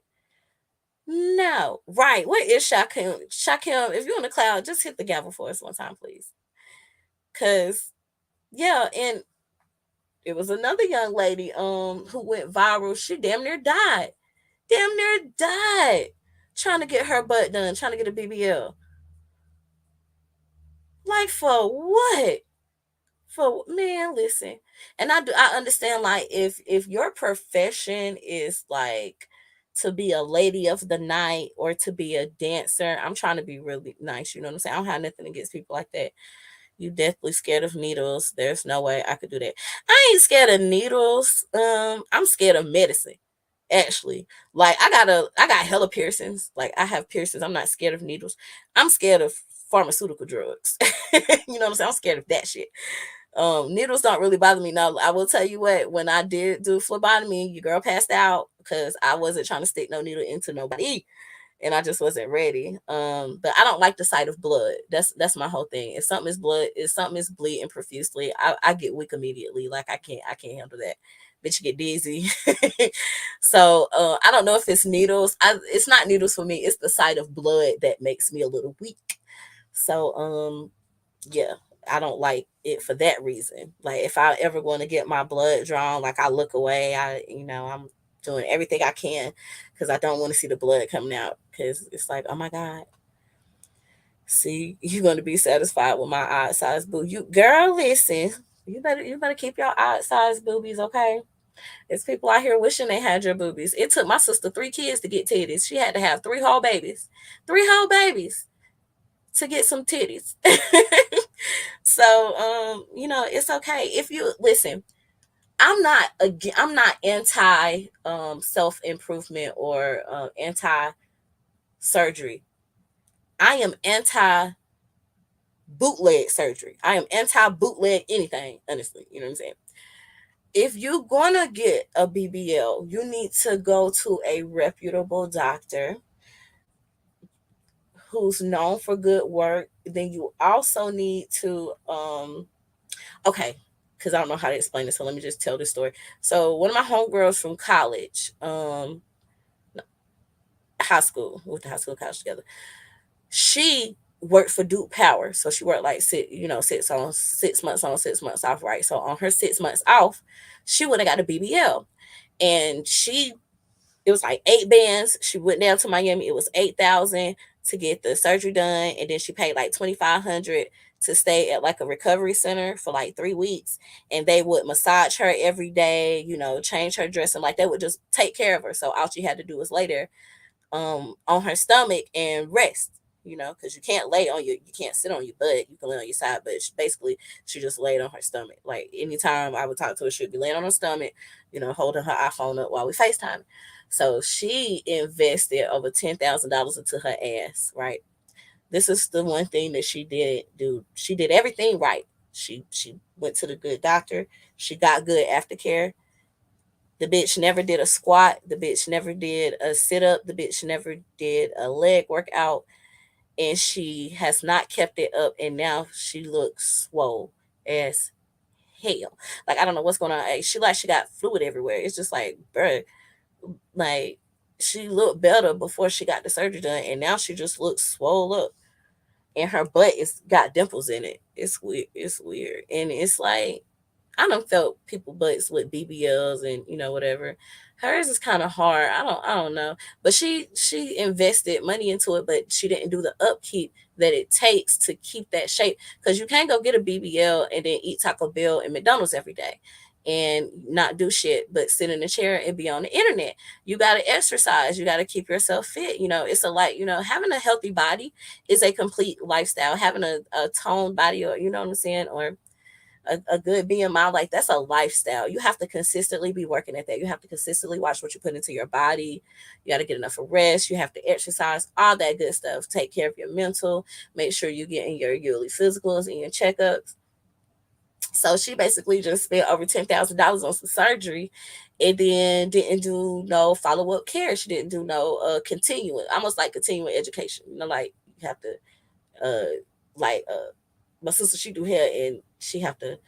No. Right. Where is Shakim? Shakim, if you're on the cloud, just hit the gavel for us one time, please. Cause yeah, and it was another young lady who went viral. She damn near died. Damn near died. Trying to get her butt done, trying to get a BBL. Like for what? For man, listen. And I understand like if your profession is like to be a lady of the night or to be a dancer, I'm trying to be really nice, you know what I'm saying? I don't have nothing against people like that. You definitely scared of needles. There's no way I could do that. I ain't scared of needles. I'm scared of medicine. Actually, like I got hella piercings. Like I have piercings. I'm not scared of needles. I'm scared of pharmaceutical drugs. You know what I'm saying? I'm scared of that shit. Needles don't really bother me. Now, I will tell you what, when I did do phlebotomy, your girl passed out because I wasn't trying to stick no needle into nobody and I just wasn't ready. But I don't like the sight of blood. That's my whole thing. If something is bleeding profusely, I get weak immediately. Like I can't handle that. Bitch get dizzy. So I don't know if it's needles. It's not needles for me. It's the sight of blood that makes me a little weak. So yeah, I don't like it for that reason. Like if I ever want to get my blood drawn, like I look away. I'm doing everything I can because I don't want to see the blood coming out because it's like, oh my God. See, you're gonna be satisfied with my odd size boob. You girl, listen. You better keep your odd size boobies, okay? There's people out here wishing they had your boobies. It took my sister 3 kids to get titties. She had to have 3 whole babies. 3 whole babies to get some titties. So it's okay. If you listen, I'm not anti self improvement or anti surgery. I am anti bootleg surgery. I am anti bootleg anything, honestly. You know what I'm saying? If you're gonna get a BBL, you need to go to a reputable doctor who's known for good work. Then you also need to okay, because I don't know how to explain this, so let me just tell this story. So one of my homegirls from college, high school, we went to high school, college together. She worked for Duke Power. So she worked like 6 months on, 6 months off, right? So on her 6 months off, she would have got a BBL. And it was like 8 bands. She went down to Miami. It was 8,000 to get the surgery done. And then she paid like 2,500 to stay at like a recovery center for like 3 weeks. And they would massage her every day, change her dressing. Like they would just take care of her. So all she had to do was lay there on her stomach and rest, because you can't sit on your butt. You can lay on your side, but she just laid on her stomach. Like anytime I would talk to her, she'd be laying on her stomach, holding her iPhone up while we FaceTime. So she invested over $10,000 into her ass, right? This is the one thing that she did do. She did everything right. She went to the good doctor. She got good aftercare. The bitch never did a squat. The bitch never did a sit up. The bitch never did a leg workout. And she has not kept it up. And now she looks swole as hell. Like, I don't know what's going on. She got fluid everywhere. It's just like, bruh, like, she looked better before she got the surgery done. And now she just looks swole up. And her butt is got dimples in it. It's weird. It's weird. And it's like, I done felt people butts with BBLs and whatever. Hers is kind of hard. I don't know. But she invested money into it, but she didn't do the upkeep that it takes to keep that shape. Because you can't go get a BBL and then eat Taco Bell and McDonald's every day and not do shit but sit in a chair and be on the internet. You gotta exercise. You gotta keep yourself fit. It's a having a healthy body is a complete lifestyle. Having a toned body, or you know what I'm saying, or a good BMI, like that's a lifestyle. You have to consistently be working at that. You have to consistently watch what you put into your body. You got to get enough of rest. You have to exercise, all that good stuff. Take care of your mental. Make sure you're getting your yearly physicals and your checkups. So she basically just spent over $10,000 on some surgery, and then didn't do no follow up care. She didn't do no continuing, almost like continuing education. Like you have to like my sister, she do hair, and she have to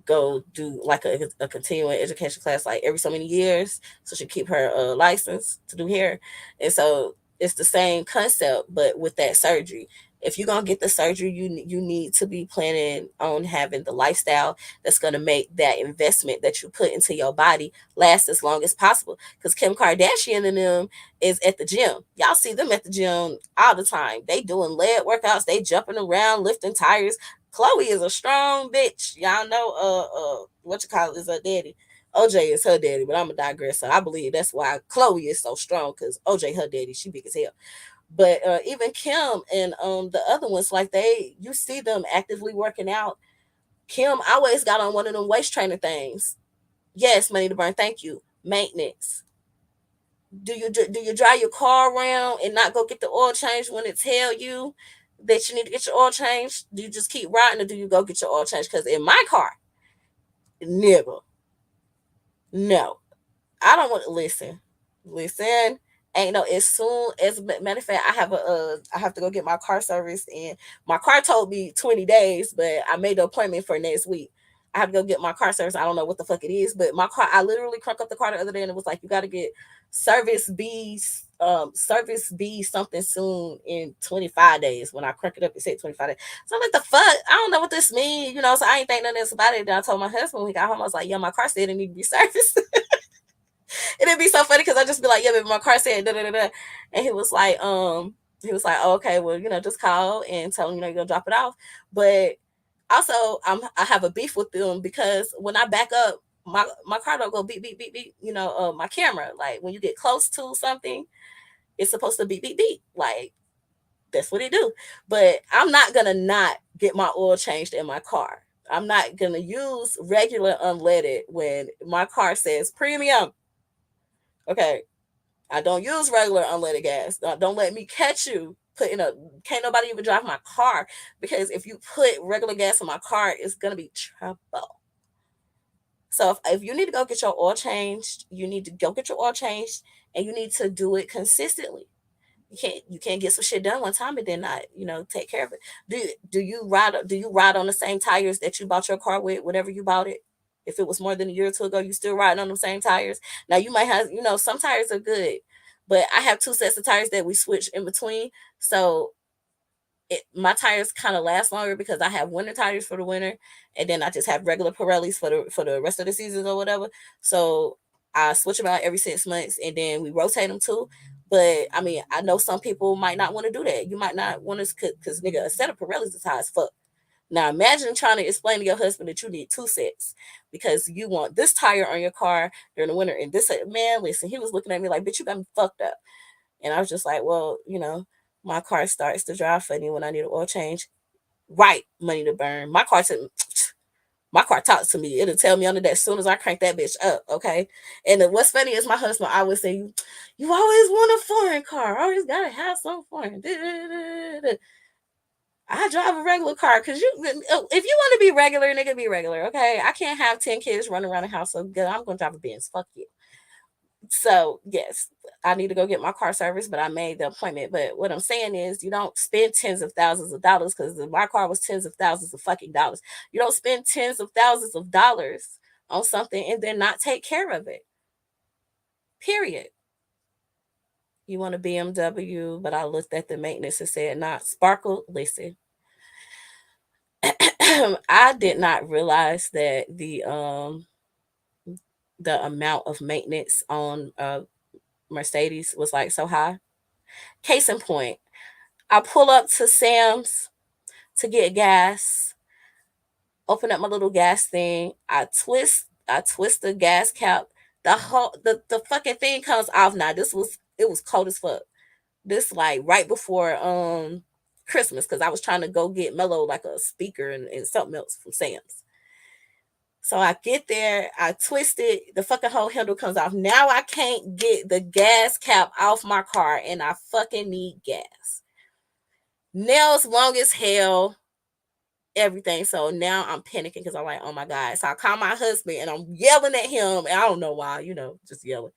go do like a continuing education class like every so many years, so she keep her license to do hair. And so it's the same concept, but with that surgery. If you're gonna get the surgery, you need to be planning on having the lifestyle that's gonna make that investment that you put into your body last as long as possible. Because Kim Kardashian and them is at the gym. Y'all see them at the gym all the time. They doing leg workouts. They jumping around, lifting tires. Chloe is a strong bitch. Y'all know what you call it is her daddy. OJ is her daddy, but I'm a digress. So I believe that's why Chloe is so strong, because OJ her daddy, she big as hell. But even Kim and the other ones, like you see them actively working out. Kim always got on one of them waist trainer things. Yes, money to burn. Thank you. Maintenance. Do you drive your car around and not go get the oil change when it tell you that you need to get your oil changed? Do you just keep riding, or do you go get your oil changed? Because in my car, nigga, no, I don't want to listen. Ain't no, as soon as matter of fact, I have to go get my car serviced, and my car told me 20 days, but I made the appointment for next week. I have to go get my car service. I don't know what the fuck it is, but my car, I literally cranked up the car the other day, and it was like, you got to get service B something soon in 25 days. When I cranked it up, it said 25 days. So I'm like, the fuck? I don't know what this means, so I ain't think nothing else about it. Then I told my husband when he got home, I was like, yeah, my car said it need to be serviced. And it'd be so funny because I just be like, yeah, but my car said da da da da. And he was like, oh, okay, well, just call and tell him, you're gonna drop it off. But also, I have a beef with them because when I back up, my car don't go beep beep beep beep. My camera, like when you get close to something, it's supposed to beep beep beep. Like that's what it do. But I'm not gonna not get my oil changed in my car. I'm not gonna use regular unleaded when my car says premium. Okay, I don't use regular unleaded gas. Don't let me catch you putting a. Can't nobody even drive my car, because if you put regular gas in my car, it's gonna be trouble. So if you need to go get your oil changed, you need to go get your oil changed, and you need to do it consistently. You can't get some shit done one time and then not take care of it. Do you ride on the same tires that you bought your car with, whenever you bought it? If it was more than a year or two ago, you still riding on the same tires. Now you might have, some tires are good, but I have two sets of tires that we switch in between. So my tires kind of last longer because I have winter tires for the winter, and then I just have regular Pirellis for the rest of the seasons or whatever. So I switch them out every 6 months, and then we rotate them too. But I mean, I know some people might not want to do that. You might not want to, because nigga, a set of Pirellis is high as fuck. Now imagine trying to explain to your husband that you need two sets because you want this tire on your car during the winter and this. Man, listen, he was looking at me like, bitch, you got me fucked up. And I was just like, well, my car starts to drive funny when I need an oil change. Right, money to burn. My car talks to me. It'll tell me under that as soon as I crank that bitch up. Okay. And what's funny is my husband always say, you always want a foreign car. Always gotta have some foreign. I drive a regular car because if you want to be regular, nigga, be regular. Okay. I can't have 10 kids running around the house. So good. I'm gonna drive a Benz. Fuck you. So yes, I need to go get my car serviced, but I made the appointment. But what I'm saying is, you don't spend tens of thousands of dollars because my car was tens of thousands of fucking dollars. You don't spend tens of thousands of dollars on something and then not take care of it. Period. You want a BMW, but I looked at the maintenance and said, "Not Sparkle. Listen, I did not realize that the amount of maintenance on Mercedes was like so high. Case in point, I pull up to Sam's to get gas, open up my little gas thing. I twist the gas cap. The fucking thing comes off. Now it was cold as fuck. This like right before Christmas because I was trying to go get Mello like a speaker and something else from Sam's. So I get there, I twist it, the fucking whole handle comes off. Now I can't get the gas cap off my car and I fucking need gas. Nails long as hell, everything. So now I'm panicking because I'm like, oh my God. So I call my husband and I'm yelling at him. And I don't know why, just yelling.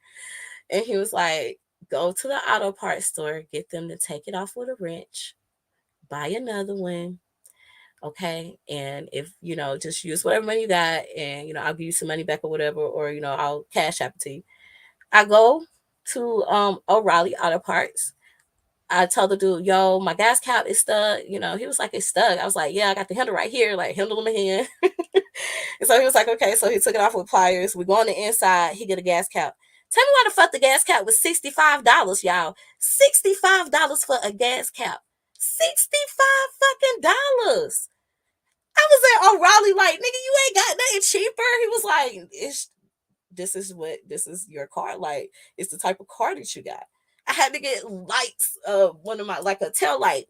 And he was like, go to the auto parts store, get them to take it off with a wrench, buy another one. Okay. And if, just use whatever money you got and, I'll give you some money back or whatever, or, I'll cash app it to you. I go to O'Reilly Auto Parts. I told the dude, yo, my gas cap is stuck. He was like, it's stuck. I was like, yeah, I got the handle right here, like handle in my hand. And so he was like, okay. So he took it off with pliers. We go on the inside. He get a gas cap. Tell me why the fuck the gas cap was $65, y'all. $65 for a gas cap. 65 fucking dollars. I was at O'Reilly like, nigga, you ain't got nothing cheaper. He was like, this is your car. Like, it's the type of car that you got. I had to get lights, one of my, like a tail light,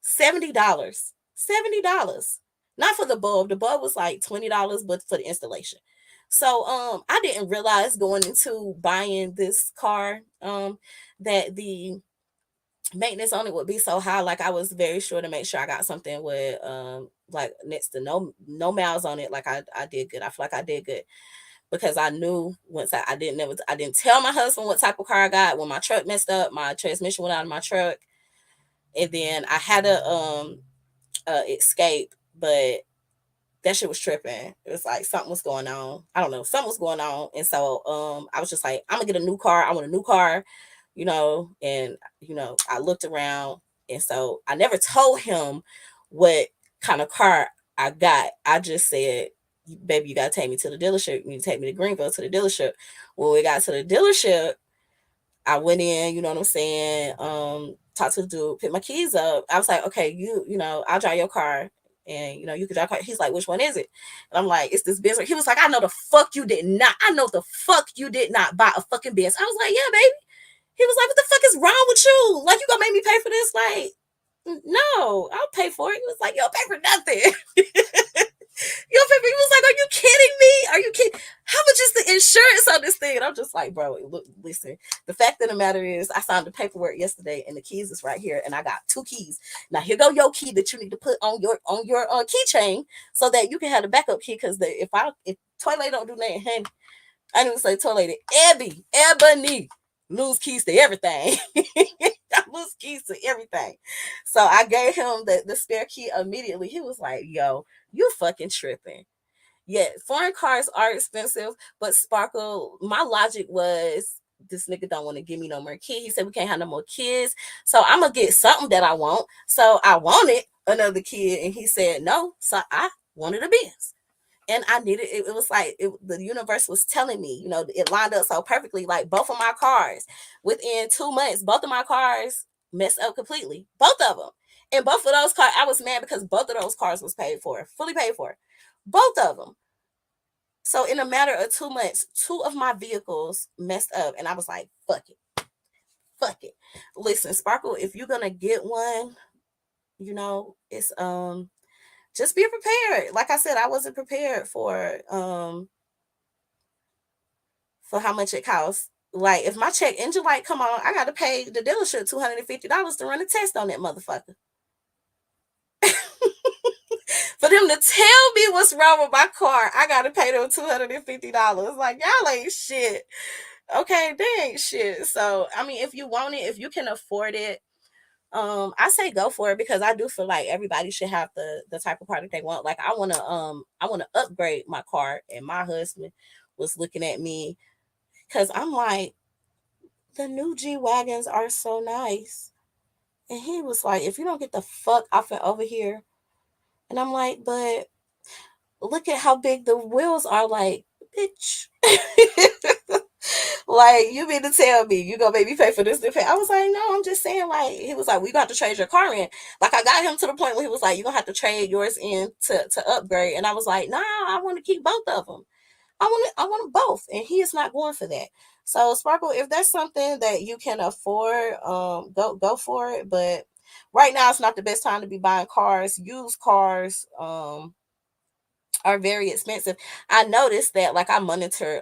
$70. $70. Not for the bulb. The bulb was like $20, but for the installation. So I didn't realize going into buying this car that the maintenance on it would be so high. Like I was very sure to make sure I got something with like next to no miles on it. Like I did good. I feel like I did good because I knew once I didn't tell my husband what type of car I got. When my truck messed up, my transmission went out of my truck, and then I had a escape, but that shit was tripping. It was like something was going on. I don't know, something was going on, and so I was just like, I'm gonna get a new car. I want a new car, and I looked around, and so I never told him what kind of car I got. I just said, baby, you gotta take me to the dealership. You need to take me to Greenville to the dealership. When we got to the dealership, I went in, you know what I'm saying? Talked to the dude, picked my keys up. I was like, okay, I'll drive your car. And you can drive car. He's like, which one is it? And I'm like, it's this Benz. He was like, I know the fuck you did not. I know the fuck you did not buy a fucking Benz. I was like, yeah, baby. He was like, what the fuck is wrong with you? Like, you gonna make me pay for this? Like, no, I'll pay for it. He was like, you don't pay for nothing. He was like, are you kidding me? Are you kidding? How much is the insurance on this thing? And I'm just like, bro, look, listen. The fact of the matter is I signed the paperwork yesterday and the keys is right here. And I got 2 keys. Now here go your key that you need to put on your keychain so that you can have the backup key. Because if ToyLady don't do nothing, honey, I didn't say ToyLady, Ebony lose keys to everything. I lose keys to everything. So I gave him the spare key immediately. He was like, yo, you fucking tripping. Yeah, foreign cars are expensive, but Sparkle, my logic was this nigga don't want to give me no more kids. He said we can't have no more kids. So I'm gonna get something that I want. So I wanted another kid, and he said no. So I wanted a Benz. And I needed it. It was like the universe was telling me, it lined up so perfectly. Like both of my cars, within 2 months, both of my cars messed up completely. Both of them. And both of those cars, I was mad because both of those cars was paid for, fully paid for. Both of them. So in a matter of 2 months, two of my vehicles messed up, and I was like, "Fuck it, fuck it." Listen, Sparkle, if you're gonna get one, it's just be prepared. Like I said, I wasn't prepared for how much it costs. Like if my check engine light come on, I gotta pay the dealership $250 to run a test on that motherfucker. For them to tell me what's wrong with my car, I gotta pay them $250. Like y'all ain't shit. Okay, they ain't shit. So I mean, if you want it, if you can afford it, I say go for it, because I do feel like everybody should have the type of car that they want. Like I wanna upgrade my car, and my husband was looking at me because I'm like, the new G Wagons are so nice. And he was like, if you don't get the fuck off and over here. And I'm like, but look at how big the wheels are. Like, bitch. Like, you mean to tell me you gonna make me pay for this to pay? I was like, no, I'm just saying, like, he was like, we got to trade your car in. Like, I got him to the point where he was like, you're gonna have to trade yours in to upgrade. And I was like, nah, I want to keep both of them. I want them both, and he is not going for that. So Sparkle, if that's something that you can afford, go for it. But right now it's not the best time to be buying cars. Used cars are very expensive. I noticed that, like, I monitor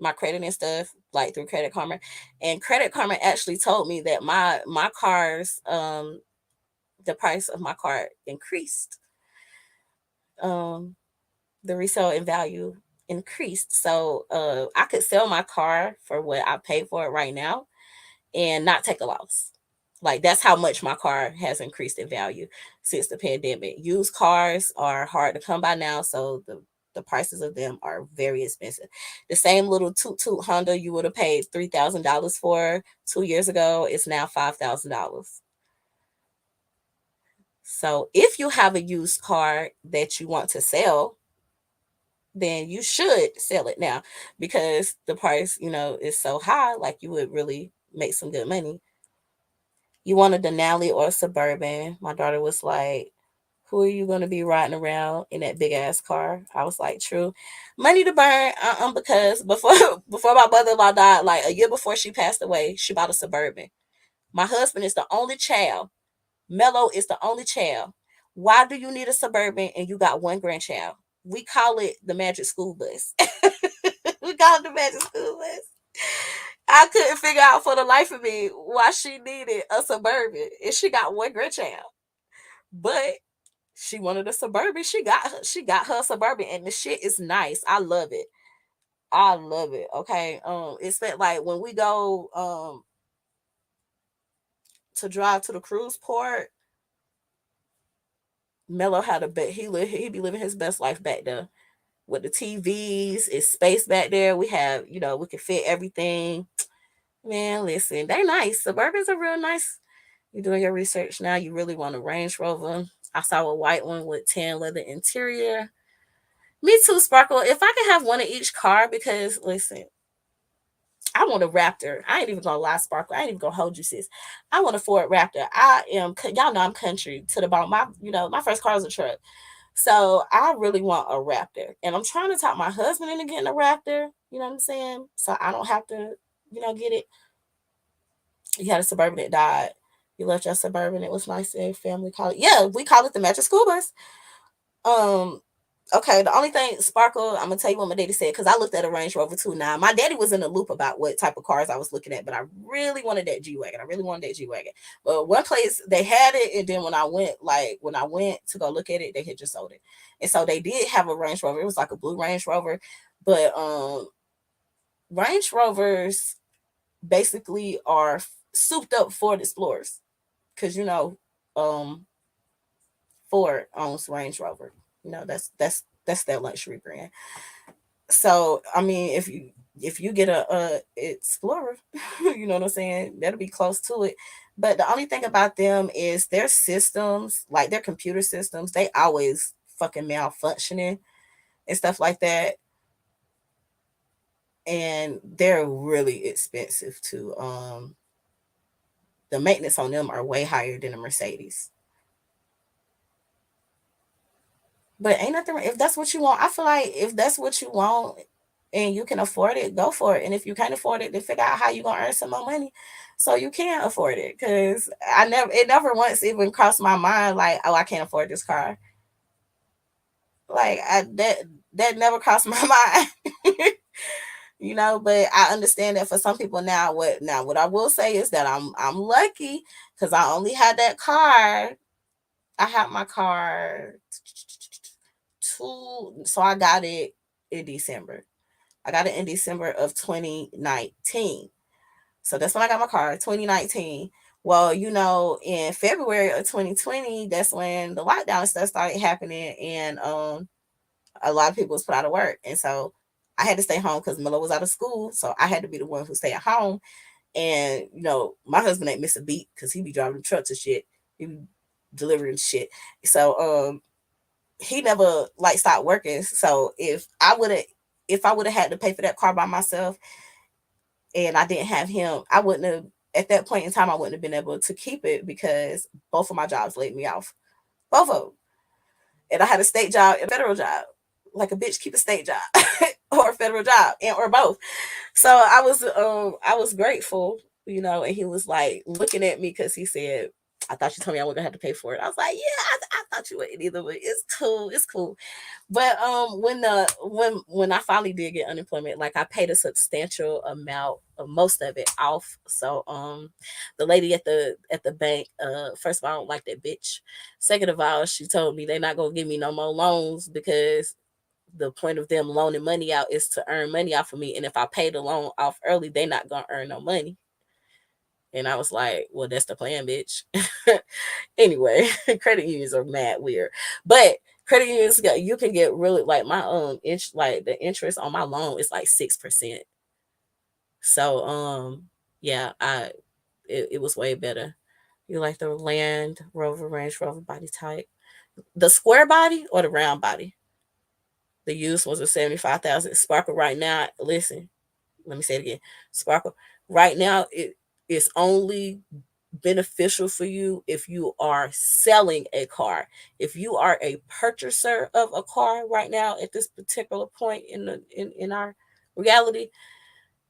my credit and stuff, like through Credit Karma, and Credit Karma actually told me that my cars the price of my car increased. Um the resale in value increased. So I could sell my car for what I paid for it right now and not take a loss. Like that's how much my car has increased in value since the pandemic. Used cars are hard to come by now, so the prices of them are very expensive. The same little toot Honda you would have paid $3,000 for 2 years ago is now $5,000. So if you have a used car that you want to sell, then you should sell it now, because the price, is so high. Like you would really make some good money. You want a Denali or a Suburban? My daughter was like, "Who are you going to be riding around in that big ass car?" I was like, "True, money to burn." Because before before my mother-in-law died, like a year before she passed away, she bought a Suburban. My husband is the only child. Mello is the only child. Why do you need a Suburban and you got one grandchild? We call it the Magic School Bus. We call it the Magic School Bus. I couldn't figure out for the life of me why she needed a Suburban and she got one grandchild. But she wanted a Suburban. She got her Suburban, and the shit is nice. I love it. I love it. Okay. It's that, like, when we go to drive to the cruise port, Mello had a bet. He be living his best life back there with the TVs. It's space back there. We have, we can fit everything. Man, listen, they nice. Suburbans are real nice. You're doing your research now. You really want a Range Rover. I saw a white one with tan leather interior. Me too, Sparkle. If I could have one of each car, because listen, I want a Raptor. I ain't even gonna lie, Sparkle. I ain't even gonna hold you, sis. I want a Ford Raptor. Y'all know I'm country to the bone. My first car was a truck. So I really want a Raptor. And I'm trying to talk my husband into getting a Raptor. You know what I'm saying? So I don't have to, get it. You had a Suburban that died. You left your Suburban. It was nice and family call it. Yeah, we call it the Magic School Bus. Um, okay, the only thing, Sparkle, I'm gonna tell you what my daddy said, because I looked at a Range Rover too. Now, my daddy was in the loop about what type of cars I was looking at, but I really wanted that G Wagon. I really wanted that G Wagon. But one place they had it, and then when I went to go look at it, they had just sold it. And so they did have a Range Rover. It was like a blue Range Rover. But Range Rovers basically are souped up Ford Explorers. Because um Ford owns Range Rover. That's their luxury brand. So I mean, if if you get a Explorer, you know what I'm saying? That'll be close to it. But the only thing about them is their systems, like their computer systems, they always fucking malfunctioning and stuff like that. And they're really expensive too. The maintenance on them are way higher than a Mercedes. But ain't nothing if that's what you want. I feel like if that's what you want and you can afford it, go for it. And if you can't afford it, then figure out how you gonna earn some more money so you can afford it. Cause it never once even crossed my mind like, oh, I can't afford this car. Like that never crossed my mind. But I understand that for some people what I will say is that I'm lucky because I only had that car. I had my car so I got it in December. I got it in December of 2019. So that's when I got my car, 2019. Well, in February of 2020, that's when the lockdown stuff started happening, and a lot of people was put out of work, and so I had to stay home because Miller was out of school, so I had to be the one who stayed at home. And my husband ain't miss a beat because he be driving trucks and shit. He be delivering shit. So he never like stopped working. So if I would have had to pay for that car by myself and I didn't have him, I wouldn't have at that point in time I wouldn't have been able to keep it because both of my jobs laid me off. Both of them. And I had a state job and a federal job. Like a bitch keep a state job or a federal job and or both. So I was grateful, and he was like looking at me because he said, I thought you told me I wasn't gonna have to pay for it. I was like, yeah, I thought you wouldn't either, but it's cool, it's cool. But when I finally did get unemployment, like I paid a substantial amount of most of it off. So the lady at the bank, first of all, I don't like that bitch. Second of all, she told me they're not gonna give me no more loans because the point of them loaning money out is to earn money off of me. And if I pay the loan off early, they're not gonna earn no money. And I was like, well, that's the plan, bitch. Anyway, credit unions are mad weird. But credit unions, you can get really like my like the interest on my loan is like 6%. So yeah, it was way better. You like the Land Rover Range Rover body type, the square body or the round body? The used ones are 75,000. Sparkle right now. Listen, let me say it again. Sparkle right now it is only beneficial for you if you are selling a car. If you are a purchaser of a car right now at this particular point in our reality,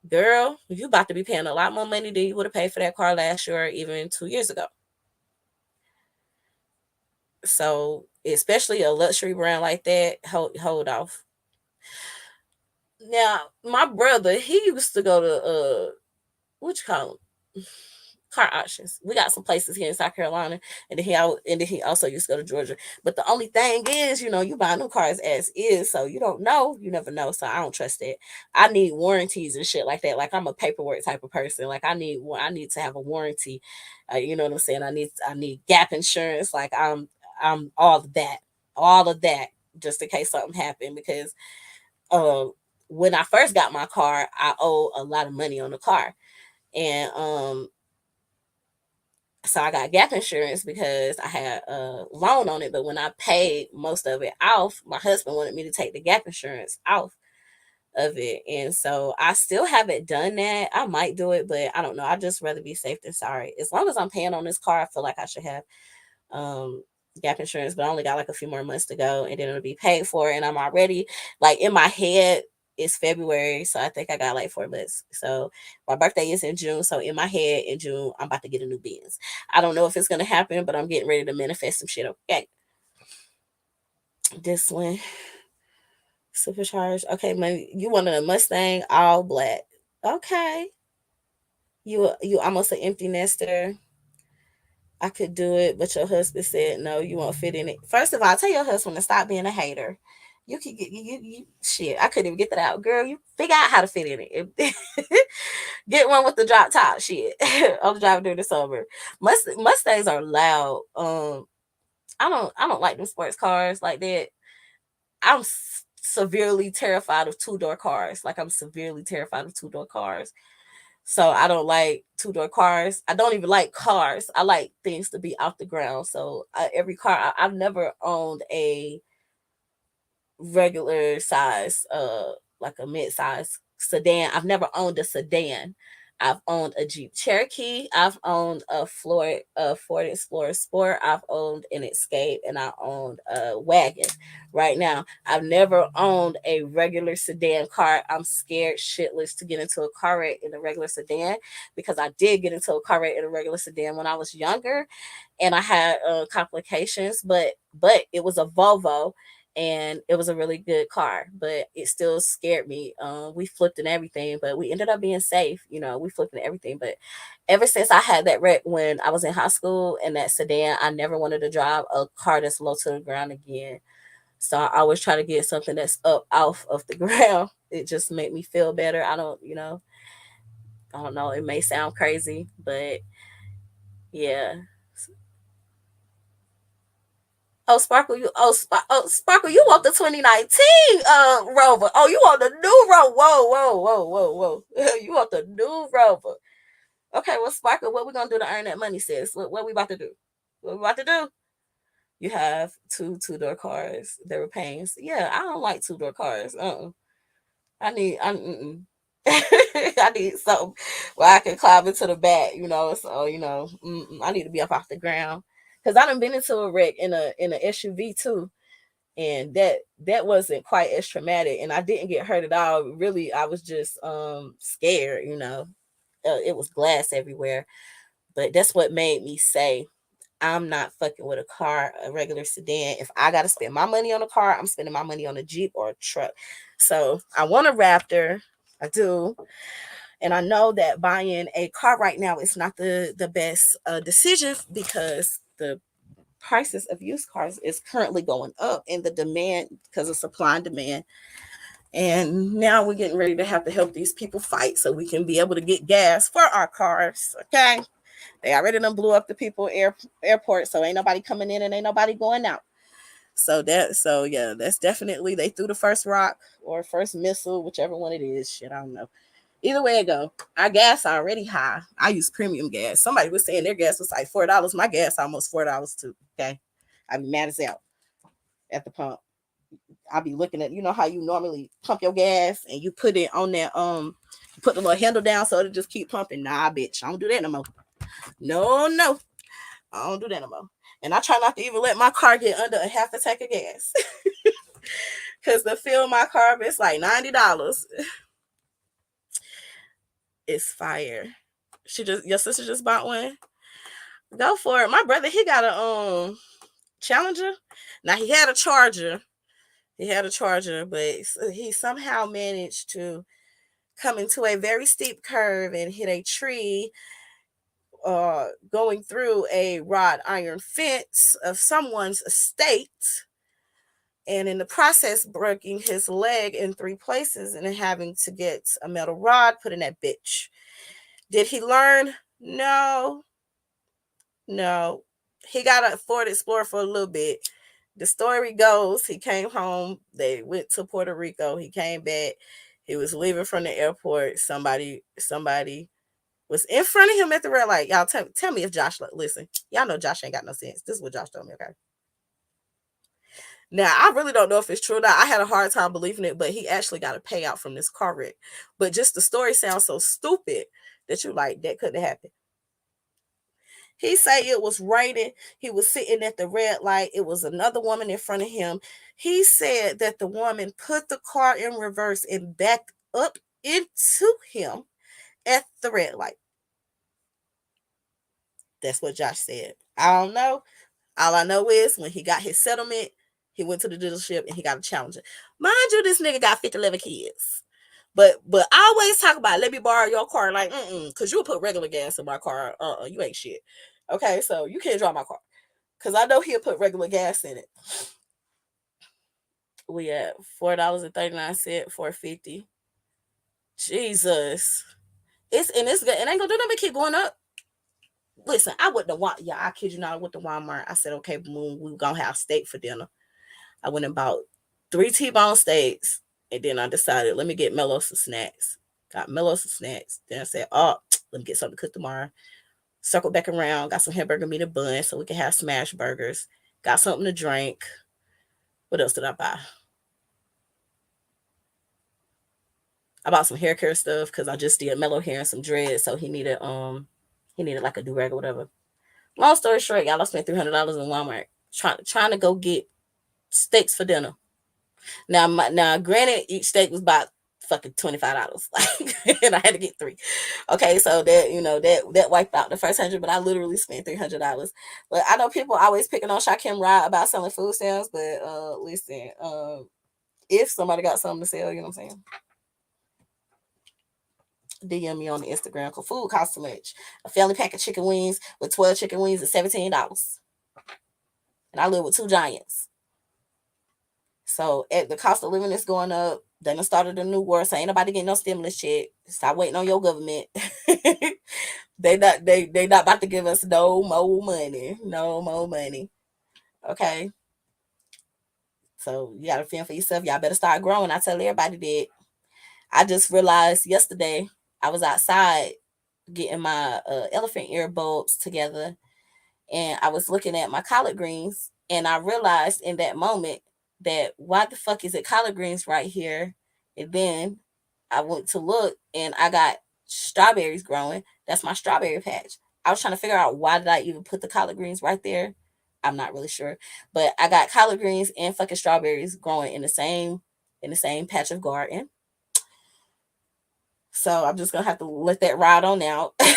girl, you about to be paying a lot more money than you would have paid for that car last year or even 2 years ago. So especially a luxury brand like that, hold off. Now, my brother, he used to go to what you call them? Car auctions. We got some places here in South Carolina, and then he also used to go to Georgia. But the only thing is, you buy new cars as is, so you don't know, you never know. So I don't trust that. I need warranties and shit like that. Like I'm a paperwork type of person. Like I need to have a warranty. You know what I'm saying? I need gap insurance. Like I'm all of that, just in case something happened because uh, when I first got my car, I owe a lot of money on the car. And so I got gap insurance because I had a loan on it. But when I paid most of it off, my husband wanted me to take the gap insurance off of it. And so I still haven't done that. I might do it, but I don't know. I'd just rather be safe than sorry. As long as I'm paying on this car, I feel like I should have um gap insurance, but I only got like a few more months to go and then it'll be paid for. And I'm already like in my head, it's February, so I think I got like 4 months. So my birthday is in June, so in my head in June I'm about to get a new Benz. I don't know if it's gonna happen, but I'm getting ready to manifest some shit. Okay, this one supercharged. Okay, man, you wanted a Mustang all black. Okay, you almost an empty nester. I could do it, but your husband said no, you won't fit in it. First of all, tell your husband to stop being a hater. You can get you shit. I couldn't even get that out, girl. You figure out how to fit in it. Get one with the drop top shit. I'm driving during the summer. Mustangs are loud. I don't like them sports cars like that. I'm severely terrified of two-door cars. Like, I'm severely terrified of two-door cars. So I don't like two-door cars. I don't even like cars. I like things to be off the ground. So every car, I've never owned a regular size, like a mid-size sedan. I've never owned a sedan. I've owned a Jeep Cherokee. I've owned a Ford Explorer Sport. I've owned an Escape, and I owned a wagon. Right now, I've never owned a regular sedan car. I'm scared shitless to get into a car wreck in a regular sedan, because I did get into a car wreck in a regular sedan when I was younger, and I had complications. But it was a Volvo, and it was a really good car, but it still scared me. We flipped and everything, but we ended up being safe. We flipped and everything. But ever since I had that wreck when I was in high school and that sedan, I never wanted to drive a car that's low to the ground again. So I always try to get something that's up off of the ground. It just made me feel better. I don't know. It may sound crazy, but yeah. Oh, Sparkle, Sparkle, you want the 2019 Rover. Oh, you want the new Rover. Whoa, whoa, whoa, whoa, whoa. You want the new Rover. Okay, well, Sparkle, what we gonna do to earn that money, sis? What we about to do? What we about to do? You have two-door cars. They were paying. Yeah, I don't like two-door cars. I need something where I can climb into the back, So I need to be up off the ground, because I done been into a wreck in a SUV too, and that wasn't quite as traumatic, and I didn't get hurt at all. Really, I was just scared. It was glass everywhere, but that's what made me say, I'm not fucking with a car, a regular sedan. If I got to spend my money on a car, I'm spending my money on a Jeep or a truck. So I want a Raptor. I do. And I know that buying a car right now is not the best decision, because the prices of used cars is currently going up, and the demand, because of supply and demand. And now we're getting ready to have to help these people fight so we can be able to get gas for our cars. Okay. They already done blew up the people airport, so ain't nobody coming in and ain't nobody going out. So yeah, that's definitely, they threw the first rock or first missile, whichever one it is. Shit, I don't know. Either way it go, our gas already high. I use premium gas. Somebody was saying their gas was like $4. My gas almost $4 too. Okay, I be mad as hell at the pump. I be looking at, how you normally pump your gas and you put it on that put the little handle down so it'll just keep pumping. Nah, bitch, I don't do that no more. No, I don't do that no more. And I try not to even let my car get under a half a tank of gas. Because to fill my car, it's like $90. It's fire. Your sister just bought one. Go for it. My brother, he got a Challenger. Now he had a Charger. But he somehow managed to come into a very steep curve and hit a tree, going through a wrought iron fence of someone's estate, and in the process breaking his leg in 3 places and having to get a metal rod put in that bitch. Did he learn? No. He got a Ford Explorer for a little bit. The story goes, he came home. They went to Puerto Rico. He came back. He was leaving from the airport. Somebody was in front of him at the red light. Y'all tell me if Josh, listen, y'all know Josh ain't got no sense. This is what Josh told me, okay? Now, I really don't know if it's true or not. I had a hard time believing it, but he actually got a payout from this car wreck. But just the story sounds so stupid that you're like, that couldn't happen. He said it was raining. He was sitting at the red light. It was another woman in front of him. He said that the woman put the car in reverse and backed up into him at the red light. That's what Josh said. I don't know. All I know is when he got his settlement, he went to the dealership and he got a Challenger. Mind you, this nigga got 11 kids. But I always talk about, let me borrow your car. Like, because you'll put regular gas in my car. You ain't shit. Okay, so you can't drive my car. Because I know he'll put regular gas in it. We at $4.39, $4.50. Jesus. It's good. It ain't gonna do nothing but keep going up. Listen, I wouldn't have want. Yeah, I kid you not, I went to Walmart. I said, okay, boom, we were gonna have steak for dinner. I went and bought 3 T-bone steaks. And then I decided, let me get Mello some snacks. Got Mello some snacks. Then I said, oh, let me get something to cook tomorrow. Circled back around, got some hamburger meat and bun so we can have smash burgers. Got something to drink. What else did I buy? I bought some hair care stuff because I just did Mellow hair and some dreads, so he needed like a do rag or whatever. Long story short, y'all, I spent $300 in Walmart trying to go get steaks for dinner. Now, granted, each steak was about fucking $25, like, and I had to get 3. Okay, so that wiped out the first 100, but I literally spent $300. But I know people always picking on Shakim Rod about selling food stamps, but listen, if somebody got something to sell, you know what I'm saying? DM me on the Instagram because food costs too much. A family pack of chicken wings with 12 chicken wings is $17. And I live with 2 giants. So the cost of living is going up. They done started a new war, so ain't nobody getting no stimulus check. Stop waiting on your government. they not about to give us no more money. No more money. Okay. So you gotta fend for yourself. Y'all better start growing. I tell everybody that. I just realized yesterday I was outside getting my elephant ear bulbs together, and I was looking at my collard greens, and I realized in that moment that why the fuck is it collard greens right here? And then I went to look, and I got strawberries growing. That's my strawberry patch. I was trying to figure out why did I even put the collard greens right there. I'm not really sure, but I got collard greens and fucking strawberries growing in the same patch of garden. So I'm just gonna have to let that ride on out. But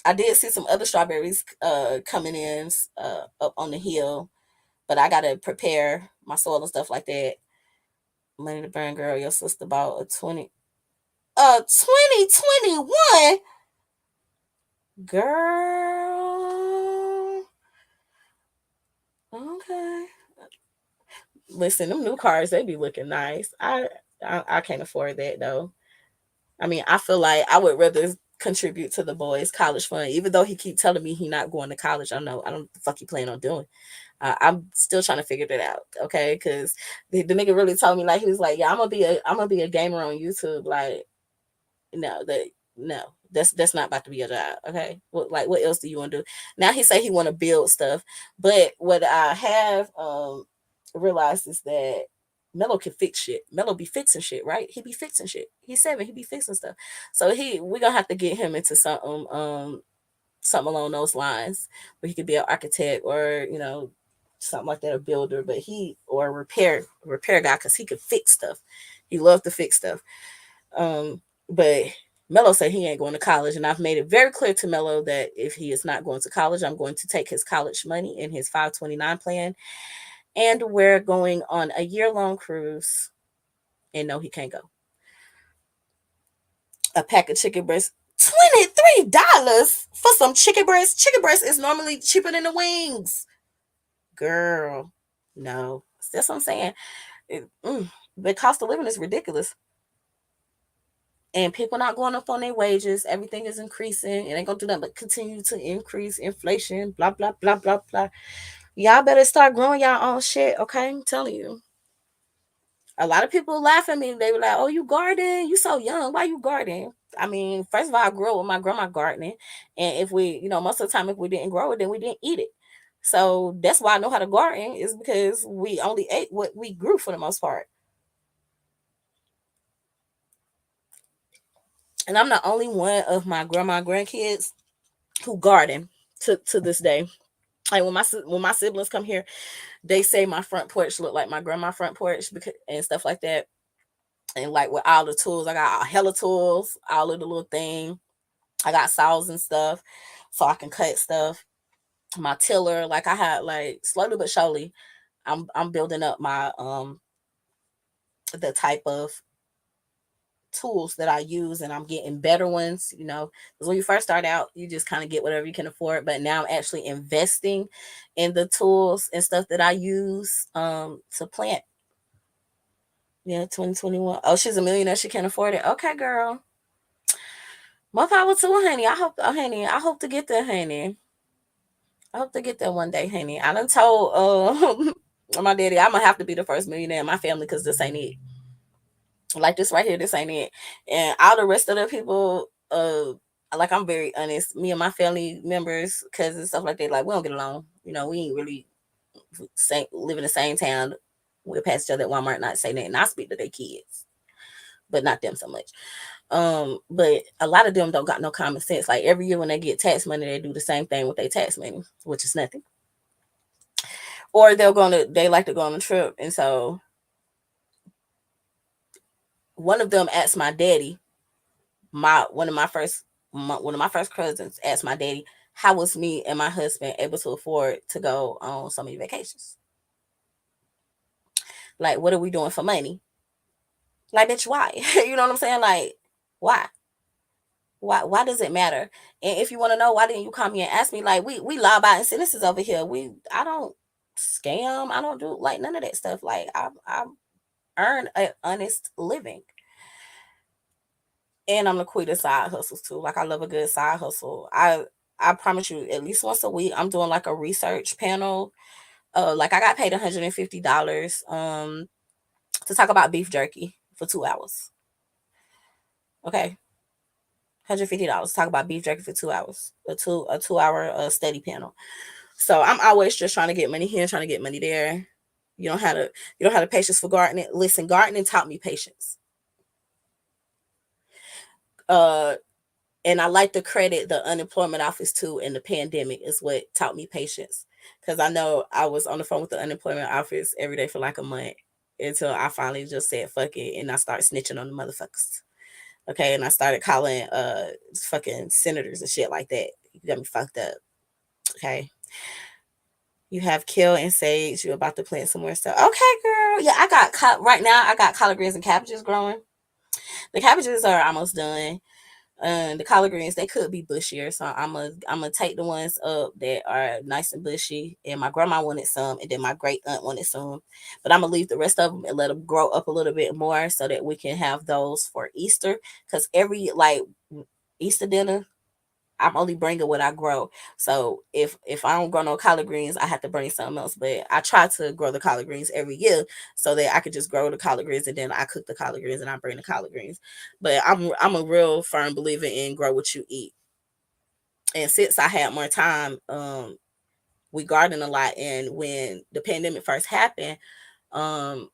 I did see some other strawberries coming in up on the hill, but I gotta prepare my soil and stuff like that. Money to burn, girl. Your sister bought a 2021. Girl. Okay. Listen, them new cars, they be looking nice. I can't afford that though. I mean, I feel like I would rather contribute to the boys' college fund, even though he keep telling me he not going to college. I don't know the fuck he plan on doing. I'm still trying to figure that out, okay? Because the nigga really told me, like, he was like, yeah, I'm gonna be a gamer on YouTube. Like, no, that's not about to be a job, okay? What else do you want to do? Now he say he want to build stuff, but what I have realized is that Mello can fix shit. Mello be fixing shit, right? He be fixing shit. He's 7. He be fixing stuff. So we gonna have to get him into something along those lines where he could be an architect or something like that, a builder, but he or a repair guy because he could fix stuff. He loves to fix stuff. But Mello said he ain't going to college, and I've made it very clear to Mello that if he is not going to college, I'm going to take his college money in his 529 plan, and we're going on a year-long cruise. And no, he can't go. A pack of chicken breasts, $23 for some chicken breast. Chicken breast is normally cheaper than the wings. Girl, no. That's what I'm saying. The cost of living is ridiculous. And people not going up on their wages. Everything is increasing. It ain't gonna do nothing but continue to increase inflation. Blah, blah, blah, blah, blah. Y'all better start growing y'all own shit, okay? I'm telling you. A lot of people laugh at me. They were like, oh, you garden? You so young. Why you garden? I mean, first of all, I grew up with my grandma gardening. And if we, most of the time, if we didn't grow it, then we didn't eat it. So that's why I know how to garden, is because we only ate what we grew for the most part. And I'm the only one of my grandkids who garden to this day. Like when my siblings come here, they say my front porch look like my grandma front porch and stuff like that. And like with all the tools, I got hella tools, all of the little thing. I got saws and stuff, so I can cut stuff. My tiller, like I had, like slowly but surely, I'm building up my the type of tools that I use, and I'm getting better ones. Because when you first start out, you just kind of get whatever you can afford. But now I'm actually investing in the tools and stuff that I use to plant. Yeah, 2021. Oh, she's a millionaire. She can't afford it. Okay, girl. More power to her, honey. I hope to get there, honey. I hope to get there one day, honey. I done told my daddy I'm gonna have to be the first millionaire in my family because this ain't it. Like this right here, this ain't it. And all the rest of the people, like I'm very honest. Me and my family members, cousins, stuff like that, like we don't get along. We ain't really live in the same town. We'll pass each other at Walmart, not say that, and I speak to their kids, but not them so much. But a lot of them don't got no common sense. Like every year when they get tax money, they do the same thing with their tax money, which is nothing. Or they like to go on a trip, and so one of them asked my daddy, one of my first cousins asked my daddy, how was me and my husband able to afford to go on so many vacations? Like, what are we doing for money? Like, bitch, why? You know what I'm saying? Like, why? Why does it matter? And if you want to know, why didn't you come here and ask me? Like, we law abiding citizens over here. I don't scam. I don't do like none of that stuff. Like, I earn an honest living. And I'm the queen of side hustles too. Like, I love a good side hustle. I promise you, at least once a week, I'm doing like a research panel. Like I got paid $150 to talk about beef jerky for 2 hours. Okay. $150 to talk about beef jerky for 2 hours. A 2 hour study panel. So I'm always just trying to get money here, trying to get money there. You don't have the patience for gardening. Listen, gardening taught me patience. Uh and I like to credit the unemployment office too, and the pandemic is what taught me patience. Because I know I was on the phone with the unemployment office every day for like a month until I finally just said fuck it and I started snitching on the motherfuckers. Okay, and I started calling fucking senators and shit like that. You got me fucked up. Okay. You have kale and sage. You're about to plant some more stuff. Okay, girl. Yeah, right now. I got collard greens and cabbages growing. The cabbages are almost done. The collard greens, they could be bushier, so I'm gonna take the ones up that are nice and bushy. And my grandma wanted some, and then my great aunt wanted some, but I'm gonna leave the rest of them and let them grow up a little bit more so that we can have those for Easter. Because every like Easter dinner, I'm only bringing what I grow. So if I don't grow no collard greens, I have to bring something else. But I try to grow the collard greens every year so that I could just grow the collard greens and then I cook the collard greens and I bring the collard greens. But I'm a real firm believer in grow what you eat. And since I had more time, we garden a lot. And when the pandemic first happened, um,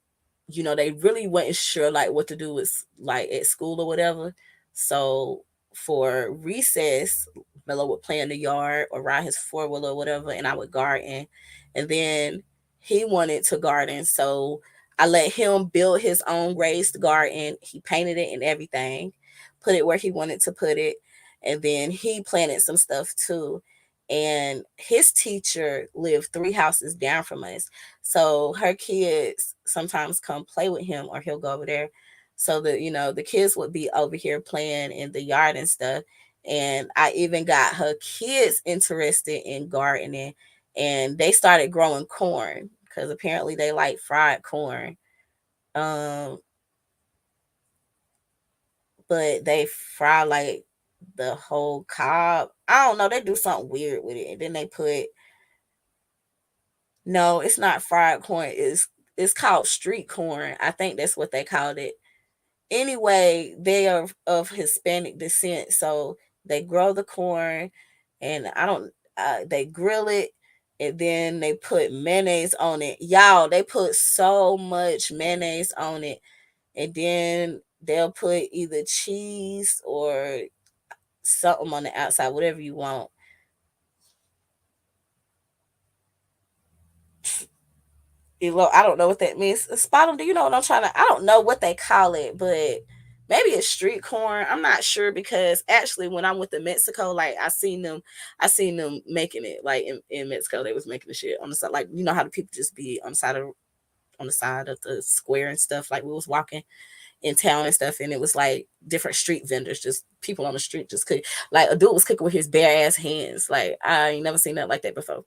they really weren't sure like what to do with like at school or whatever. So for recess, Mello would play in the yard or ride his 4-wheeler or whatever, and I would garden. And then he wanted to garden, so I let him build his own raised garden. He painted it and everything, put it where he wanted to put it, and then he planted some stuff too. And his teacher lived 3 houses down from us. So her kids sometimes come play with him or he'll go over there. So the kids would be over here playing in the yard and stuff. And I even got her kids interested in gardening, and they started growing corn because apparently they like fried corn. Um, but they fry like the whole cob. I don't know. They do something weird with it. And then they put, no, it's not fried corn. It's called street corn. I think that's what they called it. Anyway, they are of Hispanic descent, so they grow the corn, and I don't. They grill it, and then they put mayonnaise on it. Y'all, they put so much mayonnaise on it, and then they'll put either cheese or something on the outside, whatever you want. I don't know what that means. Spot on. Do you know what I'm trying to? I don't know what they call it, but maybe it's street corn. I'm not sure because actually, when I went to Mexico, like I seen them making it. Like in Mexico, they was making the shit on the side. Like how the people just be on the side of the square and stuff. Like we was walking in town and stuff, and it was like different street vendors, just people on the street just cook. Like a dude was cooking with his bare ass hands. Like I ain't never seen nothing like that before.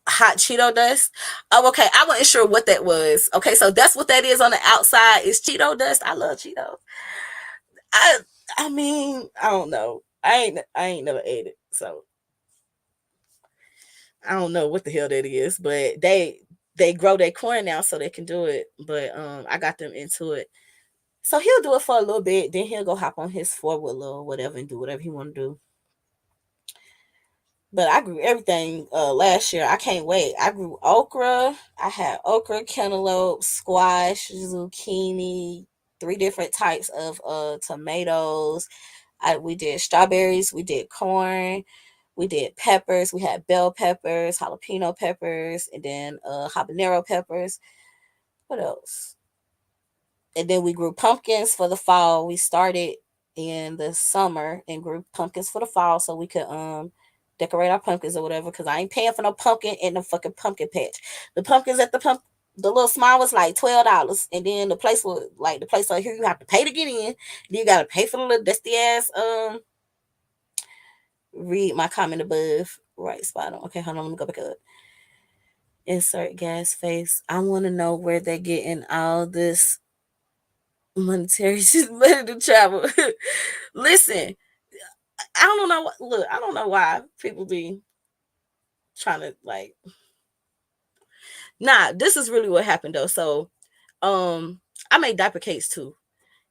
Hot Cheeto dust. Oh, okay. I wasn't sure what that was. Okay, so that's what that is on the outside is Cheeto dust. I love Cheetos. I I mean, I don't know. I ain't never ate it. So I don't know what the hell that is, but they grow their corn now so they can do it. But I got them into it. So he'll do it for a little bit, then he'll go hop on his 4-wheeler or whatever and do whatever he want to do. But I grew everything last year. I can't wait. I grew okra. I had okra, cantaloupe, squash, zucchini, 3 different types of tomatoes. We did strawberries. We did corn. We did peppers. We had bell peppers, jalapeno peppers, and then habanero peppers. What else? And then we grew pumpkins for the fall. We started in the summer and grew pumpkins for the fall so we could decorate our pumpkins or whatever. Cause I ain't paying for no pumpkin in the fucking pumpkin patch. The pumpkins at the little small was like $12, and then the place over here you have to pay to get in. Then you gotta pay for the little dusty ass. Read my comment above. Right spot on. Okay, hold on. Let me go back up. Insert gas face. I want to know where they're getting all this monetary money to travel. Listen, I don't know. Look, I don't know why people be trying to like. Nah, this is really what happened though. So, I made diaper cakes too,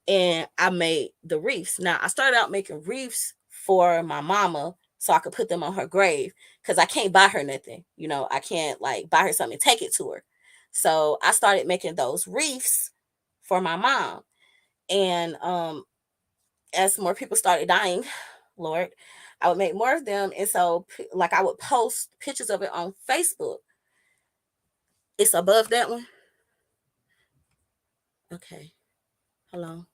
and I made the wreaths. Now, I started out making wreaths for my mama so I could put them on her grave because I can't buy her nothing. You know, I can't like buy her something and take it to her. So I started making those wreaths for my mom, and as more people started dying, Lord, I would make more of them. And so, like, I would post pictures of it on Facebook. It's above that one. Okay. Hold on.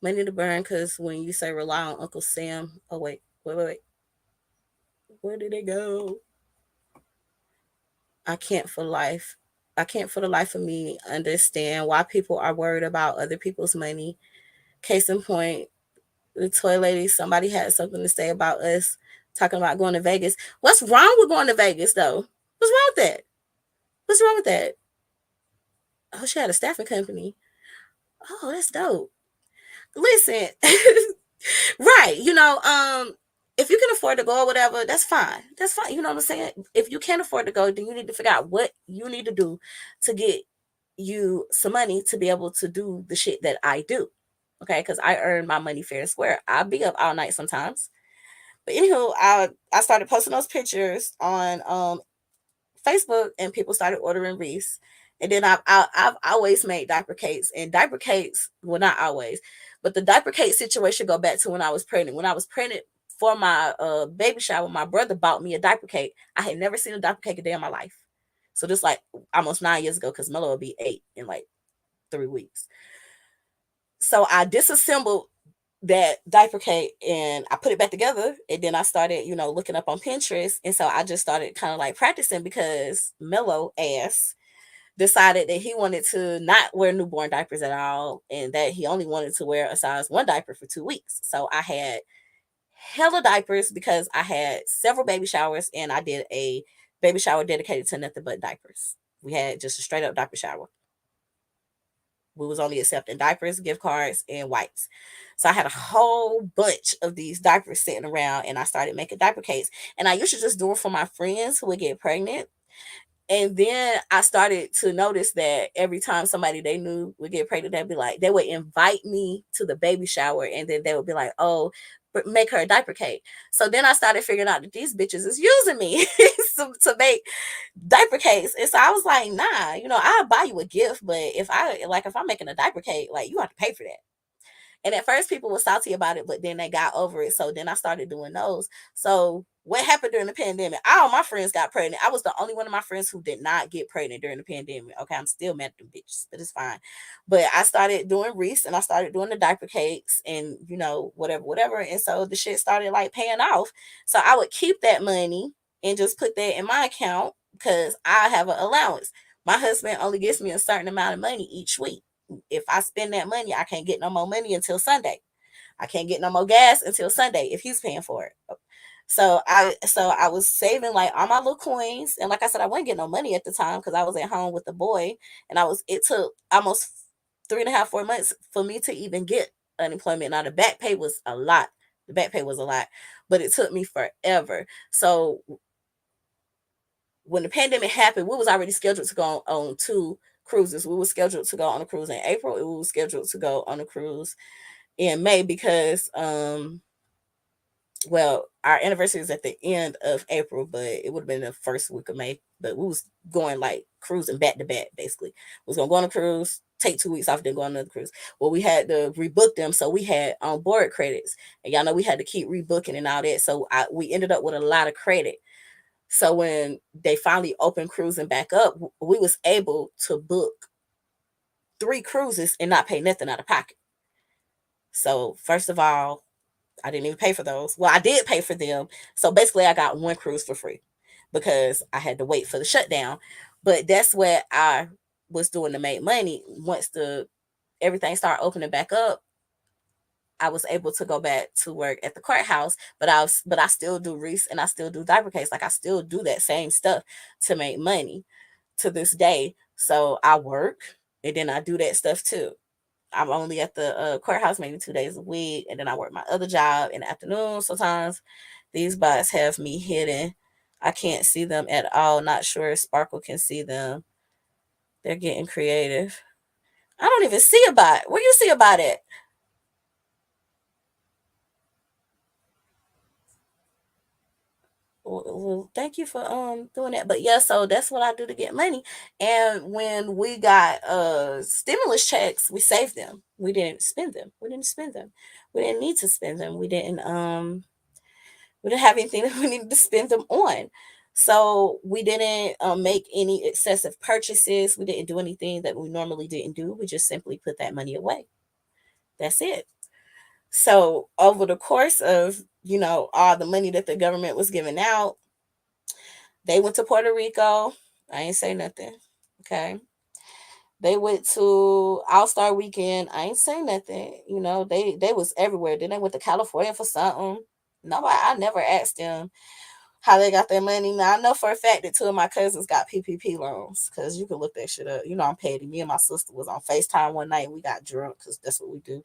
Money to burn, because when you say rely on Uncle Sam, oh, wait. Where did it go? I can't for life. I can't for the life of me understand why people are worried about other people's money. Case in point, the toy lady, somebody had something to say about us talking about going to Vegas. What's wrong with going to Vegas though? What's wrong with that? What's wrong with that? Oh, she had a staffing company. Oh, that's dope. Listen, right? If you can afford to go or whatever, that's fine. That's fine. You know what I'm saying? If you can't afford to go, then you need to figure out what you need to do to get you some money to be able to do the shit that I do. Okay, because I earn my money fair and square. I'll be up all night sometimes. But anywho, I started posting those pictures on Facebook, and people started ordering wreaths. And then I've always made diaper cakes, and diaper cakes, well, not always, but the diaper cake situation go back to when I was pregnant. When I was pregnant for my baby shower, my brother bought me a diaper cake. I had never seen a diaper cake a day in my life. So just like almost 9 years ago, because Mello will be 8 in like 3 weeks. So I disassembled that diaper cake and I put it back together, and then I started, looking up on Pinterest. And so I just started kind of like practicing, because Mello ass decided that he wanted to not wear newborn diapers at all, and that he only wanted to wear a size 1 diaper for 2 weeks. So I had hella diapers because I had several baby showers, and I did a baby shower dedicated to nothing but diapers. We had just a straight up diaper shower. We was only accepting diapers, gift cards, and wipes. So I had a whole bunch of these diapers sitting around, and I started making diaper cakes. And I used to just do it for my friends who would get pregnant. And then I started to notice that every time somebody they knew would get pregnant, they'd be like, they would invite me to the baby shower, and then they would be like, oh, but make her a diaper cake. So then I started figuring out that these bitches is using me to make diaper cakes. And so I was like, nah, I'll buy you a gift, but if I'm making a diaper cake, like, you have to pay for that. And at first people were salty about it, but then they got over it. So then I started doing those. So what happened during the pandemic? All my friends got pregnant. I was the only one of my friends who did not get pregnant during the pandemic. Okay, I'm still mad at them bitches, but it's fine. But I started doing wreaths, and I started doing the diaper cakes, and whatever. And so the shit started like paying off. So I would keep that money and just put that in my account, because I have an allowance. My husband only gives me a certain amount of money each week. If I spend that money, I can't get no more money until Sunday. I can't get no more gas until Sunday if he's paying for it. So I was saving like all my little coins, and like I said, I wasn't getting no money at the time because I was at home with the boy, and it took almost 3.5, 4 months for me to even get unemployment. Now the back pay was a lot. The back pay was a lot, but it took me forever. So when the pandemic happened, we was already scheduled to go on 2 cruises. We were scheduled to go on a cruise in April, and we were scheduled to go on a cruise in May because well, our anniversary is at the end of April, but it would have been the first week of May. But we was going like cruising back to back, basically. We was gonna go on a cruise, take 2 weeks off, then go on another cruise. Well, we had to rebook them, so we had on board credits, and y'all know we had to keep rebooking and all that. So we ended up with a lot of credit. So when they finally opened cruising back up, we was able to book 3 cruises and not pay nothing out of pocket. So first of all, I didn't even pay for those. Well, I did pay for them. So basically, I got 1 cruise for free because I had to wait for the shutdown. But that's what I was doing to make money. Once the everything started opening back up, I was able to go back to work at the courthouse. But I still do Reese and I still do diaper case. Like I still do that same stuff to make money to this day. So I work and then I do that stuff too. I'm only at the courthouse maybe 2 days a week, and then I work my other job in the afternoon. Sometimes these bots have me hidden. I can't see them at all. Not sure if Sparkle can see them. They're getting creative. I don't even see a bot. Where you see a bot at? Well, thank you for doing that. But yeah, so that's what I do to get money. And when we got stimulus checks, we saved them. We didn't spend them. We didn't spend them. We didn't need to spend them. We didn't have anything that we needed to spend them on. So we didn't make any excessive purchases. We didn't do anything that we normally didn't do. We just simply put that money away. That's it. So over the course of, all the money that the government was giving out, they went to Puerto Rico. I ain't say nothing. Okay. They went to All Star Weekend. I ain't say nothing. They was everywhere. Then they went to California for something. Nobody, I never asked them how they got their money. Now I know for a fact that 2 of my cousins got PPP loans because you can look that shit up. I'm petty. Me and my sister was on FaceTime one night and we got drunk because that's what we do.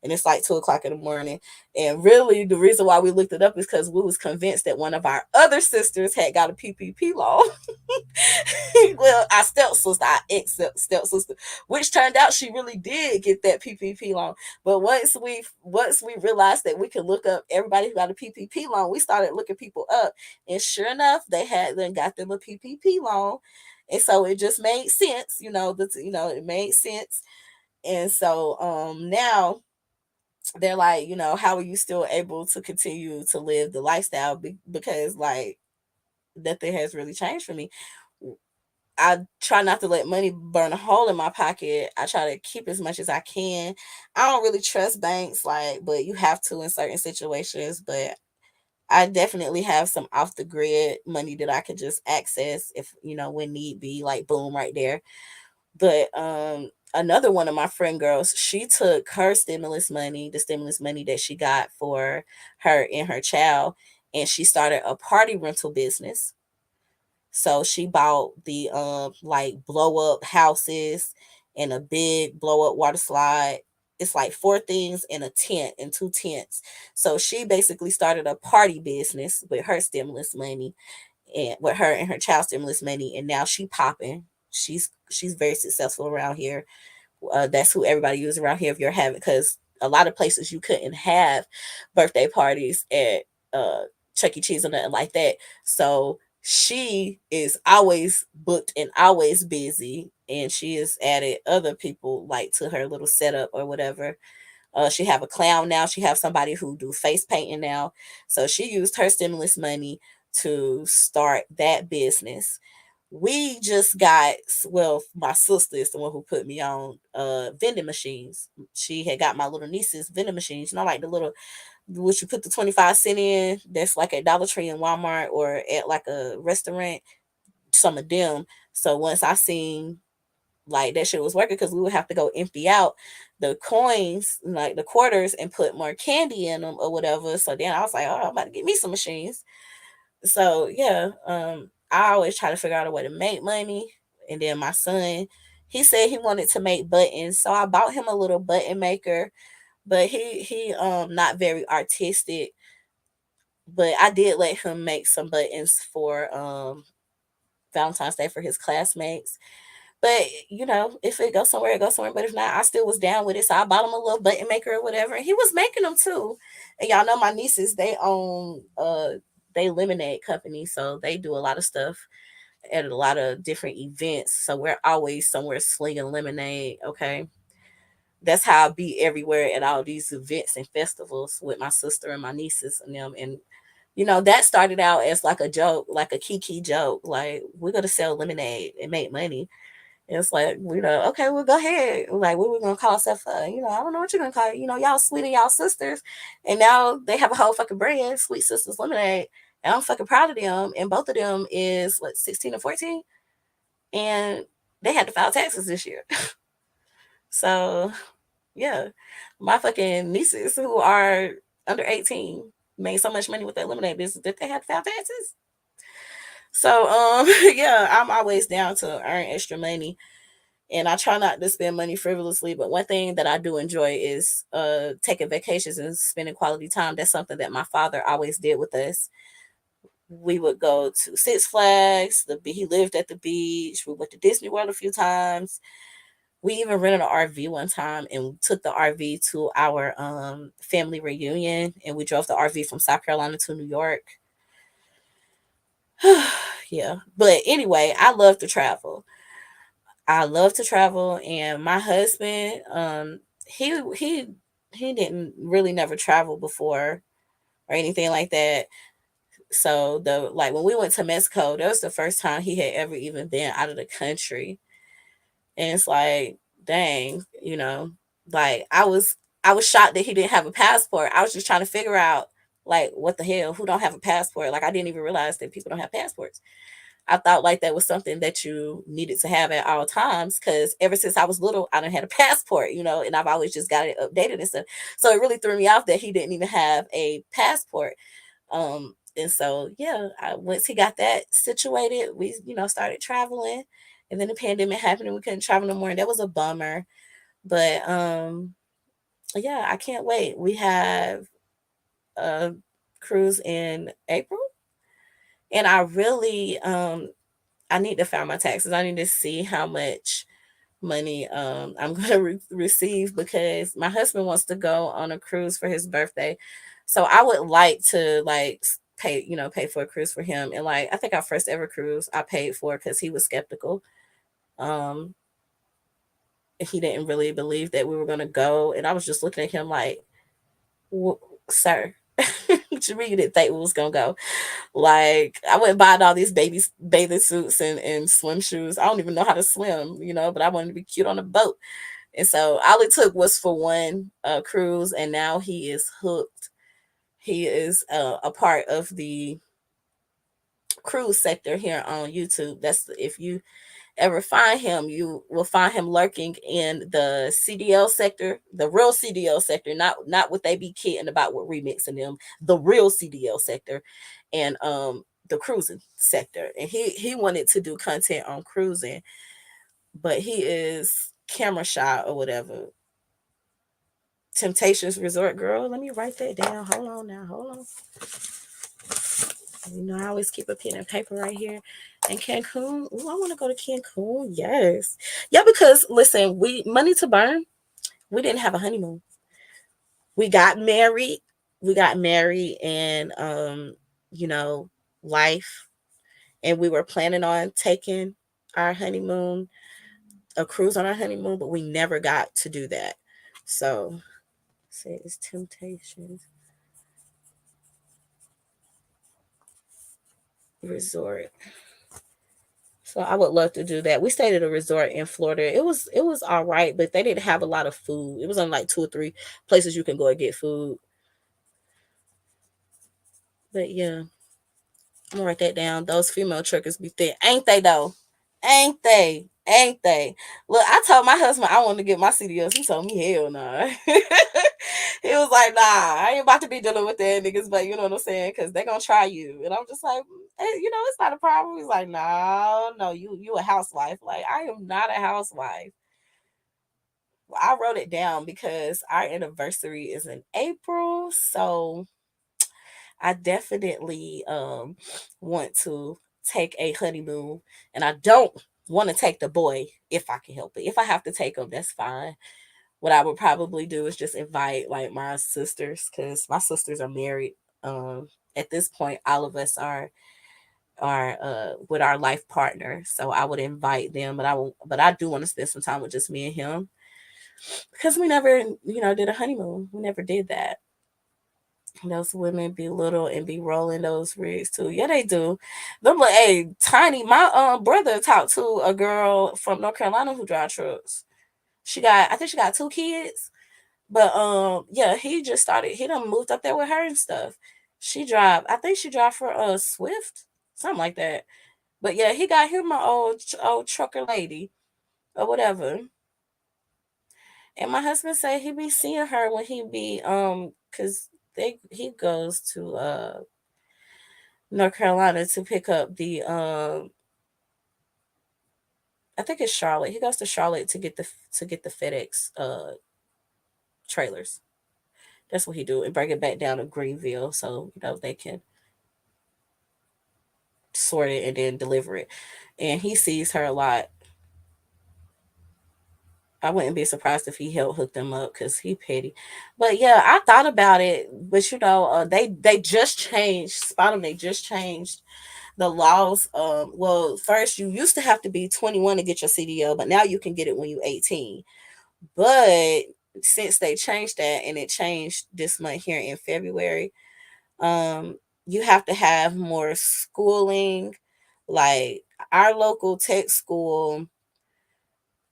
And it's like 2 o'clock in the morning. And really, the reason why we looked it up is because we was convinced that one of our other sisters had got a PPP loan. Well, our stepsister, our ex stepsister, which turned out she really did get that PPP loan. But once we realized that we could look up everybody who got a PPP loan, we started looking people up, and sure enough, they had then got them a PPP loan, and so it just made sense. It made sense, and so now they're like, how are you still able to continue to live the lifestyle? Because like nothing has really changed for me. I try not to let money burn a hole in my pocket. I try to keep as much as I can. I don't really trust banks, but you have to in certain situations. But I definitely have some off the grid money that I could just access if when need be, like boom, right there. But another one of my friend girls, she took her stimulus money, the stimulus money that she got for her and her child, and she started a party rental business. So she bought the like blow up houses and a big blow up water slide. It's like 4 things in a tent and 2 tents. So she basically started a party business with her stimulus money and with her and her child stimulus money, and now she popping. She's very successful around here. That's who everybody uses around here if you're having, because a lot of places you couldn't have birthday parties at Chuck E. Cheese or nothing like that. So she is always booked and always busy, and she has added other people like to her little setup or whatever. She have a clown now. She have somebody who do face painting now. So she used her stimulus money to start that business. We just got, well, my sister is the one who put me on vending machines. She had got my little niece's vending machines, like the little, which you put the 25 cent in, that's like at Dollar Tree and Walmart or at like a restaurant, some of them. So once I seen like that shit was working, because we would have to go empty out the coins, like the quarters, and put more candy in them or whatever. So then I was like, oh, I'm about to get me some machines. So yeah, I always try to figure out a way to make money. And then my son, he said he wanted to make buttons, so I bought him a little button maker. But he not very artistic. But I did let him make some buttons for Valentine's Day for his classmates. But if it goes somewhere, it goes somewhere. But if not, I still was down with it. So I bought him a little button maker or whatever. And he was making them too. And y'all know my nieces, they own they lemonade company. So they do a lot of stuff at a lot of different events. So we're always somewhere slinging lemonade. Okay. That's how I'll be everywhere at all these events and festivals with my sister and my nieces and them. And that started out as like a joke, like a kiki joke. Like, we're gonna sell lemonade and make money. And it's like, okay, well, go ahead. Like, what we gonna call stuff? I don't know what you're gonna call it. Y'all sweet and y'all sisters, and now they have a whole fucking brand, Sweet Sisters Lemonade. And I'm fucking proud of them. And both of them is what, 16 or 14, and they had to file taxes this year. So yeah, my fucking nieces who are under 18 made so much money with that lemonade business that they had to file taxes. So yeah, I'm always down to earn extra money, and I try not to spend money frivolously. But one thing that I do enjoy is taking vacations and spending quality time. That's something that my father always did with us. We would go to Six Flags. He lived at the beach. We went to Disney World a few times. We even rented an RV one time and took the RV to our family reunion, and we drove the RV from South Carolina to New York. Yeah, but anyway, I love to travel. I love to travel, and my husband, he didn't really never travel before or anything like that. So when we went to Mexico, that was the first time he had ever even been out of the country. And it's like, dang, like I was shocked that he didn't have a passport. I was just trying to figure out, like, what the hell, who don't have a passport? Like, I didn't even realize that people don't have passports. I thought like that was something that you needed to have at all times, because ever since I was little, I done had a passport, and I've always just got it updated and stuff. So it really threw me off that he didn't even have a passport. And so yeah, once he got that situated, we started traveling, and then the pandemic happened and we couldn't travel no more, and that was a bummer. But yeah, I can't wait. We have a cruise in April, and I need to file my taxes. I need to see how much money I'm going to receive, because my husband wants to go on a cruise for his birthday. So I would like to pay for a cruise for him. And like, I think our first ever cruise I paid for, because he was skeptical. Um he didn't really believe that we were going to go, and I was just looking at him like, sir, what you mean you didn't think we was going to go? Like, I went buying all these baby bathing suits and swim shoes. I don't even know how to swim, but I wanted to be cute on a boat. And so all it took was for one cruise, and now he is hooked. He is a part of the cruise sector here on YouTube. If you ever find him, you will find him lurking in the CDL sector, the real CDL sector, not what they be kidding about with remixing them, the real CDL sector, and the cruising sector. And he wanted to do content on cruising, but he is camera shy or whatever. Temptations Resort Girl. Let me write that down. Hold on now. Hold on. I always keep a pen and paper right here. And Cancun. Oh, I want to go to Cancun. Yes. Yeah, because listen, we money to burn. We didn't have a honeymoon. We got married. We got married and you know, life. And we were planning on taking our honeymoon, a cruise on our honeymoon, but we never got to do that. So say it's Temptations Resort. So I would love to do that. We stayed at a resort in Florida. It was all right, but they didn't have a lot of food. It was on like two or three places you can go and get food. But yeah, I'm gonna write that down. Those female truckers be thick, ain't they though? Ain't they? Ain't they? Look, I told my husband I wanted to get my CDLs. He told me hell no. Nah. He was like, nah, I ain't about to be dealing with that niggas, but you know what I'm saying? Because they gonna try you. And I'm just like, it's not a problem. He's like, no, you a housewife. Like, I am not a housewife. I wrote it down because our anniversary is in April, so I definitely want to take a honeymoon, and I don't want to take the boy if I can help it. If I have to take him, that's fine. What I would probably do is just invite like my sisters, because my sisters are married. At this point, all of us are with our life partner, so I would invite them, but I do want to spend some time with just me and him, because we never, did a honeymoon. We never did that. Those women be little and be rolling those rigs too. Yeah, they do. Them like, hey, tiny. My brother talked to a girl from North Carolina who drives trucks. I think she got 2 kids. But yeah, he just started. He done moved up there with her and stuff. I think she drive for Swift, something like that. But yeah, he got him my old trucker lady or whatever. And my husband said he be seeing her when he be cause he goes to North Carolina to pick up the I think it's Charlotte. He goes to Charlotte to get the FedEx trailers. That's what he do, and bring it back down to Greenville so they can sort it and then deliver it. And he sees her a lot. I wouldn't be surprised if he helped hook them up because he petty. But yeah, I thought about it. But they just changed. Spot they just changed the laws. Well, first you used to have to be 21 to get your CDL, but now you can get it when you're 18. But since they changed that, and it changed this month here in February, um, you have to have more schooling. Like our local tech school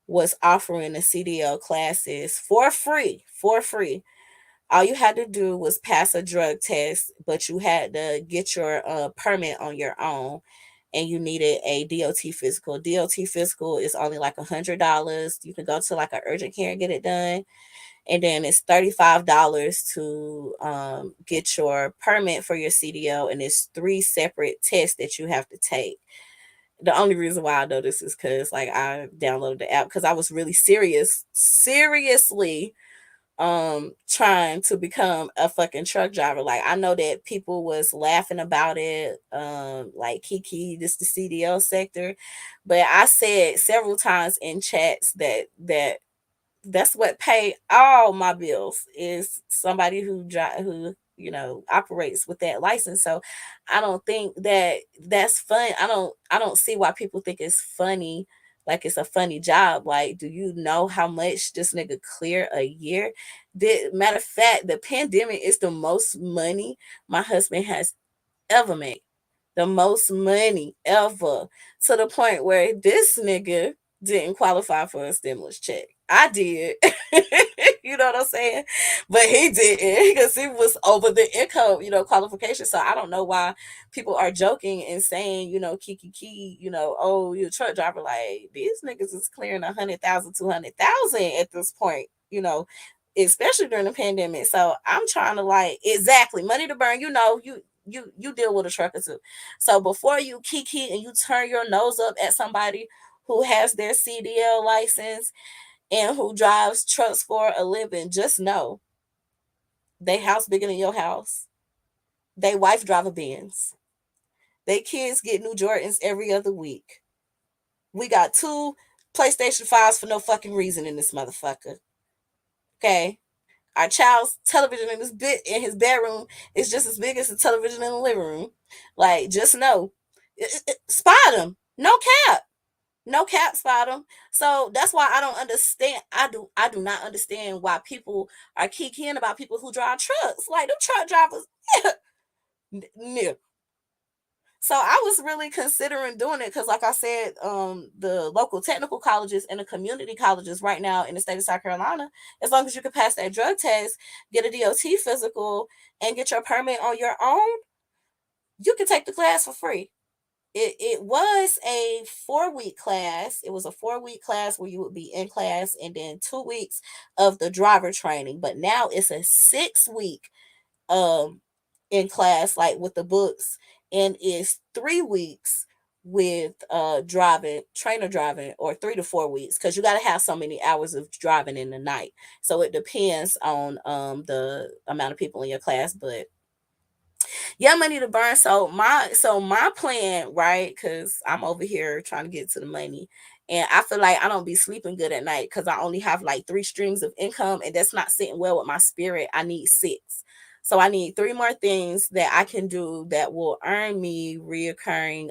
was offering the CDL classes for free, for free. All you had to do was pass a drug test, but you had to get your permit on your own, and you needed a DOT physical. DOT physical is only like $100. You can go to like an urgent care and get it done, and then it's $35 to get your permit for your CDL, and it's 3 separate tests that you have to take. The only reason why I know this is because like I downloaded the app because I was really seriously trying to become a fucking truck driver. Like I know that people was laughing about it, like Kiki, this the CDL sector. But I said several times in chats that's what pay all my bills is somebody who operates with that license. So I don't think that that's fun. I don't see why people think it's funny, like it's a funny job. Like, do you know how much this nigga clear a year? Matter of fact, the pandemic is the most money my husband has ever made. The most money ever, to the point where this nigga didn't qualify for a stimulus check. I did. You know what I'm saying? But he didn't because he was over the income, qualification. So I don't know why people are joking and saying, Kiki Key, oh, you're a truck driver. Like these niggas is clearing 100,000, 200,000 at this point, especially during the pandemic. So I'm trying to like exactly money to burn. You deal with a trucker too. So before you kiki and you turn your nose up at somebody who has their CDL license and who drives trucks for a living, just know they house bigger than your house. They wife drive a Benz. They kids get new Jordans every other week. We got 2 PlayStation 5s for no fucking reason in this motherfucker. Okay. Our child's television in his bedroom is just as big as the television in the living room. Like, just know, spot him. No cap. No cap, spot him. So that's why I don't understand. I do not understand why people are kicking about people who drive trucks. Like them truck drivers, yeah. So I was really considering doing it because, like I said, the local technical colleges and the community colleges right now in the state of South Carolina, as long as you can pass that drug test, get a DOT physical, and get your permit on your own, you can take the class for free. It was a 4-week class. It was a 4-week class where you would be in class and then 2 weeks of the driver training. But now it's a 6-week um in class, like with the books, and it's 3 weeks with trainer driving, or 3 to 4 weeks, because you got to have so many hours of driving in the night. So it depends on the amount of people in your class. But yeah, money to burn. So my plan, right? Because I'm over here trying to get to the money, and I feel like I don't be sleeping good at night because I only have like 3 streams of income, and that's not sitting well with my spirit. I need six. So I need three more things that I can do that will earn me reoccurring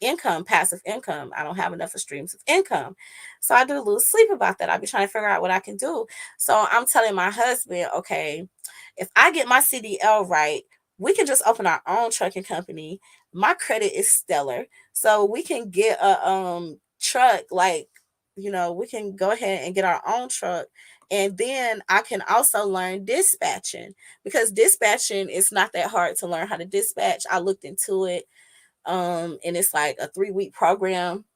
income, passive income. I don't have enough of streams of income. So I do a little sleep about that. I be trying to figure out what I can do. So I'm telling my husband, okay, if I get my CDL right, we can just open our own trucking company. My credit is stellar. So we can get a truck, like, we can go ahead and get our own truck. And then I can also learn dispatching, because dispatching is not that hard to learn how to dispatch. I looked into it, and it's like a 3 week program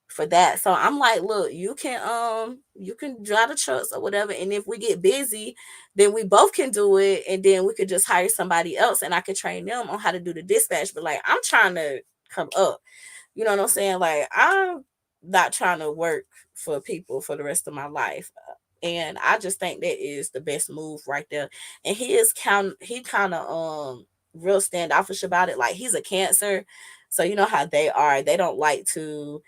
for that. So I'm like, look, you can drive the trucks or whatever, and if we get busy, then we both can do it, and then we could just hire somebody else, and I could train them on how to do the dispatch. But like, I'm trying to come up, you know what I'm saying? Like, I'm not trying to work for people for the rest of my life. And I just think that is the best move right there. And he kind of real standoffish about it. Like, he's a Cancer. So you know how they are. They don't like to,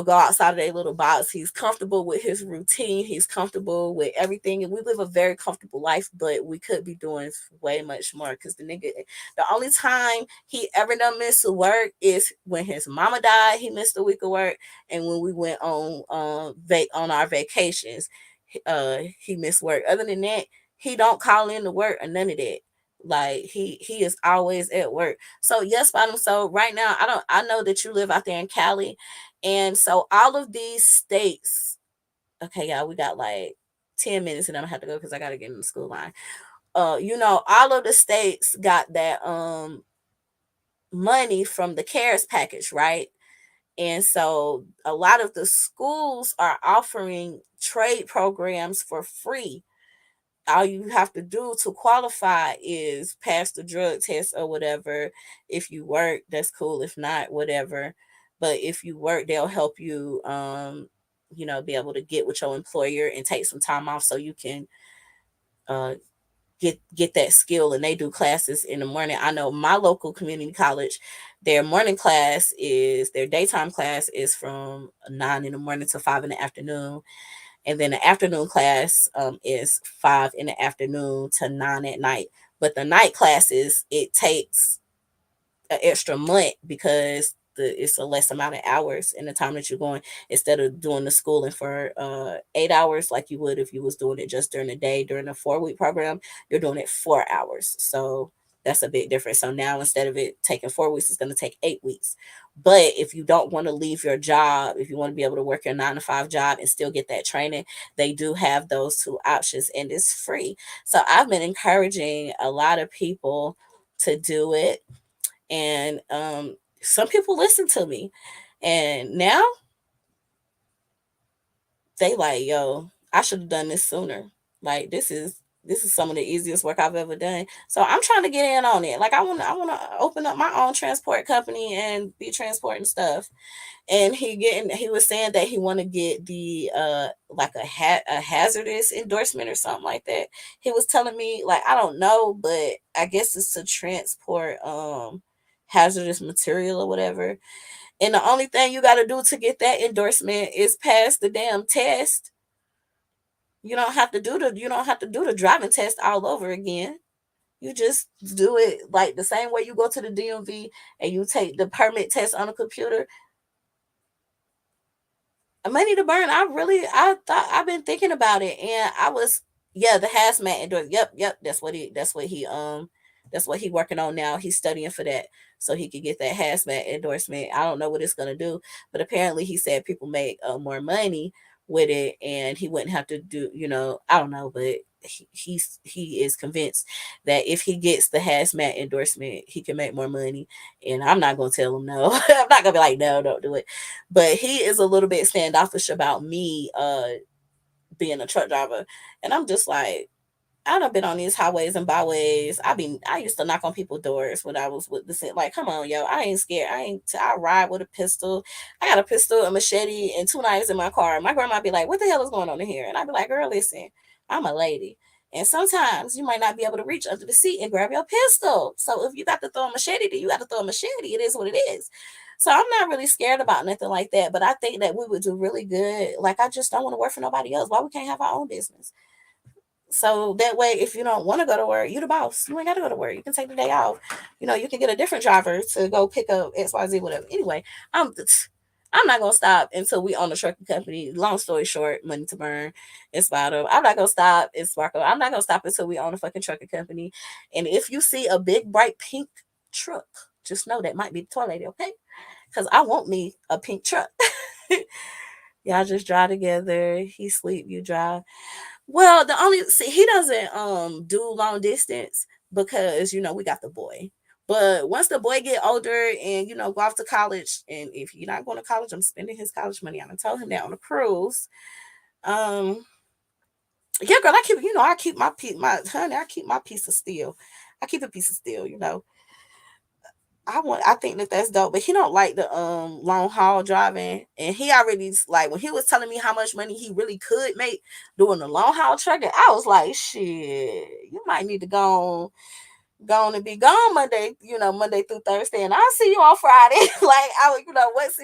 go outside of their little box. He's comfortable with his routine. He's comfortable with everything. And we live a very comfortable life, but we could be doing way much more. Because the only time he ever done miss work is when his mama died. He missed a week of work. And when we went on our vacations, he missed work. Other than that, he don't call in to work or none of that. Like, he is always at work. So yes, bottom. So right now, I know that you live out there in Cali, and so all of these states, okay, y'all, we got like 10 minutes and I'm gonna have to go because I gotta get in the school line. All of the states got that money from the CARES package, right? And so a lot of the schools are offering trade programs for free. All you have to do to qualify is pass the drug test or whatever. If you work, that's cool. If not, whatever. But if you work, they'll help you be able to get with your employer and take some time off so you can uh get that skill. And they do classes in the morning. I know my local community college, their daytime class is from 9 in the morning to 5 in the afternoon, and then the afternoon class is 5 in the afternoon to 9 at night. But the night classes, it takes an extra month because it's a less amount of hours in the time that you're going, instead of doing the schooling for 8 hours like you would if you was doing it just during the day. During a 4 week program, you're doing it 4 hours. So that's a big difference. So now, instead of it taking 4 weeks, it's going to take 8 weeks. But if you don't want to leave your job, if you want to be able to work your 9 to 5 job and still get that training, they do have those two options, and it's free. So I've been encouraging a lot of people to do it, and some people listen to me, and now they like, yo, I should have done this sooner. Like, this is some of the easiest work I've ever done. So I'm trying to get in on it. Like, I want to open up my own transport company and be transporting stuff. And he was saying that he want to get the like a hazardous endorsement or something like that. He was telling me, like, I don't know, but I guess it's to transport hazardous material or whatever. And the only thing you got to do to get that endorsement is pass the damn test. You don't have to do the driving test all over again. You just do it like the same way you go to the DMV and you take the permit test on a computer. Money to burn. I've been thinking about it, and I was, yeah, the hazmat endorse. Yep. That's what he working on now. He's studying for that so he could get that hazmat endorsement. I don't know what it's gonna do, but apparently he said people make more money with it, and he wouldn't have to do. I don't know, but he is convinced that if he gets the hazmat endorsement, he can make more money. And I'm not gonna tell him no. I'm not gonna be like, no, don't do it. But he is a little bit standoffish about me being a truck driver. And I'm just like, I done been on these highways and byways. I used to knock on people's doors when I was with the like, come on, yo, I ain't scared. I ride with a pistol. I got a pistol, a machete, and 2 knives in my car. My grandma be like, what the hell is going on in here? And I'd be like, girl, listen, I'm a lady. And sometimes you might not be able to reach under the seat and grab your pistol. So if you got to throw a machete, then you got to throw a machete. It is what it is. So I'm not really scared about nothing like that. But I think that we would do really good. Like, I just don't want to work for nobody else. Why we can't have our own business? So that way, if you don't want to go to work, you the boss. You ain't got to go to work. You can take the day off. You can get a different driver to go pick up XYZ, whatever. Anyway, I'm not gonna stop until we own a trucking company. Long story short, money to burn in Sparta. I'm not gonna stop in Sparkle. I'm not gonna stop until we own a fucking trucking company. And if you see a big bright pink truck, just know that might be the toy lady, okay? Because I want me a pink truck. Y'all just drive together. He sleep, you drive. Well, the only see he doesn't do long distance because we got the boy. But once the boy get older and go off to college, and if you're not going to college, I'm spending his college money. I told him that on a cruise. Um, yeah, girl, I keep my my honey, I keep my piece of steel. I keep a piece of steel. I think that that's dope, but he don't like the long haul driving, and he already like when he was telling me how much money he really could make doing the long haul trucking. I was like, shit, you might need to go on and be gone Monday through Thursday, and I'll see you on Friday. Like once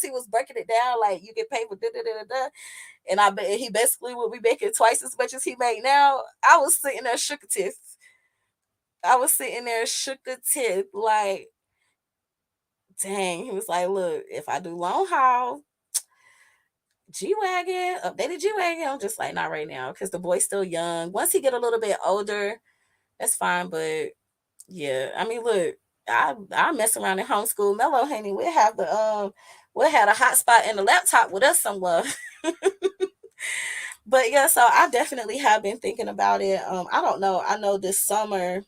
he was breaking it down, like you get paid for da da da da da, and I bet he basically would be making twice as much as he make now. I was sitting there shook a tooth. I was sitting there shook a tooth like dang, he was like, look, if I do long haul, G Wagon, updated G Wagon, I'm just like, not right now, because the boy's still young. Once he get a little bit older, that's fine. But yeah, I mean, look, I mess around in homeschool Mellow, honey. We'll have a hotspot and a laptop with us somewhere. But yeah, so I definitely have been thinking about it. I don't know. I know this summer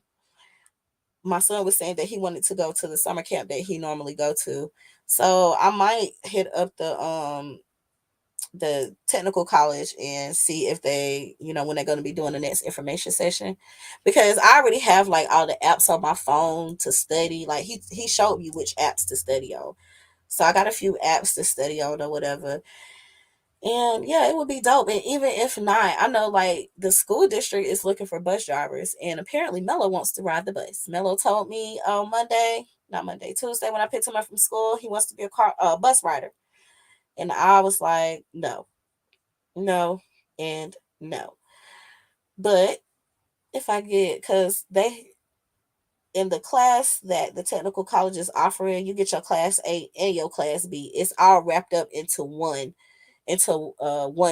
my son was saying that he wanted to go to the summer camp that he normally go to. So I might hit up the technical college and see if they, when they're going to be doing the next information session, because I already have like all the apps on my phone to study. Like he showed me which apps to study on. So I got a few apps to study on or whatever. And yeah, it would be dope. And even if not, I know like the school district is looking for bus drivers, and apparently Mello wants to ride the bus. Mello told me on Tuesday when I picked him up from school, he wants to be a bus rider. And I was like, no, no, and no. But if I get, because they, in the class that the technical college is offering, you get your class A and your class B. It's all wrapped up into one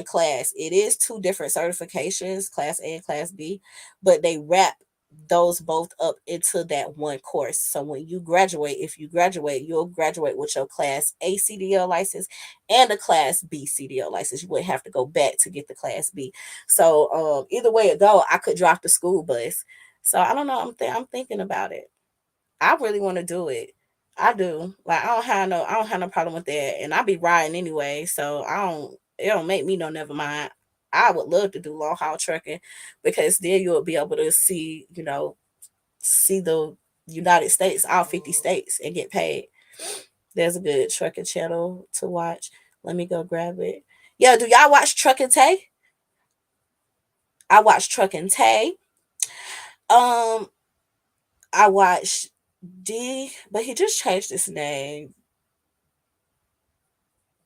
class. It is two different certifications, class A and class B, but they wrap those both up into that one course. So when you graduate, if you graduate, you'll graduate with your class A CDL license and a class B CDL license. You wouldn't have to go back to get the class B. So either way it go, I could drop the school bus. So I don't know. I'm thinking about it. I really want to do it. I do. Like I don't have no problem with that. And I be riding anyway, so it don't make me no never mind. I would love to do long haul trucking because then you'll be able to see the United States, all 50 states, and get paid. There's a good trucking channel to watch. Let me go grab it. Yeah, do y'all watch Truckin' Tay? I watch Truckin' Tay. Um, I watch D, but he just changed his name.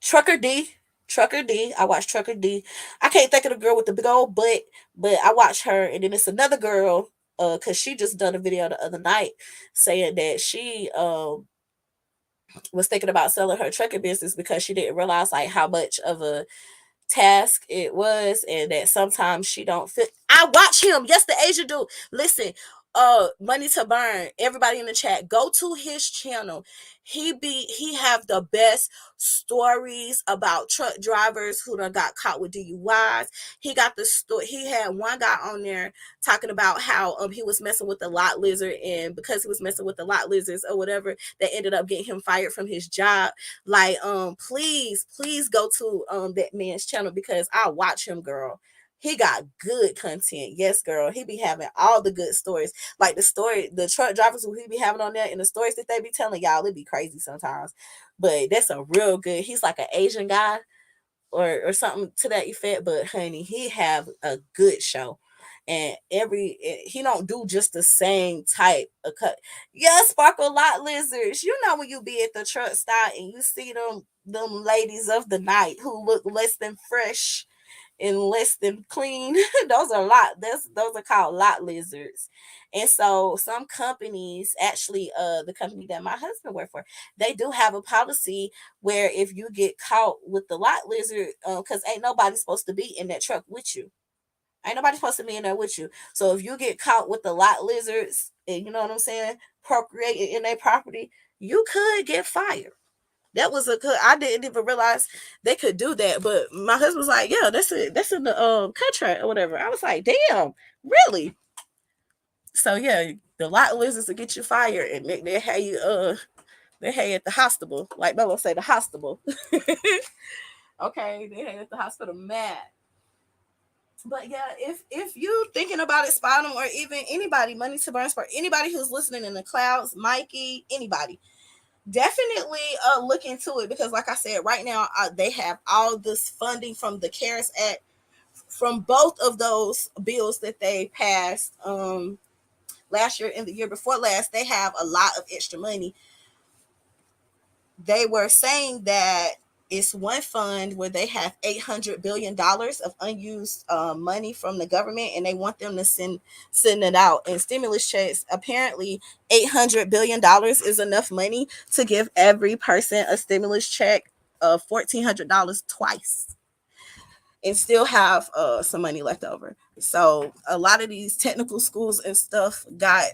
Trucker D. Trucker D. I watch Trucker D. I can't think of the girl with the big old butt, but I watch her, and then it's another girl, cause she just done a video the other night saying that she was thinking about selling her trucking business because she didn't realize like how much of a task it was, and that sometimes she don't fit. I watch him. Yes, the Asian dude. Listen, Money to Burn. Everybody in the chat, go to his channel. He have the best stories about truck drivers who done got caught with DUIs. He got the story. He had one guy on there talking about how he was messing with the lot lizard, and because he was messing with the lot lizards or whatever, that ended up getting him fired from his job. Like please go to that man's channel because I watch him, girl. He got good content. Yes, girl. He be having all the good stories. Like the truck drivers who he be having on there and the stories that they be telling y'all, it be crazy sometimes. But that's a real good. He's like an Asian guy or something to that effect. But honey, he have a good show. And he don't do just the same type of cut. Yeah, sparkle lot lizards. You know when you be at the truck stop and you see them ladies of the night who look less than fresh and less than clean. Those are called lot lizards. And so some companies, actually the company that my husband worked for, they do have a policy where if you get caught with the lot lizard, because ain't nobody supposed to be in that truck with you. Ain't nobody supposed to be in there with you. So if you get caught with the lot lizards, and you know what I'm saying, procreating in their property, you could get fired. That was a good. I didn't even realize they could do that, but my husband was like, "Yeah, that's it. That's in the contract or whatever." I was like, "Damn, really?" So yeah, the lot lizards to get you fired, and they have you they have you at the hospital, like Bella say, the hospital. Okay, they have you at the hospital mad. But yeah, if you thinking about it, Spottum, or even anybody, Money to Burn for anybody who's listening in the clouds, Mikey, anybody, definitely look into it, because like I said, right now they have all this funding from the CARES Act, from both of those bills that they passed last year and the year before last. They have a lot of extra money. They were saying that it's one fund where they have $800 billion of unused money from the government, and they want them to send it out. And stimulus checks, apparently $800 billion is enough money to give every person a stimulus check of $1,400 twice, and still have some money left over. So a lot of these technical schools and stuff got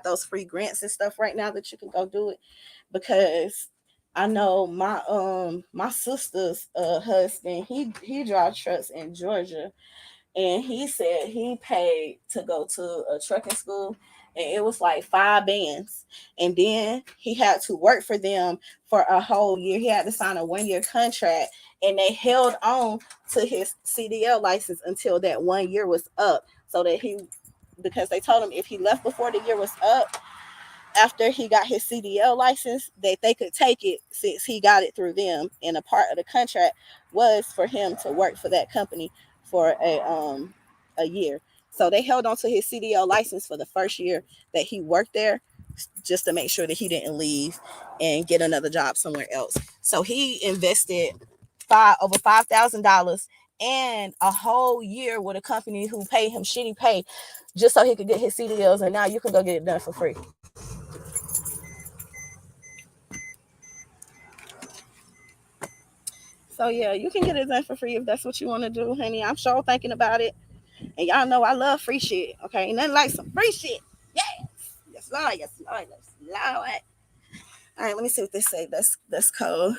those free grants and stuff right now that you can go do it, because I know my sister's husband, he drives trucks in Georgia, and he said he paid to go to a trucking school, and it was like 5 bands, and then he had to work for them for a whole year. He had to sign a 1 year contract, and they held on to his CDL license until that 1 year was up, so that because they told him if he left before the year was up, after he got his CDL license, that they could take it since he got it through them. And a part of the contract was for him to work for that company for a year. So they held on to his CDL license for the first year that he worked there, just to make sure that he didn't leave and get another job somewhere else. So he invested over $5,000 and a whole year with a company who paid him shitty pay, just so he could get his CDLs. And now you can go get it done for free. So yeah, you can get it done for free if that's what you want to do, honey. I'm sure thinking about it. And y'all know I love free shit. Okay, ain't nothing like some free shit. Yes, yes, Lord, yes, Lord, yes, Lord. All right, let me see what they say. That's cold.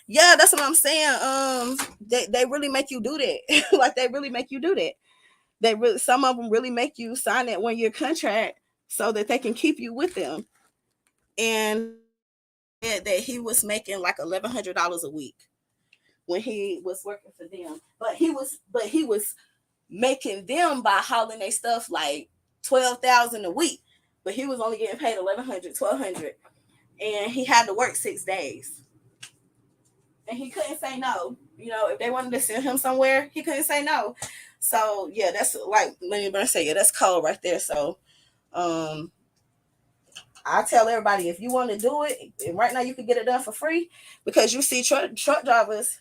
Yeah, that's what I'm saying. They really make you do that. Like they really make you do that. Some of them really make you sign that 1 year contract so that they can keep you with them. And that he was making like $1,100 a week when he was working for them. But he was making them by hauling their stuff like 12,000 a week. But he was only getting paid 1,100, 1,200, and he had to work 6 days. And he couldn't say no. You know, if they wanted to send him somewhere, he couldn't say no. So yeah, that's like Lenny Burns said, yeah, that's cold right there. So um I tell everybody, if you want to do it, and right now you can get it done for free, because you see truck drivers,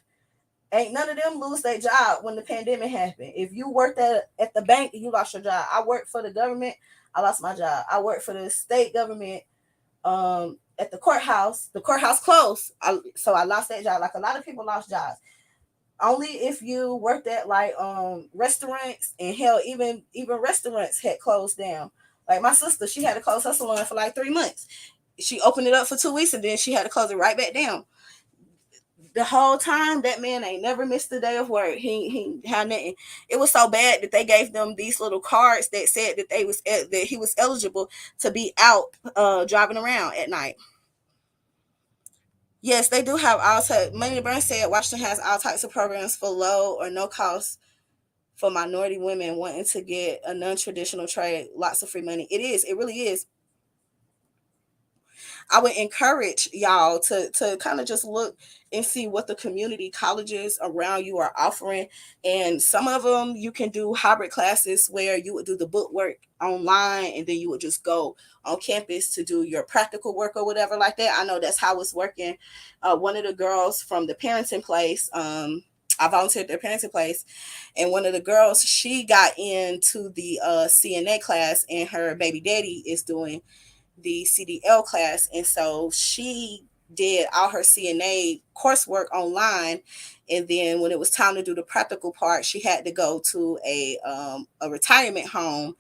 ain't none of them lose their job when the pandemic happened. If you worked at the bank, you lost your job. I worked for the government, I lost my job. I worked for the state government, at the courthouse. The courthouse closed, so I lost that job. Like a lot of people lost jobs. Only if you worked at like restaurants, and hell, even restaurants had closed down. Like my sister, she had to close her salon for like 3 months. She opened it up for 2 weeks, and then she had to close it right back down. The whole time, that man ain't never missed a day of work. He had nothing. It was so bad that they gave them these little cards that said that he was eligible to be out driving around at night. Yes, they do have all types. Money to Burn said Washington has all types of programs for low or no cost for minority women wanting to get a non-traditional trade, lots of free money. It is. It really is. I would encourage y'all to kind of just look and see what the community colleges around you are offering. And some of them you can do hybrid classes where you would do the book work online and then you would just go on campus to do your practical work or whatever like that. I know that's how it's working. One of the girls from the parenting place, I volunteered at the parenting place, and one of the girls, she got into the CNA class, and her baby daddy is doing the CDL class. And so she did all her CNA coursework online. And then when it was time to do the practical part, she had to go to a retirement home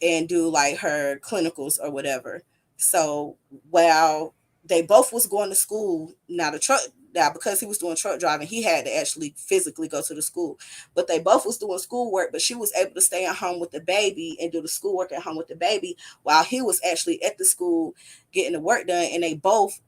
and do like her clinicals or whatever. So while they both was going to school, now because he was doing truck driving, he had to actually physically go to the school. But they both was doing schoolwork, but she was able to stay at home with the baby and do the schoolwork at home with the baby while he was actually at the school getting the work done, and they both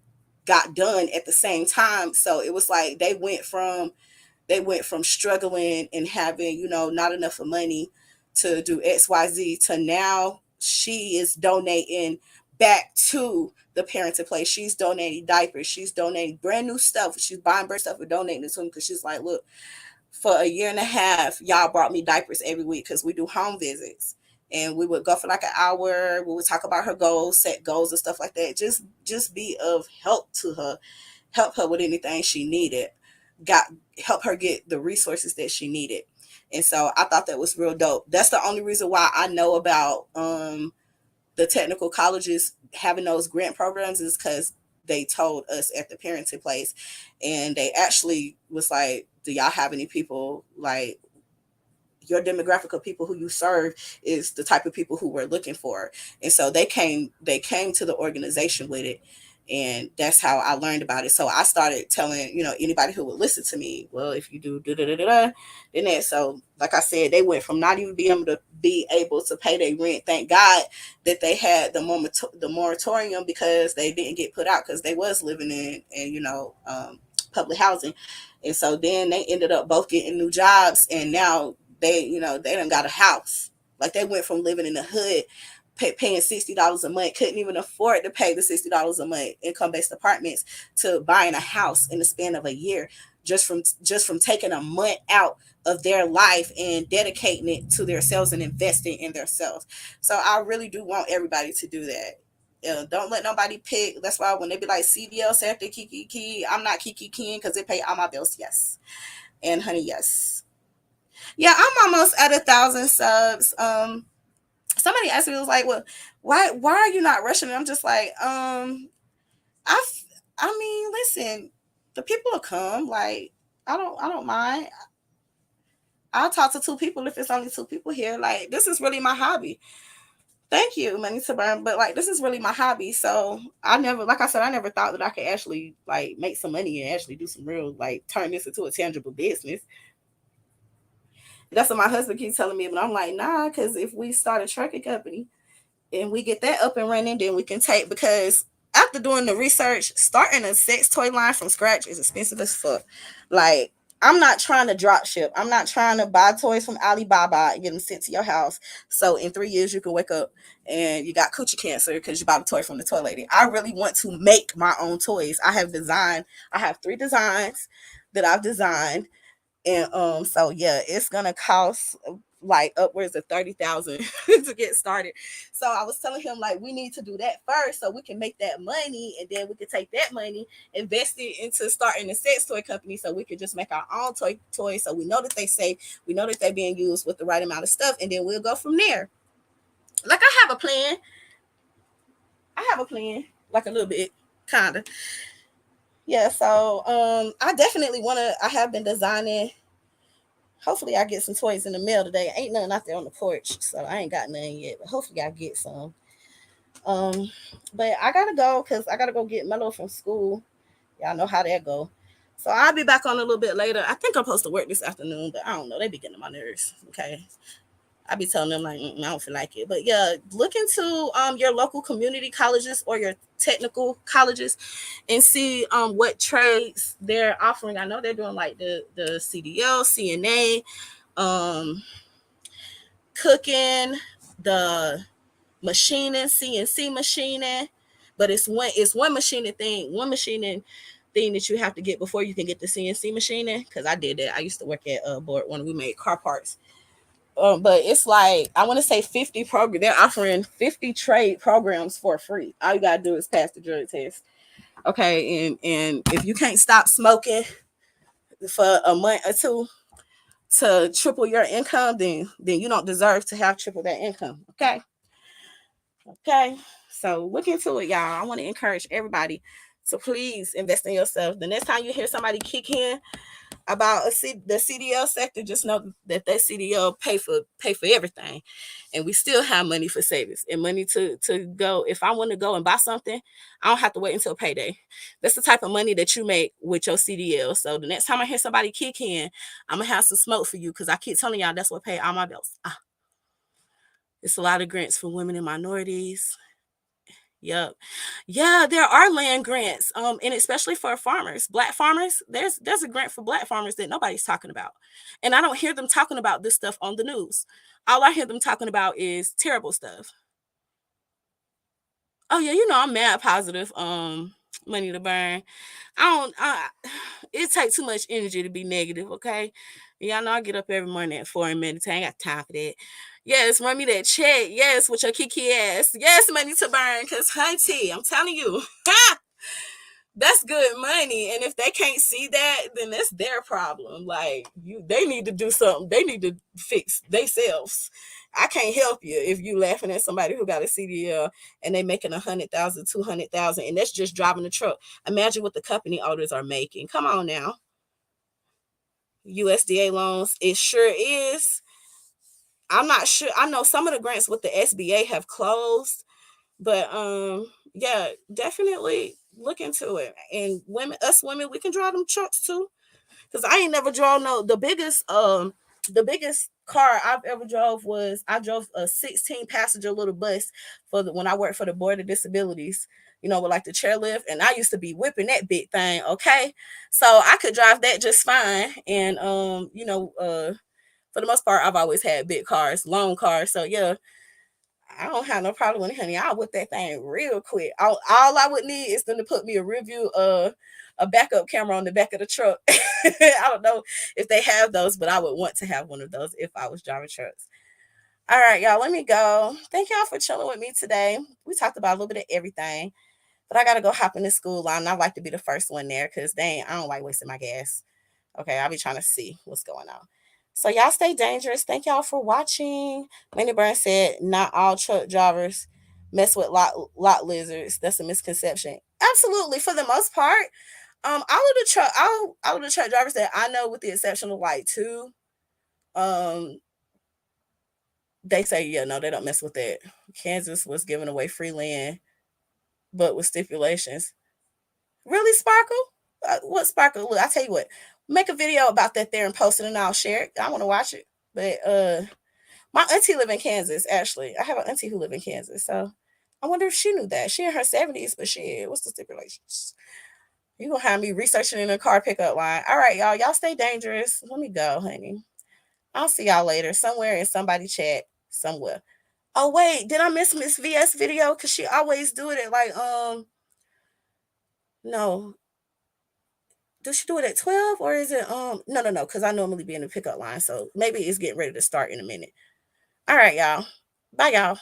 got done at the same time. So it was like they went from struggling and having, not enough of money to do XYZ to now she is donating back to the parenting place. She's donating diapers. She's donating brand new stuff. She's buying brand stuff and donating it to them because she's like, look, for a year and a half, y'all brought me diapers every week because we do home visits. And we would go for like an hour. We would talk about her goals, set goals and stuff like that. Just be of help to her, help her with anything she needed, got help her get the resources that she needed. And so I thought that was real dope. That's the only reason why I know about the technical colleges having those grant programs, is because they told us at the parenting place, and they actually was like, do y'all have any people like your demographic of people who you serve is the type of people who we're looking for. And so they came to the organization with it, and that's how I learned about it. So I started telling, anybody who would listen to me, well, if you do da da da da, then that. So like I said, they went from not even being able to pay their rent. Thank God that they had the moratorium, because they didn't get put out, because they was living in public housing. And so then they ended up both getting new jobs, and now they done got a house. Like, they went from living in the hood, paying $60 a month, couldn't even afford to pay the $60 a month income-based apartments, to buying a house in the span of a year, just from taking a month out of their life and dedicating it to themselves and investing in themselves. So I really do want everybody to do that. Don't let nobody pick. That's why when they be like CDL, say after Kiki Key, I'm not Kiki Key because it pay all my bills. Yes. And honey, yes. Yeah, I'm almost at 1,000 subs. Somebody asked me, was like, well, why are you not rushing? And I'm just like, I I mean, listen, the people will come. Like, I don't mind. I'll talk to two people if it's only two people here. Like, this is really my hobby. Thank you, Money to Burn. But like, this is really my hobby. So I never, like I said, I never thought that I could actually like make some money and actually do some real, like, turn this into a tangible business. That's what my husband keeps telling me, but I'm like, nah, because if we start a trucking company and we get that up and running, then we can take, because after doing the research, starting a sex toy line from scratch is expensive as fuck. Like, I'm not trying to drop ship. I'm not trying to buy toys from Alibaba and get them sent to your house. So in 3 years, you can wake up and you got coochie cancer because you bought a toy from the toy lady. I really want to make my own toys. I have 3 designs that I've designed, and so yeah, it's gonna cost like upwards of 30,000 to get started. So I was telling him, like, we need to do that first so we can make that money, and then we can take that money, invest it into starting a sex toy company, so we can just make our own toys, so we know that they safe, we know that they're being used with the right amount of stuff, and then we'll go from there. Like, I have a plan. Like, a little bit, kind of. Yeah, so I definitely want to. I have been designing. Hopefully, I get some toys in the mail today. Ain't nothing out there on the porch, so I ain't got none yet. But hopefully, I get some. Um, but I gotta go because I gotta go get Mello from school. Y'all know how that go. So I'll be back on a little bit later. I think I'm supposed to work this afternoon, but I don't know. They be getting on my nerves. Okay, I be telling them, like, I don't feel like it. But yeah, look into your local community colleges or your technical colleges and see what trades they're offering. I know they're doing like the CDL, CNA, um, cooking, the machining, CNC machining. But it's one machining thing that you have to get before you can get the CNC machining. Because I did that. I used to work at board when we made car parts. But it's like I want to say 50 program. They're offering 50 trade programs for free. All you gotta do is pass the drug test. Okay, and if you can't stop smoking for a month or two to triple your income, then you don't deserve to have triple that income. Okay. So look into it, y'all. I want to encourage everybody to please invest in yourself. The next time you hear somebody kick in about the CDL sector, just know that CDL pay for everything, and we still have money for savings and money to go. If I want to go and buy something, I don't have to wait until payday. That's the type of money that you make with your CDL. So the next time I hear somebody kick in, I'm gonna have some smoke for you because I keep telling y'all that's what pay all my bills. It's a lot of grants for women and minorities. Yep. Yeah, there are land grants. And especially for farmers, black farmers, there's a grant for black farmers that nobody's talking about. And I don't hear them talking about this stuff on the news. All I hear them talking about is terrible stuff. Oh yeah, I'm mad positive. Money to burn. I don't it takes too much energy to be negative, okay? Y'all know I get up every morning at 4 and meditate. I ain't got time for that. Yes, run me that check. Yes, with your kiki ass. Yes, money to burn. Cause hunty, I'm telling you, that's good money. And if they can't see that, then that's their problem. Like they need to do something. They need to fix themselves. I can't help you if you laughing at somebody who got a CDL and they making 100,000, 200,000, and that's just driving the truck. Imagine what the company owners are making. Come on now. USDA loans, it sure is. I'm not sure. I know some of the grants with the SBA have closed, but yeah, definitely look into it. And us women, we can drive them trucks too. Cause I ain't never drove the biggest car I've ever drove was I drove a 16 passenger little bus when I worked for the Board of Disabilities, with like the chairlift, and I used to be whipping that big thing. Okay, so I could drive that just fine, and for the most part, I've always had big cars, long cars. So yeah, I don't have no problem with it, honey. I'll whip that thing real quick. All I would need is them to put me a review, a backup camera on the back of the truck. I don't know if they have those, but I would want to have one of those if I was driving trucks. All right, y'all, let me go. Thank y'all for chilling with me today. We talked about a little bit of everything, but I gotta go hop in the school line. I like to be the first one there because dang, I don't like wasting my gas. Okay, I'll be trying to see what's going on. So y'all stay dangerous. Thank y'all for watching. Manny Burns said, "Not all truck drivers mess with lot lizards. That's a misconception." Absolutely, for the most part. All of the truck drivers that I know, with the exception of like two, um, they say yeah, no, they don't mess with that. Kansas was giving away free land, but with stipulations. Really, Sparkle? What Sparkle? Look, I tell you what, make a video about that there and post it, and I'll share it. I want to watch it. But my auntie live in Kansas. Actually, I have an auntie who live in Kansas, so I wonder if she knew that. She in her 70s, but what's the stipulations? You gonna have me researching in a car pickup line? All right, y'all. Y'all stay dangerous. Let me go, honey. I'll see y'all later, somewhere in somebody chat somewhere. Oh wait, did I miss Miss VS video? Cause she always do it at like no, does she do it at 12 or is it no, because I normally be in the pickup line, so maybe it's getting ready to start in a minute. All right, y'all. Bye, y'all.